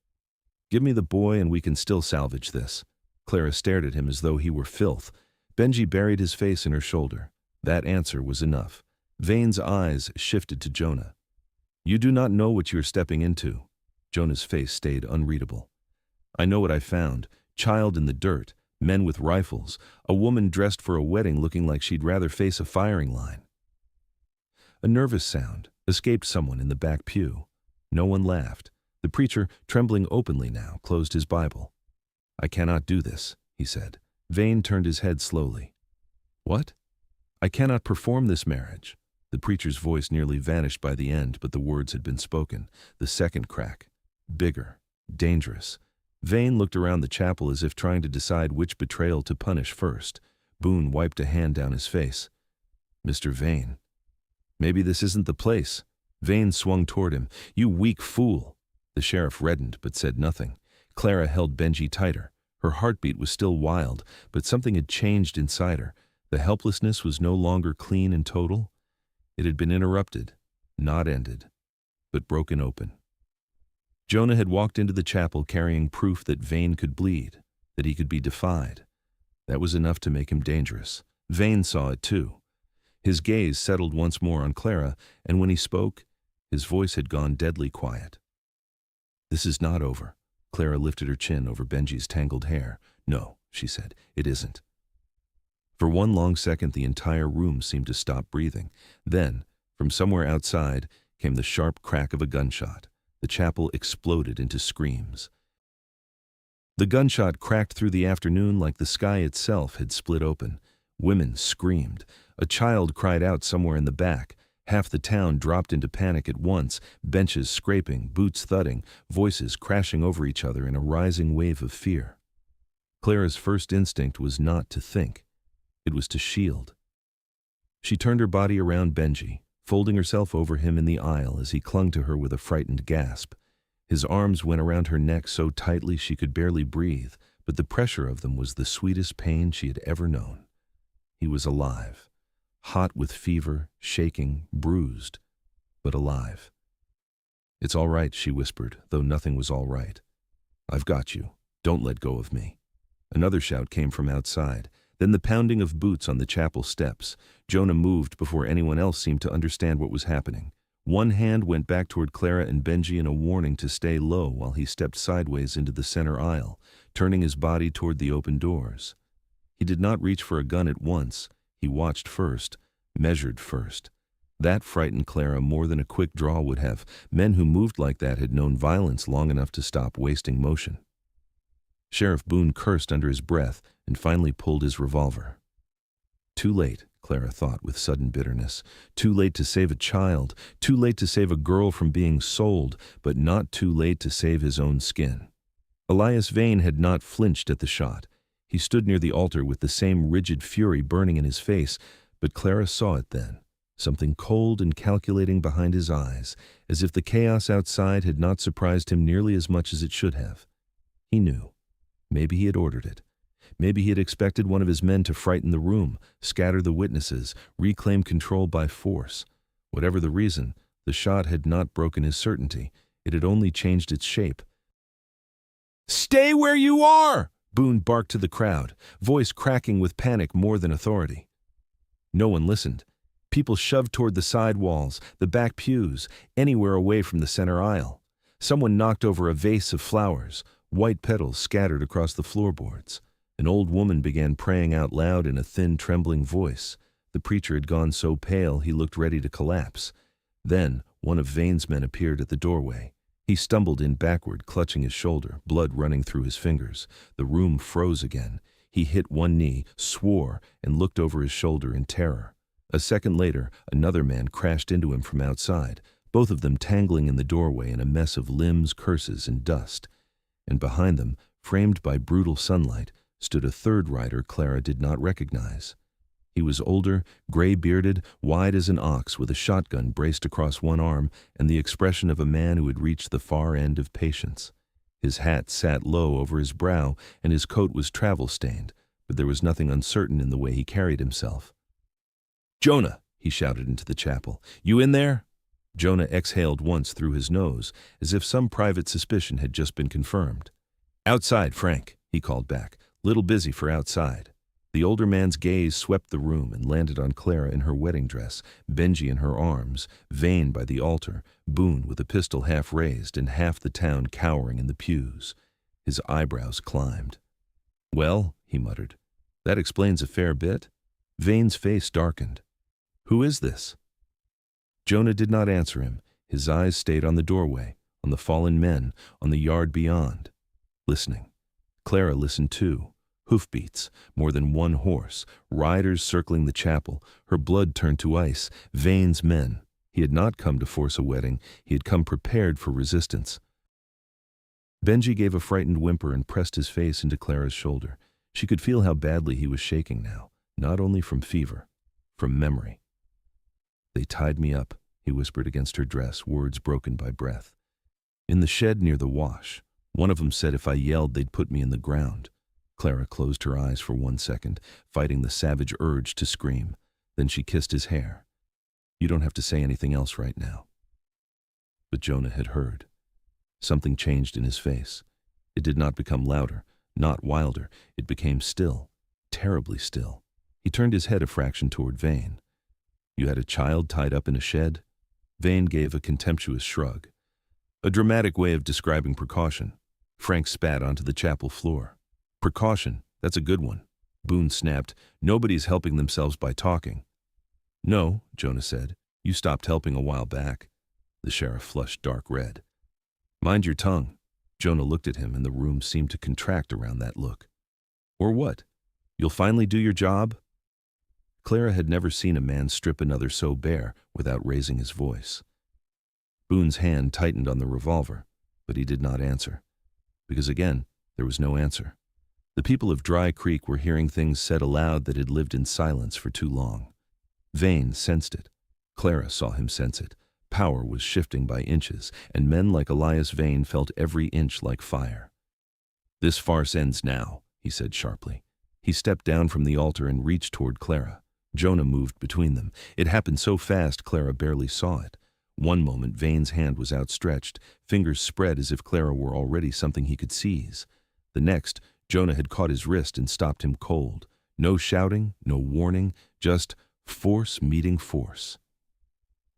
"Give me the boy and we can still salvage this." Clara stared at him as though he were filth. Benji buried his face in her shoulder. That answer was enough. Vane's eyes shifted to Jonah. "You do not know what you are stepping into." Jonah's face stayed unreadable. "I know what I found. Child in the dirt, men with rifles, a woman dressed for a wedding looking like she'd rather face a firing line." A nervous sound escaped someone in the back pew. No one laughed. The preacher, trembling openly now, closed his Bible. "I cannot do this," he said. Vane turned his head slowly. "What?" "I cannot perform this marriage." The preacher's voice nearly vanished by the end, but the words had been spoken. The second crack. Bigger. Dangerous. Vane looked around the chapel as if trying to decide which betrayal to punish first. Boone wiped a hand down his face. "Mr. Vane." "Maybe this isn't the place." Vane swung toward him. "You weak fool." The sheriff reddened but said nothing. Clara held Benji tighter. Her heartbeat was still wild, but something had changed inside her. The helplessness was no longer clean and total. It had been interrupted, not ended, but broken open. Jonah had walked into the chapel carrying proof that Vane could bleed, that he could be defied. That was enough to make him dangerous. Vane saw it too. His gaze settled once more on Clara, and when he spoke, his voice had gone deadly quiet. "This is not over." Clara lifted her chin over Benji's tangled hair. "No," she said, "it isn't." For one long second, the entire room seemed to stop breathing. Then, from somewhere outside, came the sharp crack of a gunshot. The chapel exploded into screams. The gunshot cracked through the afternoon like the sky itself had split open. Women screamed. A child cried out somewhere in the back. Half the town dropped into panic at once, benches scraping, boots thudding, voices crashing over each other in a rising wave of fear. Clara's first instinct was not to think. It was to shield. She turned her body around Benji, folding herself over him in the aisle as he clung to her with a frightened gasp. His arms went around her neck so tightly she could barely breathe, but the pressure of them was the sweetest pain she had ever known. He was alive. Hot with fever, shaking, bruised, but alive. "It's all right," she whispered, though nothing was all right. "I've got you. Don't let go of me." Another shout came from outside, then the pounding of boots on the chapel steps. Jonah moved before anyone else seemed to understand what was happening. One hand went back toward Clara and Benji in a warning to stay low while he stepped sideways into the center aisle, turning his body toward the open doors. He did not reach for a gun at once. He watched first, measured first. That frightened Clara more than a quick draw would have. Men who moved like that had known violence long enough to stop wasting motion. Sheriff Boone cursed under his breath and finally pulled his revolver. Too late, Clara thought with sudden bitterness. Too late to save a child, too late to save a girl from being sold, but not too late to save his own skin. Elias Vane had not flinched at the shot. He stood near the altar with the same rigid fury burning in his face, but Clara saw it then, something cold and calculating behind his eyes, as if the chaos outside had not surprised him nearly as much as it should have. He knew. Maybe he had ordered it. Maybe he had expected one of his men to frighten the room, scatter the witnesses, reclaim control by force. Whatever the reason, the shot had not broken his certainty. It had only changed its shape. "Stay where you are!" Boone barked to the crowd, voice cracking with panic more than authority. No one listened. People shoved toward the side walls, the back pews, anywhere away from the center aisle. Someone knocked over a vase of flowers, white petals scattered across the floorboards. An old woman began praying out loud in a thin, trembling voice. The preacher had gone so pale he looked ready to collapse. Then one of Vane's men appeared at the doorway. He stumbled in backward, clutching his shoulder, blood running through his fingers. The room froze again. He hit one knee, swore, and looked over his shoulder in terror. A second later, another man crashed into him from outside, both of them tangling in the doorway in a mess of limbs, curses, and dust. And behind them, framed by brutal sunlight, stood a third rider Clara did not recognize. He was older, gray-bearded, wide as an ox, with a shotgun braced across one arm and the expression of a man who had reached the far end of patience. His hat sat low over his brow, and his coat was travel-stained, but there was nothing uncertain in the way he carried himself. "Jonah!" he shouted into the chapel. "You in there?" Jonah exhaled once through his nose, as if some private suspicion had just been confirmed. "Outside, Frank," he called back. "Little busy for outside." The older man's gaze swept the room and landed on Clara in her wedding dress, Benji in her arms, Vane by the altar, Boone with a pistol half raised, and half the town cowering in the pews. His eyebrows climbed. "Well," he muttered, "that explains a fair bit." Vane's face darkened. "Who is this?" Jonah did not answer him. His eyes stayed on the doorway, on the fallen men, on the yard beyond. Listening. Clara listened too. Hoofbeats, more than one horse, riders circling the chapel. Her blood turned to ice. Vane's men. He had not come to force a wedding. He had come prepared for resistance. Benji gave a frightened whimper and pressed his face into Clara's shoulder. She could feel how badly he was shaking now, not only from fever, from memory. "They tied me up," he whispered against her dress, words broken by breath. "In the shed near the wash. One of them said if I yelled they'd put me in the ground." Clara closed her eyes for 1 second, fighting the savage urge to scream. Then she kissed his hair. "You don't have to say anything else right now." But Jonah had heard. Something changed in his face. It did not become louder, not wilder. It became still, terribly still. He turned his head a fraction toward Vane. "You had a child tied up in a shed?" Vane gave a contemptuous shrug. A dramatic way of describing precaution. Frank spat onto the chapel floor. "Precaution, that's a good one." Boone snapped. "Nobody's helping themselves by talking." "No," Jonah said. "You stopped helping a while back." The sheriff flushed dark red. "Mind your tongue." Jonah looked at him, and the room seemed to contract around that look. "Or what? You'll finally do your job?" Clara had never seen a man strip another so bare without raising his voice. Boone's hand tightened on the revolver, but he did not answer. Because again, there was no answer. The people of Dry Creek were hearing things said aloud that had lived in silence for too long. Vane sensed it. Clara saw him sense it. Power was shifting by inches, and men like Elias Vane felt every inch like fire. "This farce ends now," he said sharply. He stepped down from the altar and reached toward Clara. Jonah moved between them. It happened so fast Clara barely saw it. One moment, Vane's hand was outstretched, fingers spread as if Clara were already something he could seize. The next, Jonah had caught his wrist and stopped him cold. No shouting, no warning, just force meeting force.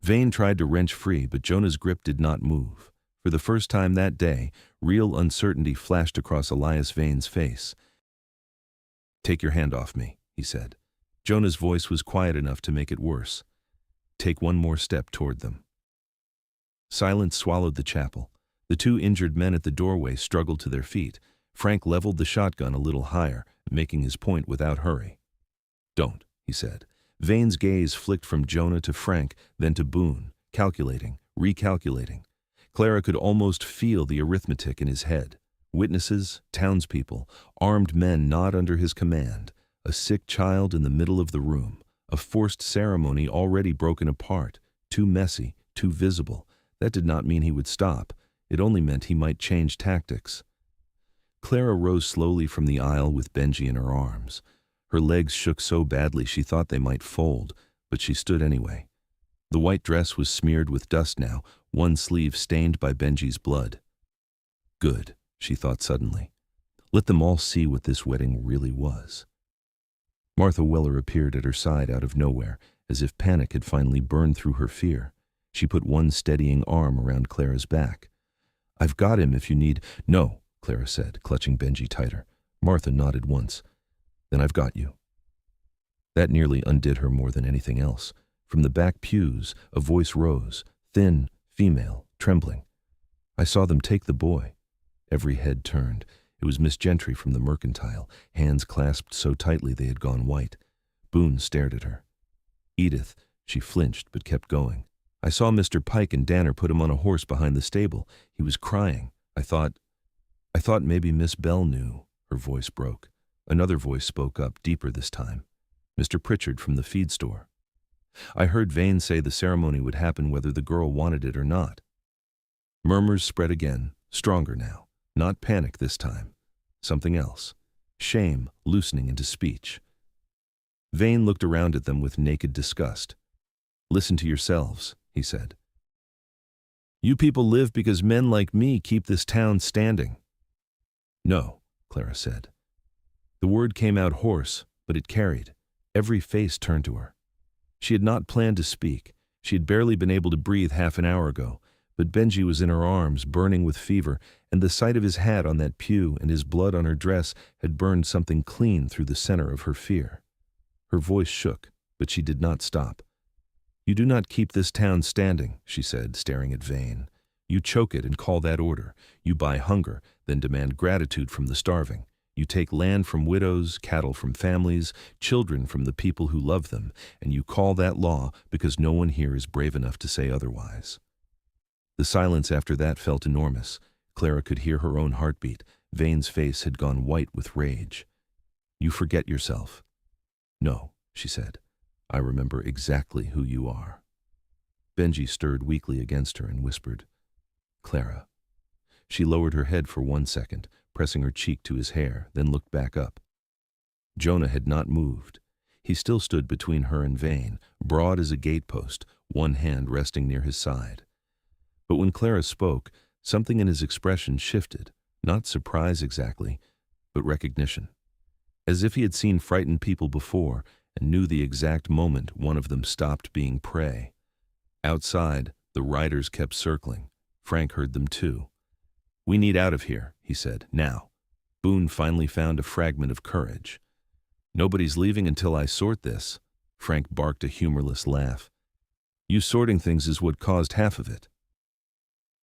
Vane tried to wrench free, but Jonah's grip did not move. For the first time that day, real uncertainty flashed across Elias Vane's face. "Take your hand off me," he said. Jonah's voice was quiet enough to make it worse. "Take one more step toward them." Silence swallowed the chapel. The two injured men at the doorway struggled to their feet. Frank leveled the shotgun a little higher, making his point without hurry. "Don't," he said. Vane's gaze flicked from Jonah to Frank, then to Boone, calculating, recalculating. Clara could almost feel the arithmetic in his head. Witnesses, townspeople, armed men not under his command, a sick child in the middle of the room, a forced ceremony already broken apart, too messy, too visible. That did not mean he would stop. It only meant he might change tactics. Clara rose slowly from the aisle with Benji in her arms. Her legs shook so badly she thought they might fold, but she stood anyway. The white dress was smeared with dust now, one sleeve stained by Benji's blood. Good, she thought suddenly. Let them all see what this wedding really was. Martha Weller appeared at her side out of nowhere, as if panic had finally burned through her fear. She put one steadying arm around Clara's back. "I've got him if you need—" "No," Clara said, clutching Benji tighter. Martha nodded once. "Then I've got you." That nearly undid her more than anything else. From the back pews, a voice rose, thin, female, trembling. "I saw them take the boy." Every head turned. It was Miss Gentry from the Mercantile, hands clasped so tightly they had gone white. Boone stared at her. "Edith," she flinched but kept going. "I saw Mr. Pike and Danner put him on a horse behind the stable. He was crying. I thought maybe Miss Bell knew." Her voice broke. Another voice spoke up, deeper this time. Mr. Pritchard from the feed store. "I heard Vane say the ceremony would happen whether the girl wanted it or not." Murmurs spread again, stronger now. Not panic this time. Something else. Shame loosening into speech. Vane looked around at them with naked disgust. "Listen to yourselves," he said. "You people live because men like me keep this town standing." "No," Clara said. The word came out hoarse, but it carried. Every face turned to her. She had not planned to speak. She had barely been able to breathe half an hour ago, but Benji was in her arms, burning with fever, and the sight of his hat on that pew and his blood on her dress had burned something clean through the center of her fear. Her voice shook, but she did not stop. "You do not keep this town standing," she said, staring at Vane. "You choke it and call that order. You buy hunger, then demand gratitude from the starving. You take land from widows, cattle from families, children from the people who love them, and you call that law because no one here is brave enough to say otherwise." The silence after that felt enormous. Clara could hear her own heartbeat. Vane's face had gone white with rage. "You forget yourself." "No," she said. "I remember exactly who you are." Benji stirred weakly against her and whispered, "Clara." She lowered her head for 1 second, pressing her cheek to his hair, then looked back up. Jonah had not moved. He still stood between her and Vane, broad as a gatepost, one hand resting near his side. But when Clara spoke, something in his expression shifted, not surprise exactly, but recognition. As if he had seen frightened people before and knew the exact moment one of them stopped being prey. Outside, the riders kept circling. Frank heard them too. "We need out of here," he said, "now." Boone finally found a fragment of courage. "Nobody's leaving until I sort this." Frank barked a humorless laugh. "You sorting things is what caused half of it."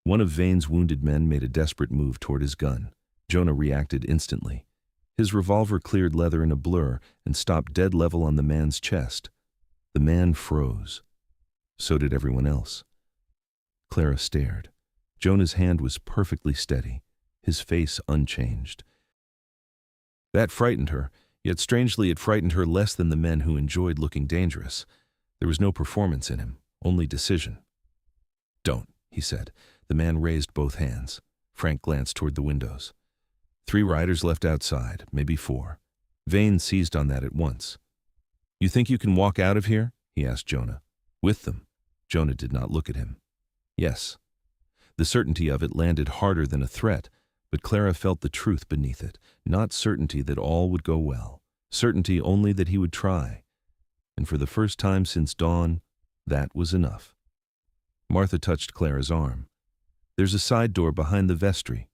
One of Vane's wounded men made a desperate move toward his gun. Jonah reacted instantly. His revolver cleared leather in a blur and stopped dead level on the man's chest. The man froze. So did everyone else. Clara stared. Jonah's hand was perfectly steady, his face unchanged. That frightened her, yet strangely it frightened her less than the men who enjoyed looking dangerous. There was no performance in him, only decision. "Don't," he said. The man raised both hands. Frank glanced toward the windows. 3 riders left outside, maybe 4. Vane seized on that at once. "You think you can walk out of here?" he asked Jonah. "With them." Jonah did not look at him. Yes. The certainty of it landed harder than a threat, but Clara felt the truth beneath it, not certainty that all would go well, certainty only that he would try. And for the first time since dawn, that was enough. Martha touched Clara's arm. There's a side door behind the vestry.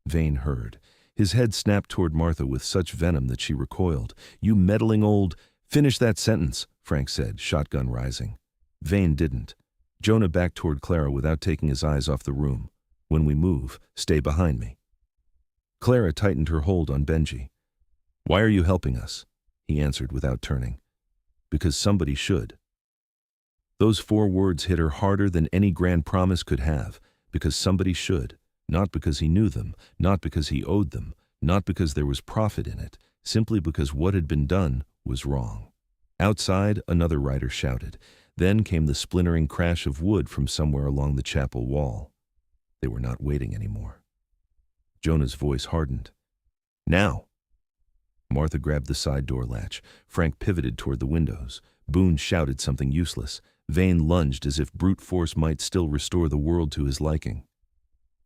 Vane heard. His head snapped toward Martha with such venom that she recoiled. You meddling old... Finish that sentence, Frank said, shotgun rising. Vane didn't. Jonah backed toward Clara without taking his eyes off the room. When we move, stay behind me. Clara tightened her hold on Benji. Why are you helping us? He answered without turning. Because somebody should. Those 4 words hit her harder than any grand promise could have. Because somebody should. Not because he knew them, not because he owed them, not because there was profit in it, simply because what had been done was wrong. Outside, another rider shouted. Then came the splintering crash of wood from somewhere along the chapel wall. They were not waiting anymore. Jonah's voice hardened. Now! Martha grabbed the side door latch. Frank pivoted toward the windows. Boone shouted something useless. Vane lunged as if brute force might still restore the world to his liking.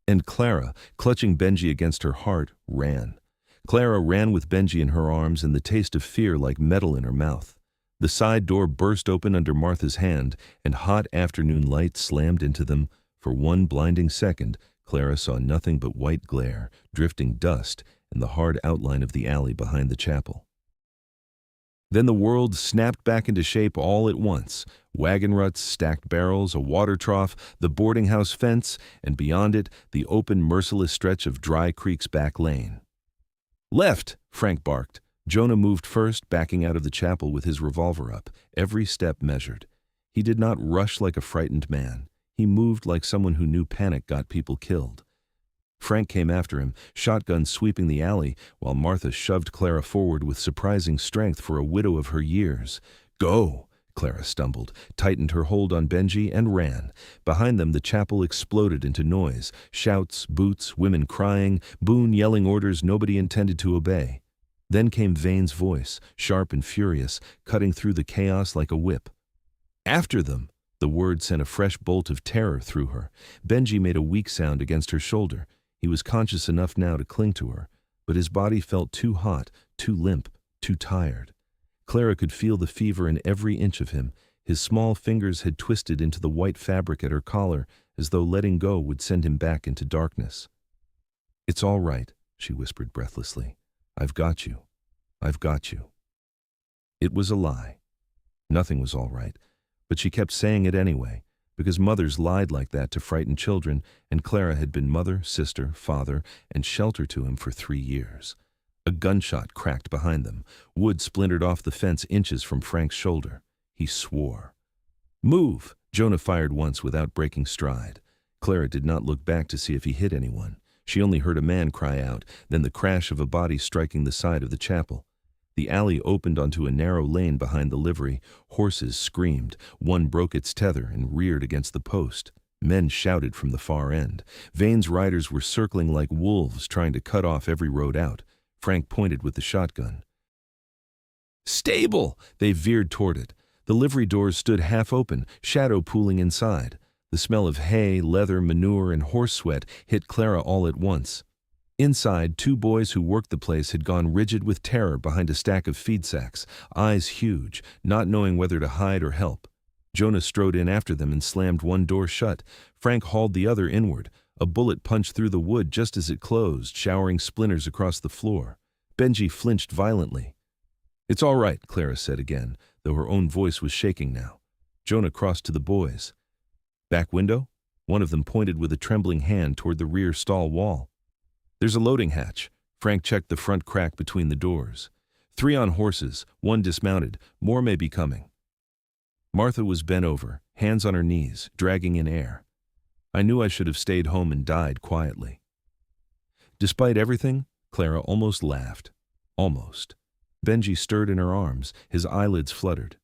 And Clara, clutching Benji against her heart, ran. Clara ran with Benji in her arms and the taste of fear like metal in her mouth. The side door burst open under Martha's hand, and hot afternoon light slammed into them. For one blinding second, Clara saw nothing but white glare, drifting dust, and the hard outline of the alley behind the chapel. Then the world snapped back into shape all at once. Wagon ruts, stacked barrels, a water trough, the boarding house fence, and beyond it, the open, merciless stretch of Dry Creek's back lane. Left, Frank barked. Jonah moved first, backing out of the chapel with his revolver up, every step measured. He did not rush like a frightened man. He moved like someone who knew panic got people killed. Frank came after him, shotgun sweeping the alley, while Martha shoved Clara forward with surprising strength for a widow of her years. Go! Clara stumbled, tightened her hold on Benji, and ran. Behind them, the chapel exploded into noise. Shouts, boots, women crying, Boone yelling orders nobody intended to obey. Then came Vane's voice, sharp and furious, cutting through the chaos like a whip. After them! The word sent a fresh bolt of terror through her. Benji made a weak sound against her shoulder. He was conscious enough now to cling to her, but his body felt too hot, too limp, too tired. Clara could feel the fever in every inch of him. His small fingers had twisted into the white fabric at her collar, as though letting go would send him back into darkness. It's all right, she whispered breathlessly. I've got you. I've got you. It was a lie. Nothing was all right, but she kept saying it anyway, because mothers lied like that to frighten children, and Clara had been mother, sister, father, and shelter to him for 3 years. A gunshot cracked behind them. Wood splintered off the fence inches from Frank's shoulder. He swore. Move! Jonah fired once without breaking stride. Clara did not look back to see if he hit anyone. She only heard a man cry out, then the crash of a body striking the side of the chapel. The alley opened onto a narrow lane behind the livery. Horses screamed. One broke its tether and reared against the post. Men shouted from the far end. Vane's riders were circling like wolves, trying to cut off every road out. Frank pointed with the shotgun. Stable! They veered toward it. The livery doors stood half open, shadow pooling inside. The smell of hay, leather, manure, and horse sweat hit Clara all at once. Inside, 2 boys who worked the place had gone rigid with terror behind a stack of feed sacks, eyes huge, not knowing whether to hide or help. Jonah strode in after them and slammed one door shut. Frank hauled the other inward. A bullet punched through the wood just as it closed, showering splinters across the floor. Benji flinched violently. It's all right, Clara said again, though her own voice was shaking now. Jonah crossed to the boys. Back window? One of them pointed with a trembling hand toward the rear stall wall. There's a loading hatch. Frank checked the front crack between the doors. 3 on horses, 1 dismounted. More may be coming. Martha was bent over, hands on her knees, dragging in air. I knew I should have stayed home and died quietly. Despite everything, Clara almost laughed. Almost. Benji stirred in her arms, his eyelids fluttered.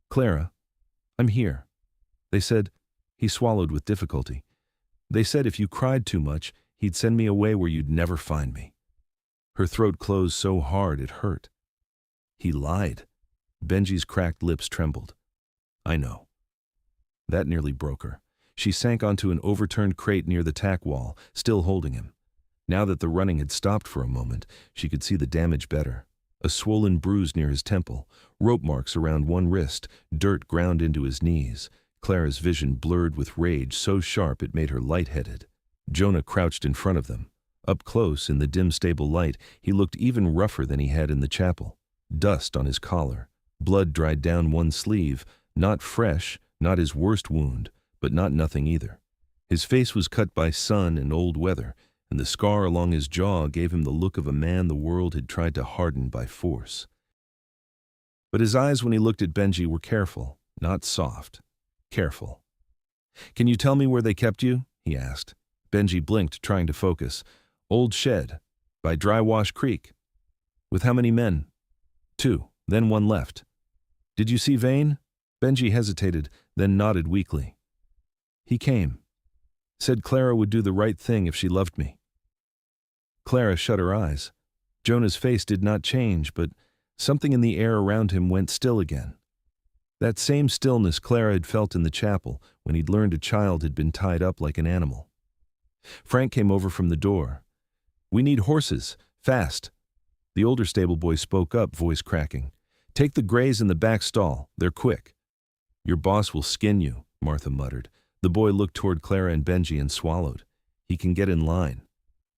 Clara, I'm here. They said, he swallowed with difficulty. They said if you cried too much, he'd send me away where you'd never find me. Her throat closed so hard it hurt. He lied. Benji's cracked lips trembled. I know. That nearly broke her. She sank onto an overturned crate near the tack wall, still holding him. Now that the running had stopped for a moment, she could see the damage better. A swollen bruise near his temple, rope marks around one wrist, dirt ground into his knees. Clara's vision blurred with rage so sharp it made her lightheaded. Jonah crouched in front of them. Up close, in the dim stable light, he looked even rougher than he had in the chapel. Dust on his collar. Blood dried down one sleeve, not fresh, not his worst wound, but not nothing either. His face was cut by sun and old weather, and the scar along his jaw gave him the look of a man the world had tried to harden by force. But his eyes when he looked at Benji were careful, not soft. Careful. "Can you tell me where they kept you?" he asked. Benji blinked, trying to focus. "Old shed, by Dry Wash Creek." "With how many men?" "2, then one left." "Did you see Vane?" Benji hesitated, then nodded weakly. "He came. Said Clara would do the right thing if she loved me." Clara shut her eyes. Jonah's face did not change, but something in the air around him went still again. That same stillness Clara had felt in the chapel when he'd learned a child had been tied up like an animal. Frank came over from the door. "We need horses, fast." The older stable boy spoke up, voice cracking. "Take the grays in the back stall, they're quick." "Your boss will skin you," Martha muttered. The boy looked toward Clara and Benji and swallowed. "He can get in line."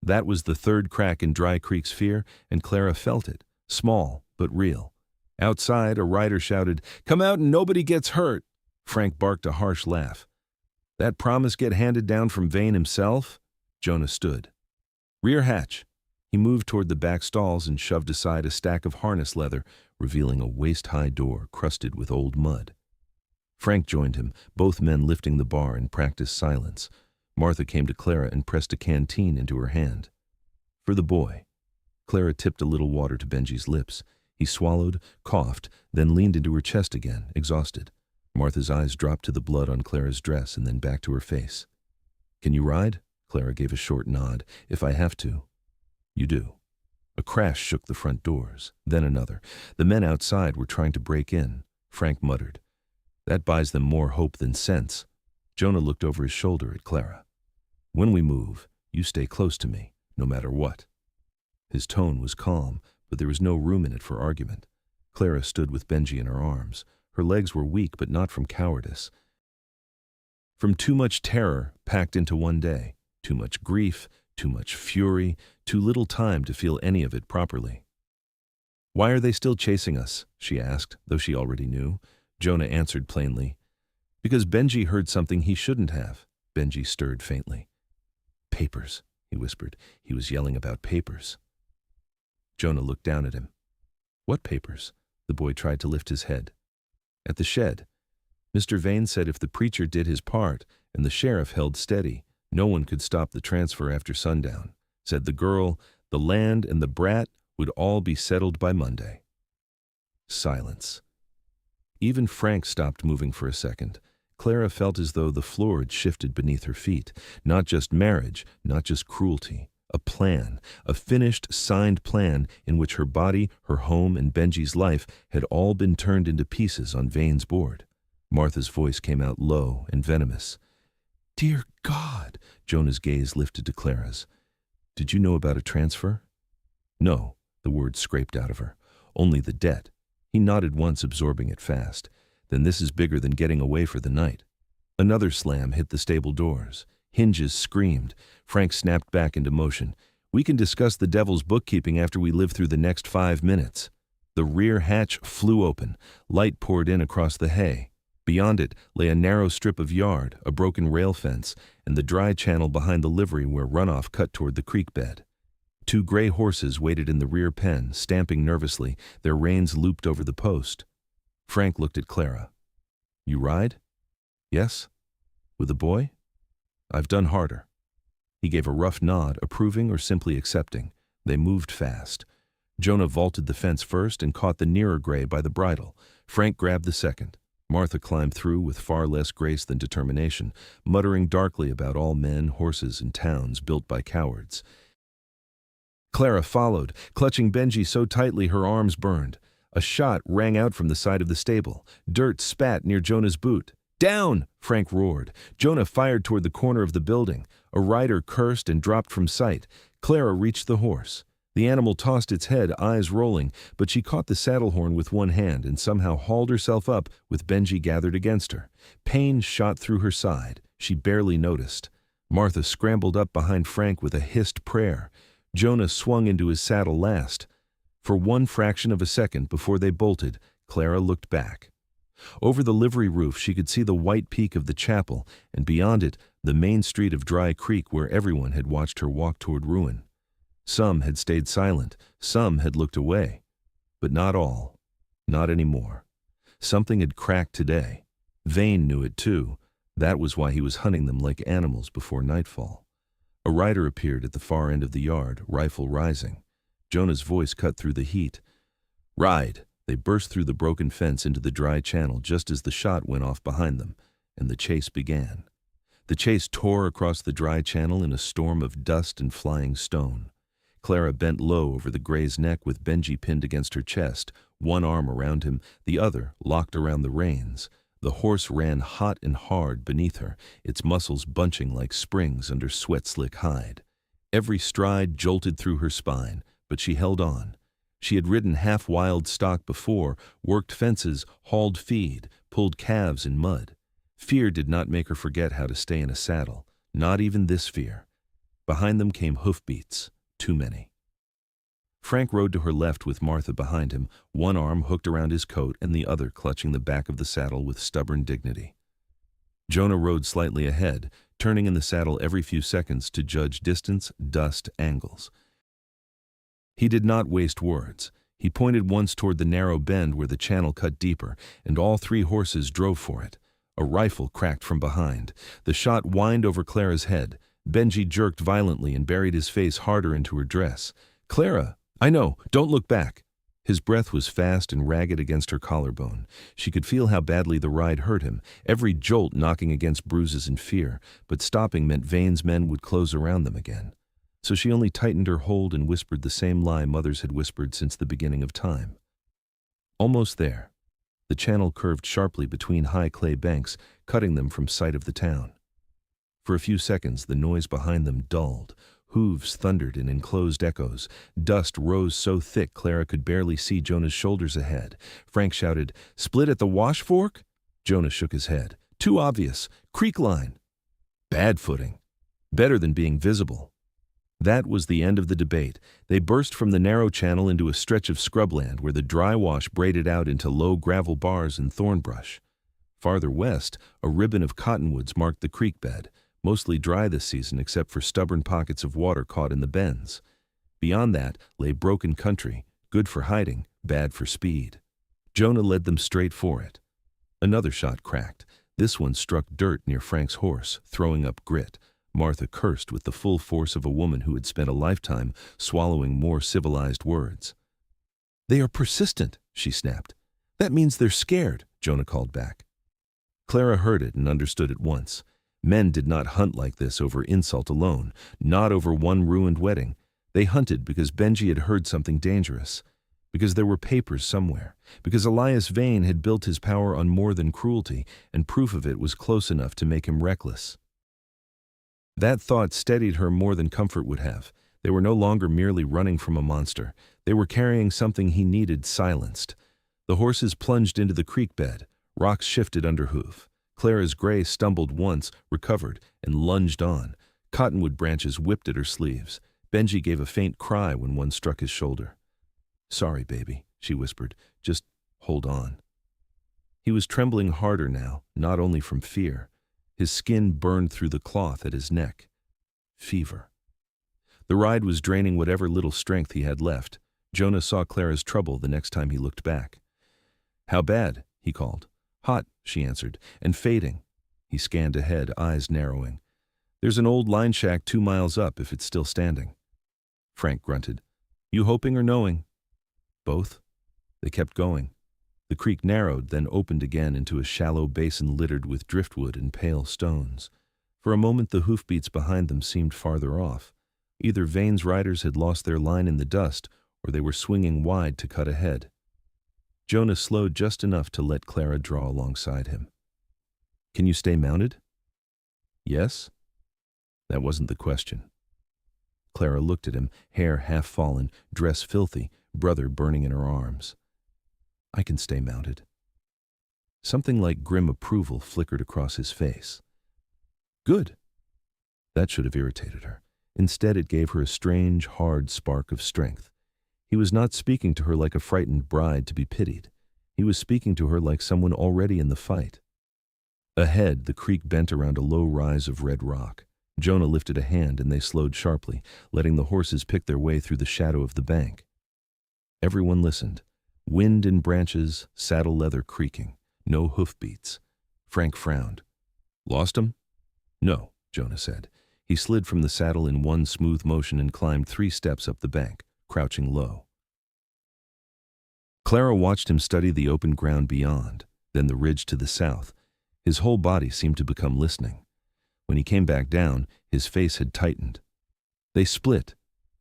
That was the third crack in Dry Creek's fear, and Clara felt it, small but real. Outside, a rider shouted, "Come out and nobody gets hurt." Frank barked a harsh laugh. "That promise get handed down from Vane himself?" Jonah stood. "Rear hatch." He moved toward the back stalls and shoved aside a stack of harness leather, revealing a waist-high door crusted with old mud. Frank joined him, both men lifting the bar in practiced silence. Martha came to Clara and pressed a canteen into her hand. "For the boy." Clara tipped a little water to Benji's lips. He swallowed, coughed, then leaned into her chest again, exhausted. Martha's eyes dropped to the blood on Clara's dress and then back to her face. "Can you ride?" Clara gave a short nod. "If I have to." "You do." A crash shook the front doors, then another. The men outside were trying to break in. Frank muttered, "That buys them more hope than sense." Jonah looked over his shoulder at Clara. "When we move, you stay close to me, no matter what." His tone was calm, but there was no room in it for argument. Clara stood with Benji in her arms. Her legs were weak, but not from cowardice. From too much terror packed into one day, too much grief, too much fury, too little time to feel any of it properly. "Why are they still chasing us?" she asked, though she already knew. Jonah answered plainly, "Because Benji heard something he shouldn't have." Benji stirred faintly. "Papers," he whispered. He was yelling about papers. Jonah looked down at him. "What papers?" The boy tried to lift his head. "At the shed. Mr. Vane said if the preacher did his part and the sheriff held steady, no one could stop the transfer after sundown. Said the girl, the land, and the brat would all be settled by Monday." Silence. Even Frank stopped moving for a second. Clara felt as though the floor had shifted beneath her feet. Not just marriage, not just cruelty. A plan, a finished, signed plan in which her body, her home, and Benji's life had all been turned into pieces on Vane's board. Martha's voice came out low and venomous. "Dear God!" Jonah's gaze lifted to Clara's. "Did you know about a transfer?" "No," the words scraped out of her. "Only the debt." He nodded once, absorbing it fast. "Then this is bigger than getting away for the night." Another slam hit the stable doors. Hinges screamed. Frank snapped back into motion. "We can discuss the devil's bookkeeping after we live through the next 5 minutes." The rear hatch flew open. Light poured in across the hay. Beyond it lay a narrow strip of yard, a broken rail fence, and the dry channel behind the livery where runoff cut toward the creek bed. 2 gray horses waited in the rear pen, stamping nervously, their reins looped over the post. Frank looked at Clara. "You ride?" "Yes." "With a boy?" "I've done harder." He gave a rough nod, approving or simply accepting. They moved fast. Jonah vaulted the fence first and caught the nearer gray by the bridle. Frank grabbed the second. Martha climbed through with far less grace than determination, muttering darkly about all men, horses, and towns built by cowards. Clara followed, clutching Benji so tightly her arms burned. A shot rang out from the side of the stable. Dirt spat near Jonah's boot. Down! Frank roared. Jonah fired toward the corner of the building. A rider cursed and dropped from sight. Clara reached the horse. The animal tossed its head, eyes rolling, but she caught the saddle horn with one hand and somehow hauled herself up with Benji gathered against her. Pain shot through her side. She barely noticed. Martha scrambled up behind Frank with a hissed prayer. Jonah swung into his saddle last. For one fraction of a second before they bolted, Clara looked back. Over the livery roof she could see the white peak of the chapel, and beyond it, the main street of Dry Creek where everyone had watched her walk toward ruin. Some had stayed silent, some had looked away. But not all. Not anymore. Something had cracked today. Vane knew it too. That was why he was hunting them like animals before nightfall. A rider appeared at the far end of the yard, rifle rising. Jonah's voice cut through the heat. "Ride!" They burst through the broken fence into the dry channel just as the shot went off behind them, and the chase began. The chase tore across the dry channel in a storm of dust and flying stone. Clara bent low over the gray's neck with Benji pinned against her chest, one arm around him, the other locked around the reins. The horse ran hot and hard beneath her, its muscles bunching like springs under sweat-slick hide. Every stride jolted through her spine, but she held on. She had ridden half-wild stock before, worked fences, hauled feed, pulled calves in mud. Fear did not make her forget how to stay in a saddle, not even this fear. Behind them came hoofbeats, too many. Frank rode to her left with Martha behind him, one arm hooked around his coat and the other clutching the back of the saddle with stubborn dignity. Jonah rode slightly ahead, turning in the saddle every few seconds to judge distance, dust, angles. He did not waste words. He pointed once toward the narrow bend where the channel cut deeper, and all three horses drove for it. A rifle cracked from behind. The shot whined over Clara's head. Benji jerked violently and buried his face harder into her dress. "Clara! I know, don't look back." His breath was fast and ragged against her collarbone. She could feel how badly the ride hurt him, every jolt knocking against bruises and fear, but stopping meant Vane's men would close around them again. So she only tightened her hold and whispered the same lie mothers had whispered since the beginning of time. Almost there. The channel curved sharply between high clay banks, cutting them from sight of the town. For a few seconds the noise behind them dulled. Hooves thundered in enclosed echoes. Dust rose so thick Clara could barely see Jonah's shoulders ahead. Frank shouted, "Split at the wash fork?" Jonah shook his head. "Too obvious. Creek line." Bad footing. Better than being visible. That was the end of the debate. They burst from the narrow channel into a stretch of scrubland where the dry wash braided out into low gravel bars and thorn brush. Farther west, a ribbon of cottonwoods marked the creek bed, mostly dry this season except for stubborn pockets of water caught in the bends. Beyond that lay broken country, good for hiding, bad for speed. Jonah led them straight for it. Another shot cracked. This one struck dirt near Frank's horse, throwing up grit. Martha cursed with the full force of a woman who had spent a lifetime swallowing more civilized words. "They are persistent," she snapped. "That means they're scared," Jonah called back. Clara heard it and understood at once. Men did not hunt like this over insult alone, not over one ruined wedding. They hunted because Benji had heard something dangerous, because there were papers somewhere, because Elias Vane had built his power on more than cruelty, and proof of it was close enough to make him reckless. That thought steadied her more than comfort would have. They were no longer merely running from a monster. They were carrying something he needed silenced. The horses plunged into the creek bed. Rocks shifted under hoof. Clara's gray stumbled once, recovered, and lunged on. Cottonwood branches whipped at her sleeves. Benji gave a faint cry when one struck his shoulder. "Sorry, baby," she whispered. "Just hold on." He was trembling harder now, not only from fear. His skin burned through the cloth at his neck. Fever. The ride was draining whatever little strength he had left. Jonah saw Clara's trouble the next time he looked back. "How bad?" he called. "Hot," she answered, "and fading." He scanned ahead, eyes narrowing. "There's an old line shack 2 miles up if it's still standing." Frank grunted. "You hoping or knowing?" "Both." They kept going. The creek narrowed, then opened again into a shallow basin littered with driftwood and pale stones. For a moment the hoofbeats behind them seemed farther off. Either Vane's riders had lost their line in the dust, or they were swinging wide to cut ahead. Jonah slowed just enough to let Clara draw alongside him. Can you stay mounted? Yes? That wasn't the question. Clara looked at him, hair half fallen, dress filthy, brother burning in her arms. I can stay mounted. Something like grim approval flickered across his face. Good. That should have irritated her. Instead, it gave her a strange, hard spark of strength. He was not speaking to her like a frightened bride to be pitied. He was speaking to her like someone already in the fight. Ahead, the creek bent around a low rise of red rock. Jonah lifted a hand and they slowed sharply, letting the horses pick their way through the shadow of the bank. Everyone listened. Wind in branches, saddle leather creaking. No hoofbeats. Frank frowned. Lost him? No, Jonah said. He slid from the saddle in one smooth motion and climbed 3 steps up the bank, crouching low. Clara watched him study the open ground beyond, then the ridge to the south. His whole body seemed to become listening. When he came back down, his face had tightened. They split,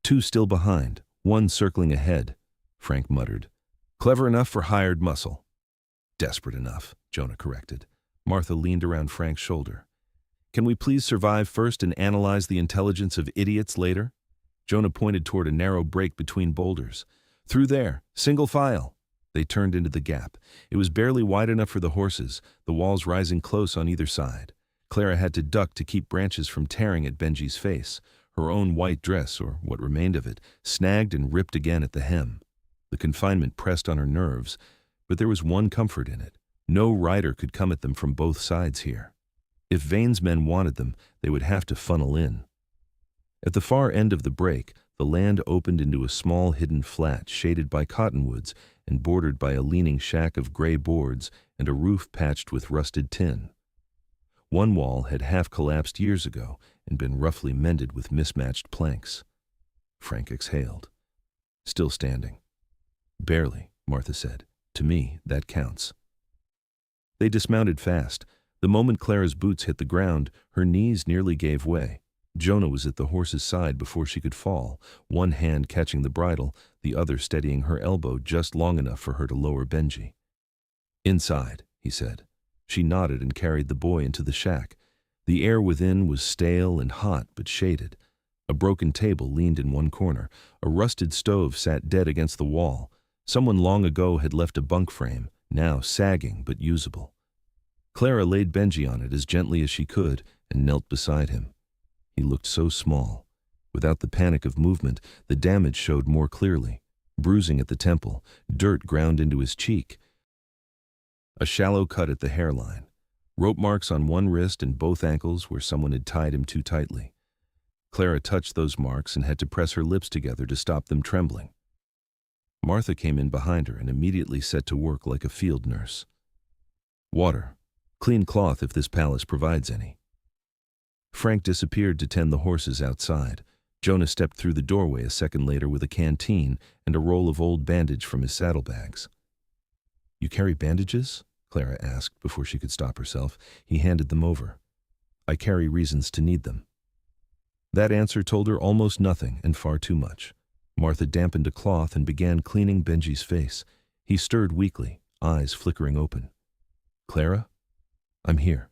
2 still behind, 1 circling ahead, Frank muttered. Clever enough for hired muscle. Desperate enough, Jonah corrected. Martha leaned around Frank's shoulder. Can we please survive first and analyze the intelligence of idiots later? Jonah pointed toward a narrow break between boulders. Through there, single file. They turned into the gap. It was barely wide enough for the horses, the walls rising close on either side. Clara had to duck to keep branches from tearing at Benji's face. Her own white dress, or what remained of it, snagged and ripped again at the hem. The confinement pressed on her nerves, but there was one comfort in it. No rider could come at them from both sides here. If Vane's men wanted them, they would have to funnel in. At the far end of the break, the land opened into a small hidden flat shaded by cottonwoods and bordered by a leaning shack of gray boards and a roof patched with rusted tin. One wall had half collapsed years ago and been roughly mended with mismatched planks. Frank exhaled. Still standing. Barely, Martha said. To me, that counts. They dismounted fast. The moment Clara's boots hit the ground, her knees nearly gave way. Jonah was at the horse's side before she could fall, one hand catching the bridle, the other steadying her elbow just long enough for her to lower Benji. Inside, he said. She nodded and carried the boy into the shack. The air within was stale and hot but shaded. A broken table leaned in one corner. A rusted stove sat dead against the wall. Someone long ago had left a bunk frame, now sagging but usable. Clara laid Benji on it as gently as she could and knelt beside him. He looked so small. Without the panic of movement, the damage showed more clearly. Bruising at the temple, dirt ground into his cheek. A shallow cut at the hairline. Rope marks on one wrist and both ankles where someone had tied him too tightly. Clara touched those marks and had to press her lips together to stop them trembling. Martha came in behind her and immediately set to work like a field nurse. Water. Clean cloth if this palace provides any. Frank disappeared to tend the horses outside. Jonah stepped through the doorway a second later with a canteen and a roll of old bandage from his saddlebags. You carry bandages? Clara asked before she could stop herself. He handed them over. I carry reasons to need them. That answer told her almost nothing and far too much. Martha dampened a cloth and began cleaning Benji's face. He stirred weakly, eyes flickering open. Clara? I'm here.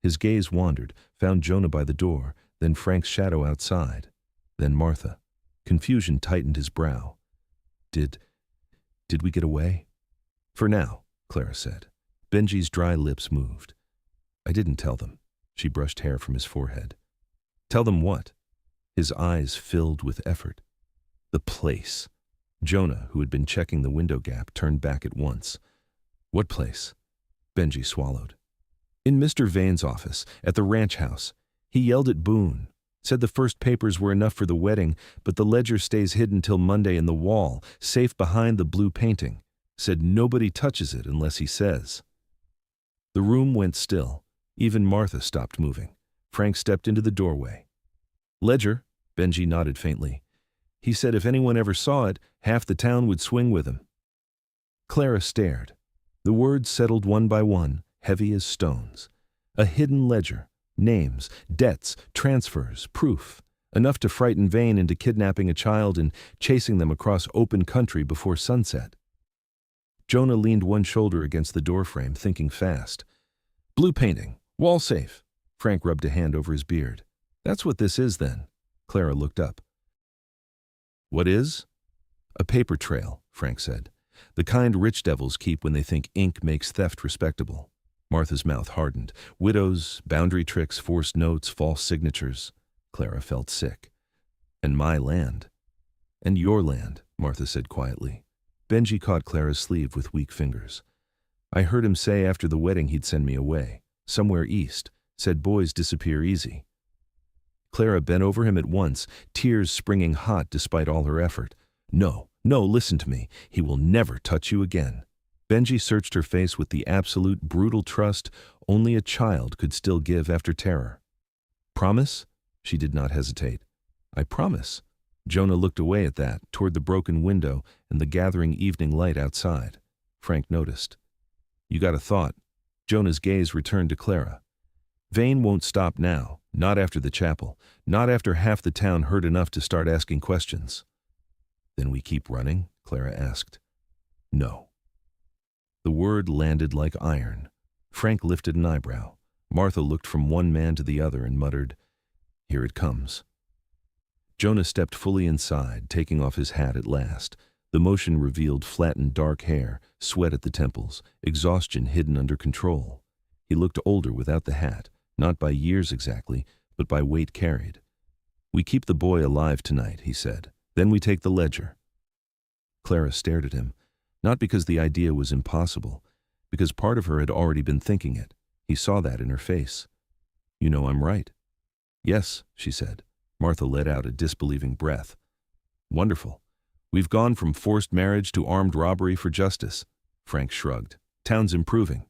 His gaze wandered, found Jonah by the door, then Frank's shadow outside, then Martha. Confusion tightened his brow. Did we get away? For now, Clara said. Benji's dry lips moved. I didn't tell them. She brushed hair from his forehead. Tell them what? His eyes filled with effort. The place. Jonah, who had been checking the window gap, turned back at once. What place? Benji swallowed. In Mr. Vane's office, at the ranch house. He yelled at Boone. Said the first papers were enough for the wedding, but the ledger stays hidden till Monday in the wall, safe behind the blue painting. Said nobody touches it unless he says. The room went still. Even Martha stopped moving. Frank stepped into the doorway. Ledger, Benji nodded faintly. He said if anyone ever saw it, half the town would swing with him. Clara stared. The words settled one by one, heavy as stones. A hidden ledger, names, debts, transfers, proof, enough to frighten Vane into kidnapping a child and chasing them across open country before sunset. Jonah leaned one shoulder against the doorframe, thinking fast. Blue painting. Wall safe. Frank rubbed a hand over his beard. That's what this is then. Clara looked up. What is? A paper trail, Frank said. The kind rich devils keep when they think ink makes theft respectable. Martha's mouth hardened. Widows, boundary tricks, forced notes, false signatures. Clara felt sick. And my land. And your land, Martha said quietly. Benji caught Clara's sleeve with weak fingers. I heard him say after the wedding he'd send me away. Somewhere east. Said boys disappear easy. Clara bent over him at once, tears springing hot despite all her effort. No, listen to me. He will never touch you again. Benji searched her face with the absolute brutal trust only a child could still give after terror. Promise? She did not hesitate. I promise. Jonah looked away at that, toward the broken window and the gathering evening light outside. Frank noticed. You got a thought. Jonah's gaze returned to Clara. Vane won't stop now, not after the chapel, not after half the town heard enough to start asking questions. Then we keep running? Clara asked. No. The word landed like iron. Frank lifted an eyebrow. Martha looked from one man to the other and muttered, Here it comes. Jonah stepped fully inside, taking off his hat at last. The motion revealed flattened dark hair, sweat at the temples, exhaustion hidden under control. He looked older without the hat, not by years exactly, but by weight carried. We keep the boy alive tonight, he said. Then we take the ledger. Clara stared at him, not because the idea was impossible, because part of her had already been thinking it. He saw that in her face. You know I'm right. Yes, she said. Martha let out a disbelieving breath. Wonderful. We've gone from forced marriage to armed robbery for justice. Frank shrugged. Town's improving.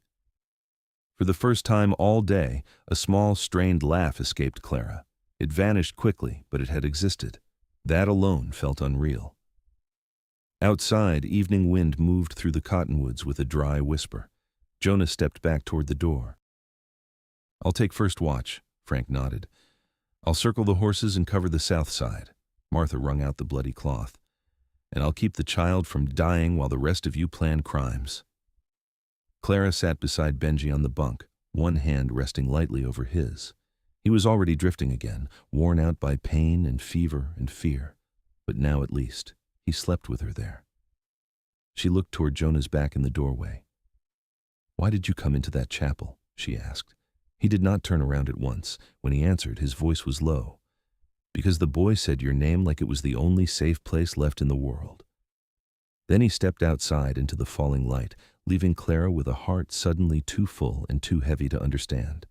For the first time all day, a small, strained laugh escaped Clara. It vanished quickly, but it had existed. That alone felt unreal. Outside, evening wind moved through the cottonwoods with a dry whisper. Jonah stepped back toward the door. I'll take first watch, Frank nodded. I'll circle the horses and cover the south side. Martha wrung out the bloody cloth. And I'll keep the child from dying while the rest of you plan crimes. Clara sat beside Benji on the bunk, one hand resting lightly over his. He was already drifting again, worn out by pain and fever and fear. But now at least, he slept with her there. She looked toward Jonah's back in the doorway. Why did you come into that chapel? She asked. He did not turn around at once. When he answered, his voice was low. Because the boy said your name like it was the only safe place left in the world. Then he stepped outside into the falling light, leaving Clara with a heart suddenly too full and too heavy to understand.